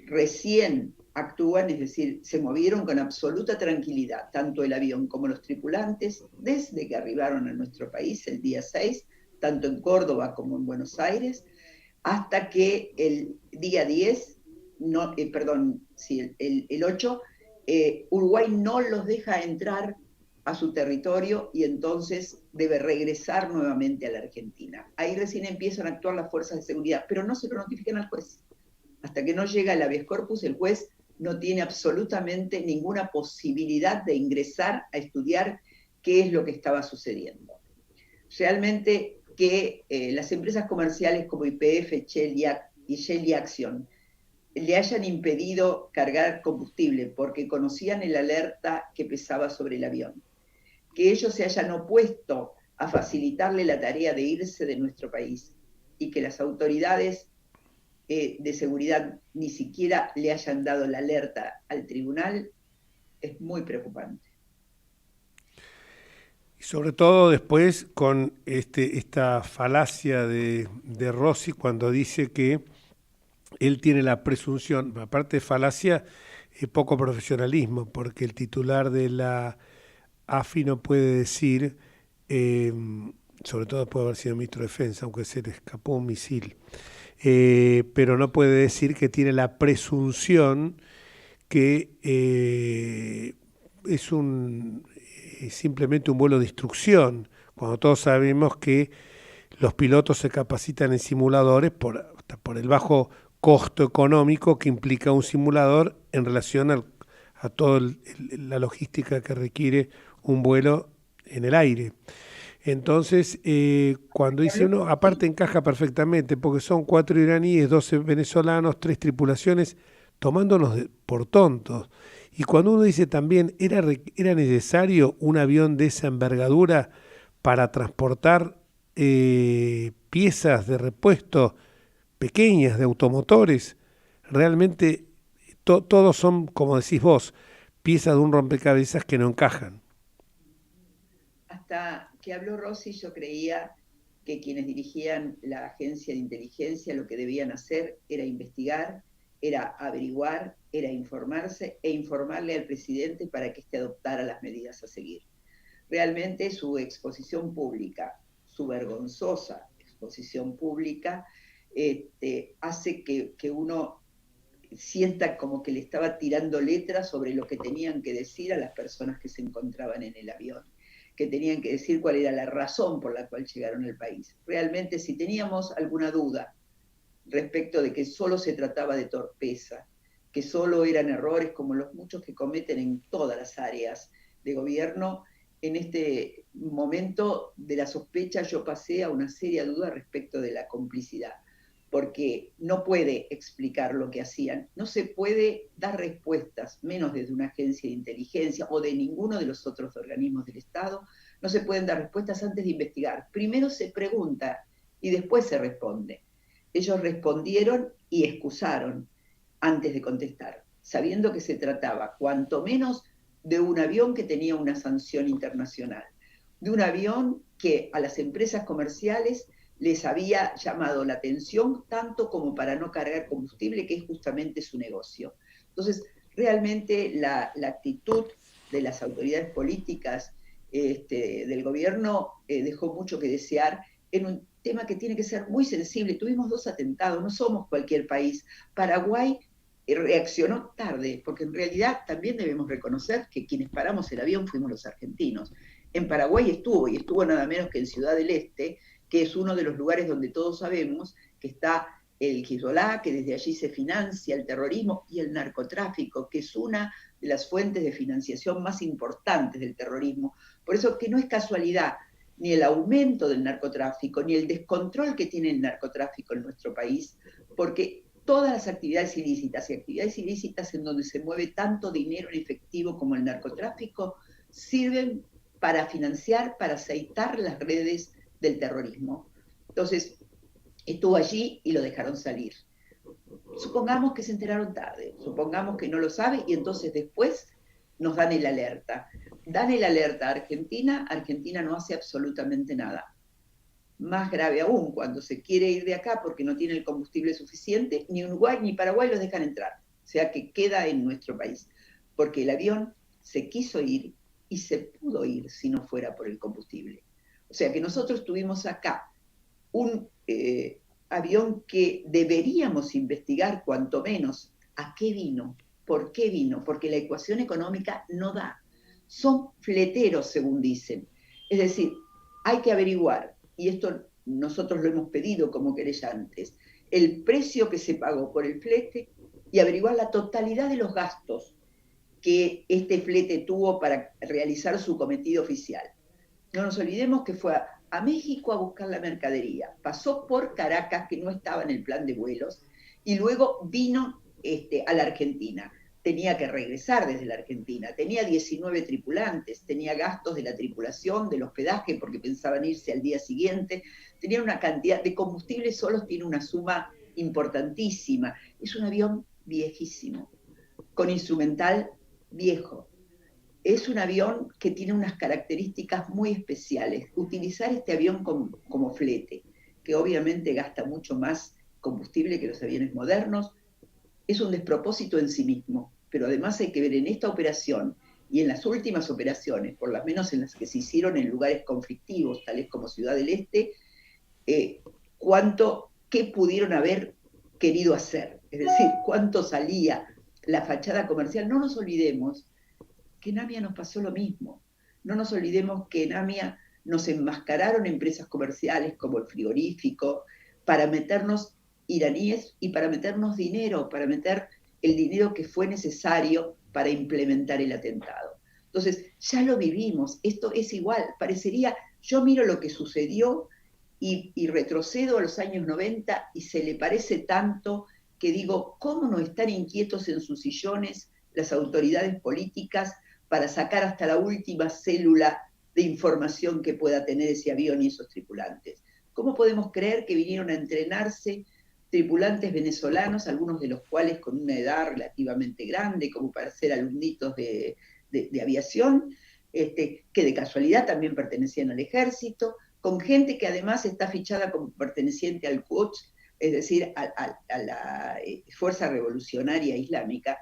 recién actúan, es decir, se movieron con absoluta tranquilidad, tanto el avión como los tripulantes, desde que arribaron a nuestro país el día 6, tanto en Córdoba como en Buenos Aires, hasta que el día 10, el 8, Uruguay no los deja entrar a su territorio y entonces debe regresar nuevamente a la Argentina. Ahí recién empiezan a actuar las fuerzas de seguridad, pero no se lo notifican al juez. Hasta que no llega el habeas corpus, el juez no tiene absolutamente ninguna posibilidad de ingresar a estudiar qué es lo que estaba sucediendo. Realmente que las empresas comerciales como YPF, Shell y Shell y Action le hayan impedido cargar combustible porque conocían el alerta que pesaba sobre el avión, que ellos se hayan opuesto a facilitarle la tarea de irse de nuestro país y que las autoridades de seguridad ni siquiera le hayan dado la alerta al tribunal, es muy preocupante. Y sobre todo después con esta falacia de Rossi cuando dice que él tiene la presunción, aparte de falacia, poco profesionalismo, porque el titular de la AFI no puede decir, sobre todo después de haber sido ministro de Defensa, aunque se le escapó un misil, pero no puede decir que tiene la presunción que es simplemente un vuelo de instrucción, cuando todos sabemos que los pilotos se capacitan en simuladores hasta por el bajo costo económico que implica un simulador en relación a toda la logística que requiere un vuelo en el aire. Entonces, cuando dice uno, aparte encaja perfectamente, porque son 4 iraníes, 12 venezolanos, 3 tripulaciones, tomándonos por tontos. Y cuando uno dice también, ¿era necesario un avión de esa envergadura para transportar piezas de repuesto pequeñas de automotores? Realmente todos son, como decís vos, piezas de un rompecabezas que no encajan. Hasta que habló Rossi yo creía que quienes dirigían la agencia de inteligencia lo que debían hacer era investigar, era averiguar, era informarse e informarle al presidente para que éste adoptara las medidas a seguir. Realmente su exposición pública, su vergonzosa exposición pública, hace que uno sienta como que le estaba tirando letras sobre lo que tenían que decir a las personas que se encontraban en el avión, que tenían que decir cuál era la razón por la cual llegaron al país. Realmente, si teníamos alguna duda respecto de que solo se trataba de torpeza, que solo eran errores como los muchos que cometen en todas las áreas de gobierno, en este momento de la sospecha yo pasé a una seria duda respecto de la complicidad, porque no puede explicar lo que hacían, no se puede dar respuestas, menos desde una agencia de inteligencia o de ninguno de los otros organismos del Estado, no se pueden dar respuestas antes de investigar. Primero se pregunta y después se responde. Ellos respondieron y excusaron antes de contestar, sabiendo que se trataba cuanto menos de un avión que tenía una sanción internacional, de un avión que a las empresas comerciales les había llamado la atención tanto como para no cargar combustible, que es justamente su negocio. Entonces, realmente la actitud de las autoridades políticas del gobierno dejó mucho que desear en un tema que tiene que ser muy sensible. Tuvimos 2 atentados, no somos cualquier país. Paraguay reaccionó tarde, porque en realidad también debemos reconocer que quienes paramos el avión fuimos los argentinos. En Paraguay estuvo nada menos que en Ciudad del Este, que es uno de los lugares donde todos sabemos que está el Hezbolá, que desde allí se financia el terrorismo y el narcotráfico, que es una de las fuentes de financiación más importantes del terrorismo. Por eso que no es casualidad ni el aumento del narcotráfico, ni el descontrol que tiene el narcotráfico en nuestro país, porque todas las actividades ilícitas y actividades ilícitas en donde se mueve tanto dinero en efectivo como el narcotráfico sirven para financiar, para aceitar las redes del terrorismo. Entonces, estuvo allí y lo dejaron salir. Supongamos que se enteraron tarde, supongamos que no lo sabe y entonces después nos dan el alerta. Dan el alerta a Argentina, Argentina no hace absolutamente nada. Más grave aún, cuando se quiere ir de acá porque no tiene el combustible suficiente, ni Uruguay ni Paraguay los dejan entrar. O sea que queda en nuestro país. Porque el avión se quiso ir y se pudo ir si no fuera por el combustible. O sea que nosotros tuvimos acá un avión que deberíamos investigar cuanto menos a qué vino, por qué vino, porque la ecuación económica no da. Son fleteros, según dicen. Es decir, hay que averiguar, y esto nosotros lo hemos pedido como querellantes, el precio que se pagó por el flete y averiguar la totalidad de los gastos que este flete tuvo para realizar su cometido oficial. No nos olvidemos que fue a México a buscar la mercadería, pasó por Caracas, que no estaba en el plan de vuelos, y luego vino a la Argentina. Tenía que regresar desde la Argentina, tenía 19 tripulantes, tenía gastos de la tripulación, del hospedaje, porque pensaban irse al día siguiente, tenía una cantidad de combustible, solos tiene una suma importantísima. Es un avión viejísimo, con instrumental viejo. Es un avión que tiene unas características muy especiales. Utilizar este avión como flete, que obviamente gasta mucho más combustible que los aviones modernos, es un despropósito en sí mismo. Pero además hay que ver en esta operación y en las últimas operaciones, por lo menos en las que se hicieron en lugares conflictivos, tales como Ciudad del Este, qué pudieron haber querido hacer. Es decir, cuánto salía la fachada comercial. No nos olvidemos que en AMIA nos pasó lo mismo. No nos olvidemos que en AMIA nos enmascararon empresas comerciales como el frigorífico para meternos iraníes y para meternos dinero, para meter el dinero que fue necesario para implementar el atentado. Entonces, ya lo vivimos, esto es igual, parecería, yo miro lo que sucedió y retrocedo a los años 90 y se le parece tanto que digo, ¿cómo no están inquietos en sus sillones las autoridades políticas para sacar hasta la última célula de información que pueda tener ese avión y esos tripulantes? ¿Cómo podemos creer que vinieron a entrenarse tripulantes venezolanos, algunos de los cuales con una edad relativamente grande, como para ser alumnitos de aviación, que de casualidad también pertenecían al ejército, con gente que además está fichada como perteneciente al Quds, es decir, a la Fuerza Revolucionaria Islámica?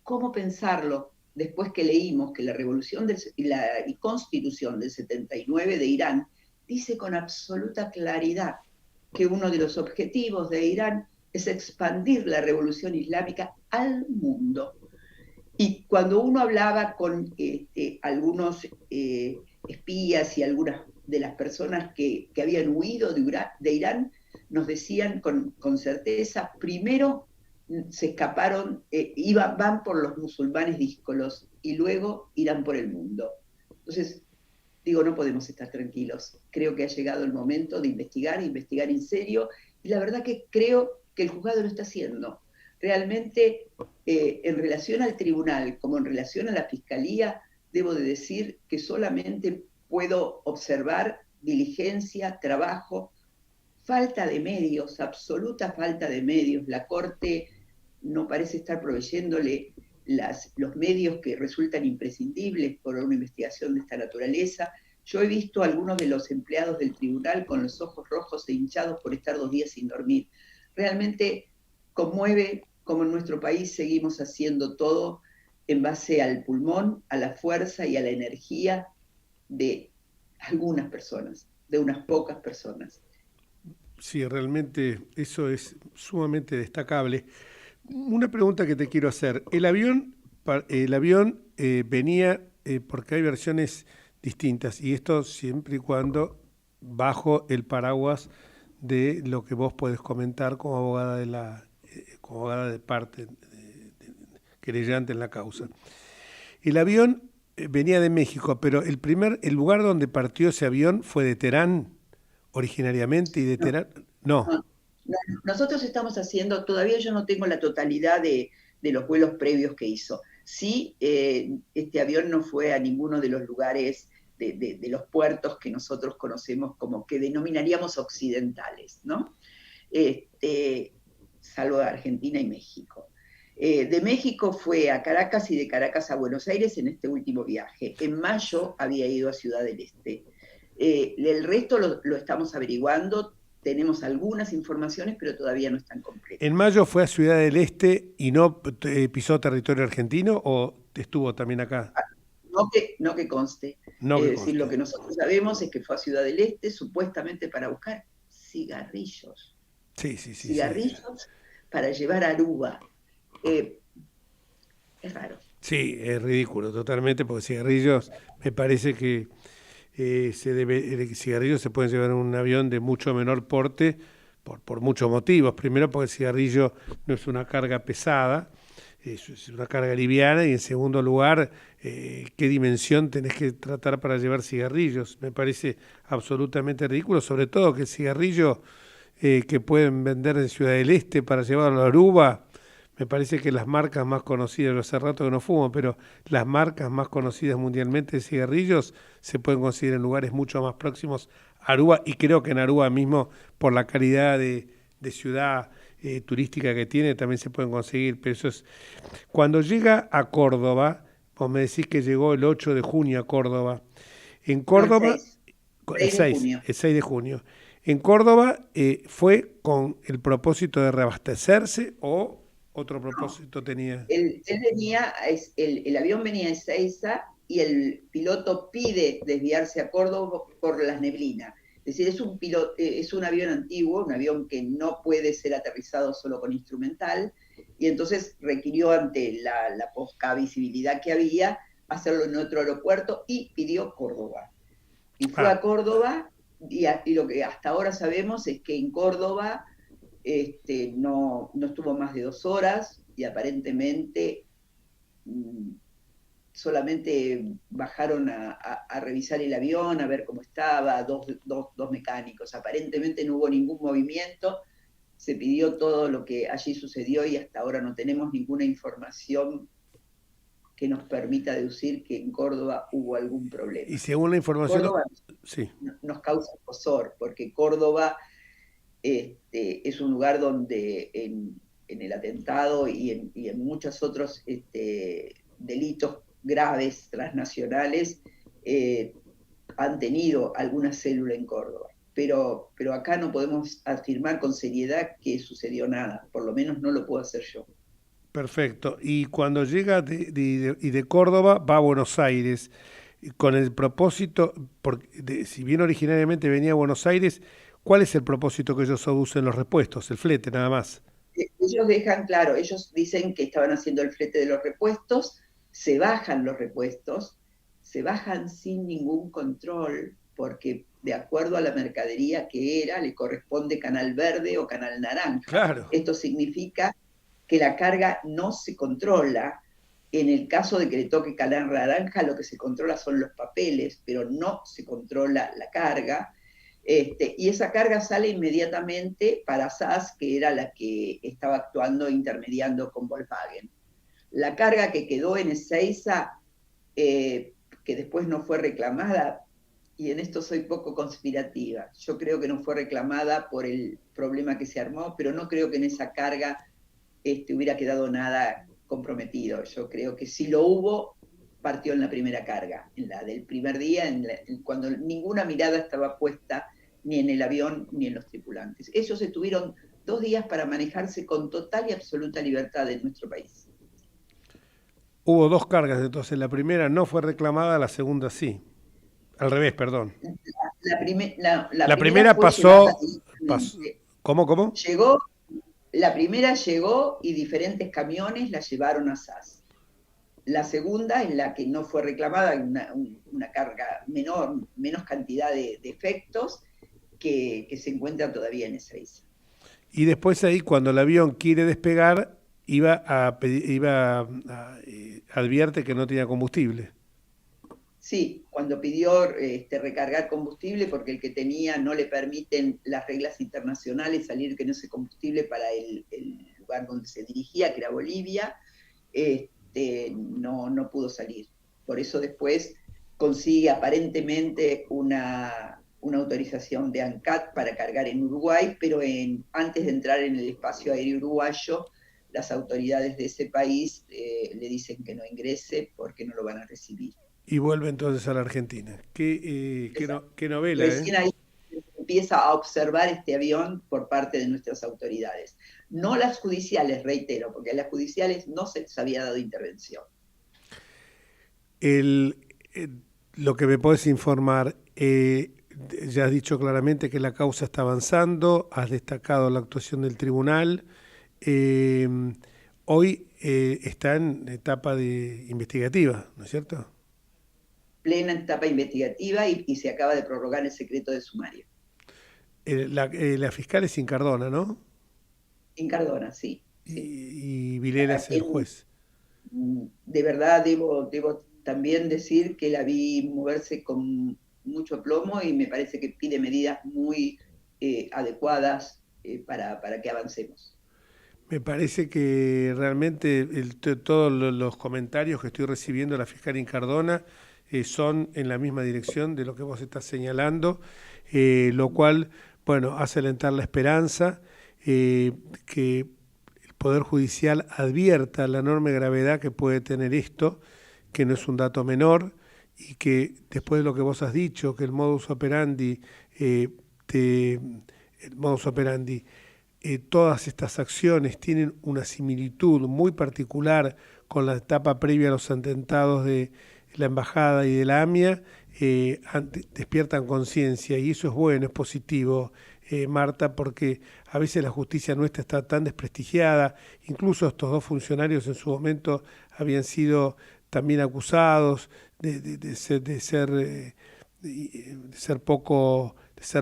¿Cómo pensarlo después que leímos que la revolución la Constitución del 79 de Irán dice con absoluta claridad que uno de los objetivos de Irán es expandir la revolución islámica al mundo? Y cuando uno hablaba con algunos espías y algunas de las personas que habían huido de Irán, nos decían con certeza, primero se escaparon, van por los musulmanes díscolos y luego irán por el mundo. Entonces, digo, no podemos estar tranquilos. Creo que ha llegado el momento de investigar en serio, y la verdad que creo que el juzgado lo está haciendo. Realmente, en relación al tribunal, como en relación a la fiscalía, debo de decir que solamente puedo observar diligencia, trabajo, falta de medios, absoluta falta de medios. La Corte no parece estar proveyéndole los medios que resultan imprescindibles por una investigación de esta naturaleza. Yo he visto a algunos de los empleados del tribunal con los ojos rojos e hinchados por estar 2 días sin dormir. Realmente conmueve cómo en nuestro país seguimos haciendo todo en base al pulmón, a la fuerza y a la energía de algunas personas, de unas pocas personas. Sí, realmente eso es sumamente destacable. Una pregunta que te quiero hacer. El avión venía, porque hay versiones distintas, y esto siempre y cuando bajo el paraguas de lo que vos podés comentar como abogada de parte, querellante en la causa. El avión venía de México, pero el lugar donde partió ese avión fue de Teherán originariamente, y de Teherán... No. nosotros estamos haciendo, todavía yo no tengo la totalidad de los vuelos previos que hizo. Sí, este avión no fue a ninguno de los lugares de los puertos que nosotros conocemos como que denominaríamos occidentales, ¿no? Salvo Argentina y México. De México fue a Caracas y de Caracas a Buenos Aires en este último viaje. En mayo había ido a Ciudad del Este. El resto lo estamos averiguando, tenemos algunas informaciones, pero todavía no están completas. ¿En mayo fue a Ciudad del Este y no pisó territorio argentino o estuvo también acá? No que conste. Es decir, lo que nosotros sabemos es que fue a Ciudad del Este supuestamente para buscar cigarrillos. Sí. Cigarrillos para llevar a Aruba. Es raro. Sí, es ridículo totalmente, porque cigarrillos, me parece que cigarrillos se pueden llevar en un avión de mucho menor porte por muchos motivos. Primero, porque el cigarrillo no es una carga pesada, es una carga liviana, y en segundo lugar, ¿qué dimensión tenés que tratar para llevar cigarrillos? Me parece absolutamente ridículo, sobre todo que el cigarrillo que pueden vender en Ciudad del Este para llevarlo a Aruba, me parece que las marcas más conocidas, yo hace rato que no fumo, pero las marcas más conocidas mundialmente de cigarrillos se pueden conseguir en lugares mucho más próximos a Aruba, y creo que en Aruba mismo, por la calidad de ciudad turística que tiene, también se pueden conseguir. Pero eso es... Cuando llega a Córdoba, vos me decís que llegó el 8 de junio a Córdoba. En Córdoba... El 6 de junio. En Córdoba fue con el propósito de reabastecerse o... ¿Otro propósito tenía? Él venía, el avión venía de Ezeiza y el piloto pide desviarse a Córdoba por las neblinas. Es decir, es un avión antiguo, un avión que no puede ser aterrizado solo con instrumental, y entonces requirió, ante la poca visibilidad que había, hacerlo en otro aeropuerto y pidió Córdoba. Y fue a Córdoba, y lo que hasta ahora sabemos es que en Córdoba... no estuvo más de 2 horas y aparentemente solamente bajaron a revisar el avión, a ver cómo estaba, dos mecánicos. Aparentemente no hubo ningún movimiento, se pidió todo lo que allí sucedió y hasta ahora no tenemos ninguna información que nos permita deducir que en Córdoba hubo algún problema. Y según la información... Córdoba sí. Nos causa escozor, porque Córdoba... es un lugar donde en el atentado y en muchos otros delitos graves transnacionales han tenido alguna célula en Córdoba. Pero acá no podemos afirmar con seriedad que sucedió nada, por lo menos no lo puedo hacer yo. Perfecto. Y cuando llega de Córdoba va a Buenos Aires, con el propósito, si bien originariamente venía a Buenos Aires, ¿cuál es el propósito que ellos aducen los repuestos? El flete, nada más. Ellos dejan claro, ellos dicen que estaban haciendo el flete de los repuestos, se bajan los repuestos, se bajan sin ningún control, porque de acuerdo a la mercadería que era, le corresponde canal verde o canal naranja. Claro. Esto significa que la carga no se controla. En el caso de que le toque canal naranja, lo que se controla son los papeles, pero no se controla la carga. Y esa carga sale inmediatamente para SAS, que era la que estaba actuando, intermediando con Volkswagen. La carga que quedó en Ezeiza, que después no fue reclamada, y en esto soy poco conspirativa, yo creo que no fue reclamada por el problema que se armó, pero no creo que en esa carga hubiera quedado nada comprometido. Yo creo que si lo hubo, partió en la primera carga, en la del primer día, cuando ninguna mirada estaba puesta ni en el avión ni en los tripulantes. Ellos tuvieron 2 días para manejarse con total y absoluta libertad en nuestro país. Hubo 2 cargas, entonces la primera no fue reclamada, la segunda sí. Al revés, perdón. La primera pasó... ¿Cómo? La primera llegó y diferentes camiones la llevaron a SAS. La segunda es la que no fue reclamada, una carga menor, menos cantidad de efectos, que se encuentra todavía en Ezeiza. Y después ahí, cuando el avión quiere despegar, advierte que no tenía combustible. Sí, cuando pidió recargar combustible porque el que tenía no le permiten las reglas internacionales salir que no ese combustible para el lugar donde se dirigía, que era Bolivia, no pudo salir. Por eso después consigue aparentemente una autorización de ANCAT para cargar en Uruguay, pero antes de entrar en el espacio aéreo uruguayo, las autoridades de ese país le dicen que no ingrese porque no lo van a recibir. Y vuelve entonces a la Argentina. Qué novela, Recién ahí empieza a observar este avión por parte de nuestras autoridades. No las judiciales, reitero, porque a las judiciales no se les había dado intervención. Lo que me podés informar, ya has dicho claramente que la causa está avanzando, has destacado la actuación del tribunal. Hoy está en etapa investigativa, ¿no es cierto? Plena etapa investigativa y se acaba de prorrogar el secreto de sumario. La fiscal es Incardona, ¿no? Incardona, sí. Y Vilela es el juez. De verdad debo también decir que la vi moverse con mucho aplomo y me parece que pide medidas muy adecuadas para que avancemos. Me parece que realmente todos los comentarios que estoy recibiendo de la fiscal Incardona son en la misma dirección de lo que vos estás señalando, lo cual, bueno, hace alentar la esperanza que el Poder Judicial advierta la enorme gravedad que puede tener esto, que no es un dato menor, y que después de lo que vos has dicho, que el modus operandi, todas estas acciones tienen una similitud muy particular con la etapa previa a los atentados de la Embajada y de la AMIA, despiertan conciencia, y eso es bueno, es positivo, Marta, porque a veces la justicia nuestra está tan desprestigiada. Incluso estos dos funcionarios en su momento habían sido también acusados de ser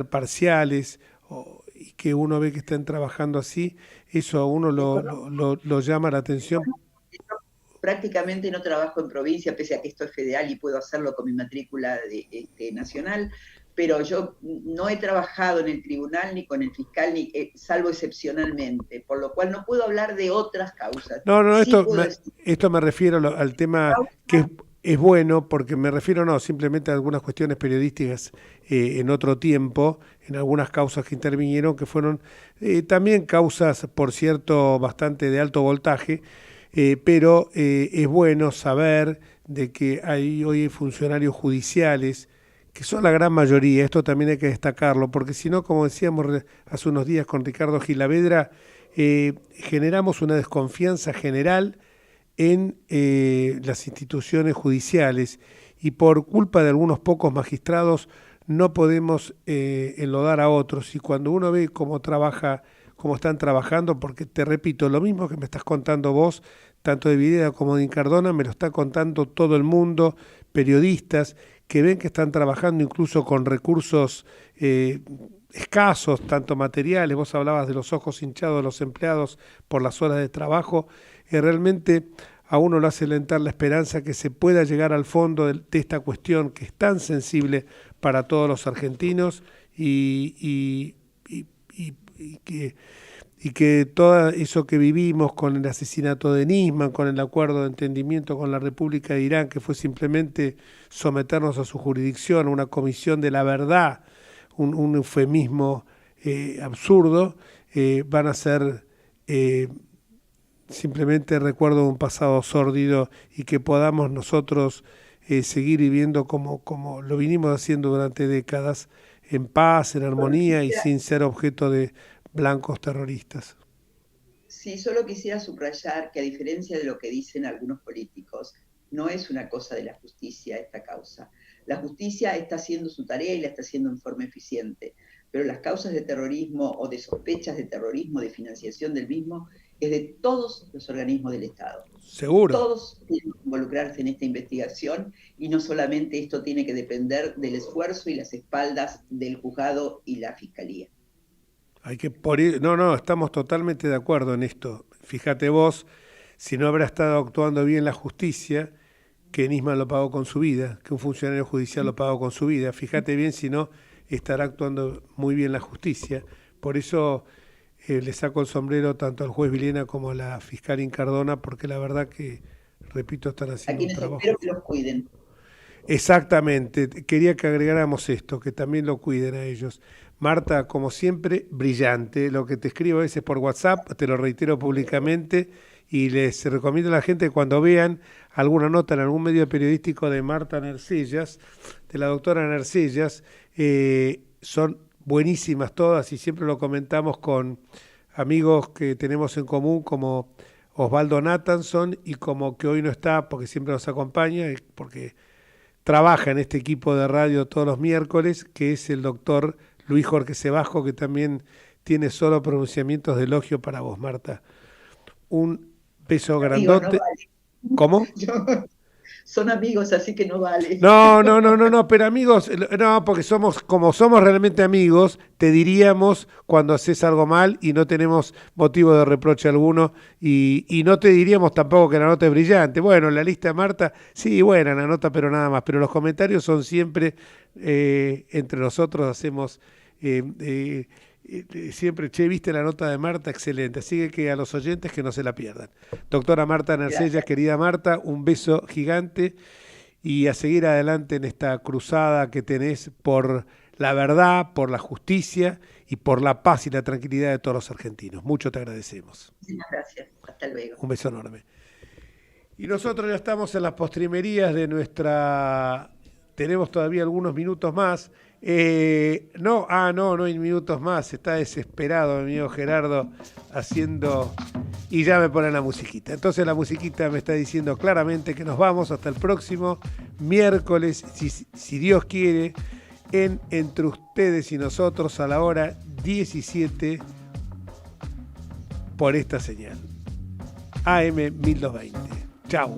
parciales, y que uno ve que están trabajando así, eso a uno lo llama la atención. Prácticamente no trabajo en provincia, pese a que esto es federal y puedo hacerlo con mi matrícula nacional, pero yo no he trabajado en el tribunal ni con el fiscal, salvo excepcionalmente, por lo cual no puedo hablar de otras causas. No, sí esto me refiero al tema que es bueno, porque me refiero simplemente a algunas cuestiones periodísticas en otro tiempo, en algunas causas que intervinieron, que fueron también causas, por cierto, bastante de alto voltaje, pero es bueno saber de que hoy hay funcionarios judiciales, que son la gran mayoría, esto también hay que destacarlo, porque si no, como decíamos hace unos días con Ricardo Gilavedra, generamos una desconfianza general en las instituciones judiciales, y por culpa de algunos pocos magistrados no podemos enlodar a otros. Y cuando uno ve cómo están trabajando, porque te repito, lo mismo que me estás contando vos, tanto de Vilela como de Incardona, me lo está contando todo el mundo, periodistas que ven que están trabajando incluso con recursos escasos, tanto materiales. Vos hablabas de los ojos hinchados de los empleados por las horas de trabajo, realmente a uno lo hace alentar la esperanza que se pueda llegar al fondo de esta cuestión que es tan sensible para todos los argentinos, y que todo eso que vivimos con el asesinato de Nisman, con el acuerdo de entendimiento con la República de Irán, que fue simplemente someternos a su jurisdicción, a una comisión de la verdad, un eufemismo absurdo, van a ser simplemente recuerdo de un pasado sórdido, y que podamos nosotros seguir viviendo como lo vinimos haciendo durante décadas, en paz, en armonía y sin ser objeto de blancos terroristas. Sí, solo quisiera subrayar que, a diferencia de lo que dicen algunos políticos, no es una cosa de la justicia esta causa. La justicia está haciendo su tarea y la está haciendo en forma eficiente, pero las causas de terrorismo o de sospechas de terrorismo, de financiación del mismo, es de todos los organismos del Estado. Seguro. Todos tienen que involucrarse en esta investigación, y no solamente esto tiene que depender del esfuerzo y las espaldas del juzgado y la fiscalía. Estamos totalmente de acuerdo en esto. Fíjate vos, si no habrá estado actuando bien la justicia, que Nisman lo pagó con su vida, que un funcionario judicial lo pagó con su vida. Fíjate bien, si no, estará actuando muy bien la justicia. Por eso le saco el sombrero tanto al juez Vilena como a la fiscal Incardona, porque la verdad que, repito, están haciendo un trabajo. A quienes espero que los cuiden. Exactamente, quería que agregáramos esto, que también lo cuiden a ellos. Marta, como siempre, brillante. Lo que te escribo a veces por WhatsApp, te lo reitero públicamente, y les recomiendo a la gente que cuando vean alguna nota en algún medio periodístico de Marta Nercellas, de la doctora Nercellas, son buenísimas todas y siempre lo comentamos con amigos que tenemos en común como Osvaldo Nathanson y como que hoy no está porque siempre nos acompaña, porque trabaja en este equipo de radio todos los miércoles, que es el doctor Luis Jorge Cebajo, que también tiene solo pronunciamientos de elogio para vos, Marta. Un beso grandote. No vale. ¿Cómo? Son amigos, así que no vale. No, pero amigos, no, porque como somos realmente amigos, te diríamos cuando haces algo mal y no tenemos motivo de reproche alguno, y no te diríamos tampoco que la nota es brillante. Bueno, la lista de Marta, sí, buena la nota, pero nada más. Pero los comentarios son siempre, entre nosotros hacemos siempre, viste la nota de Marta, excelente. Así que a los oyentes que no se la pierdan. Doctora Marta Nercellas, querida Marta, un beso gigante y a seguir adelante en esta cruzada que tenés por la verdad, por la justicia y por la paz y la tranquilidad de todos los argentinos. Mucho te agradecemos. Muchas gracias. Hasta luego. Un beso enorme. Y nosotros ya estamos en las postrimerías de nuestra... Tenemos todavía algunos minutos más. No hay minutos más. Está desesperado mi amigo Gerardo haciendo... Y ya me ponen la musiquita. Entonces la musiquita me está diciendo claramente que nos vamos hasta el próximo miércoles, si Dios quiere, en Entre Ustedes y Nosotros a la hora 17 por esta señal. AM 1220. Chau.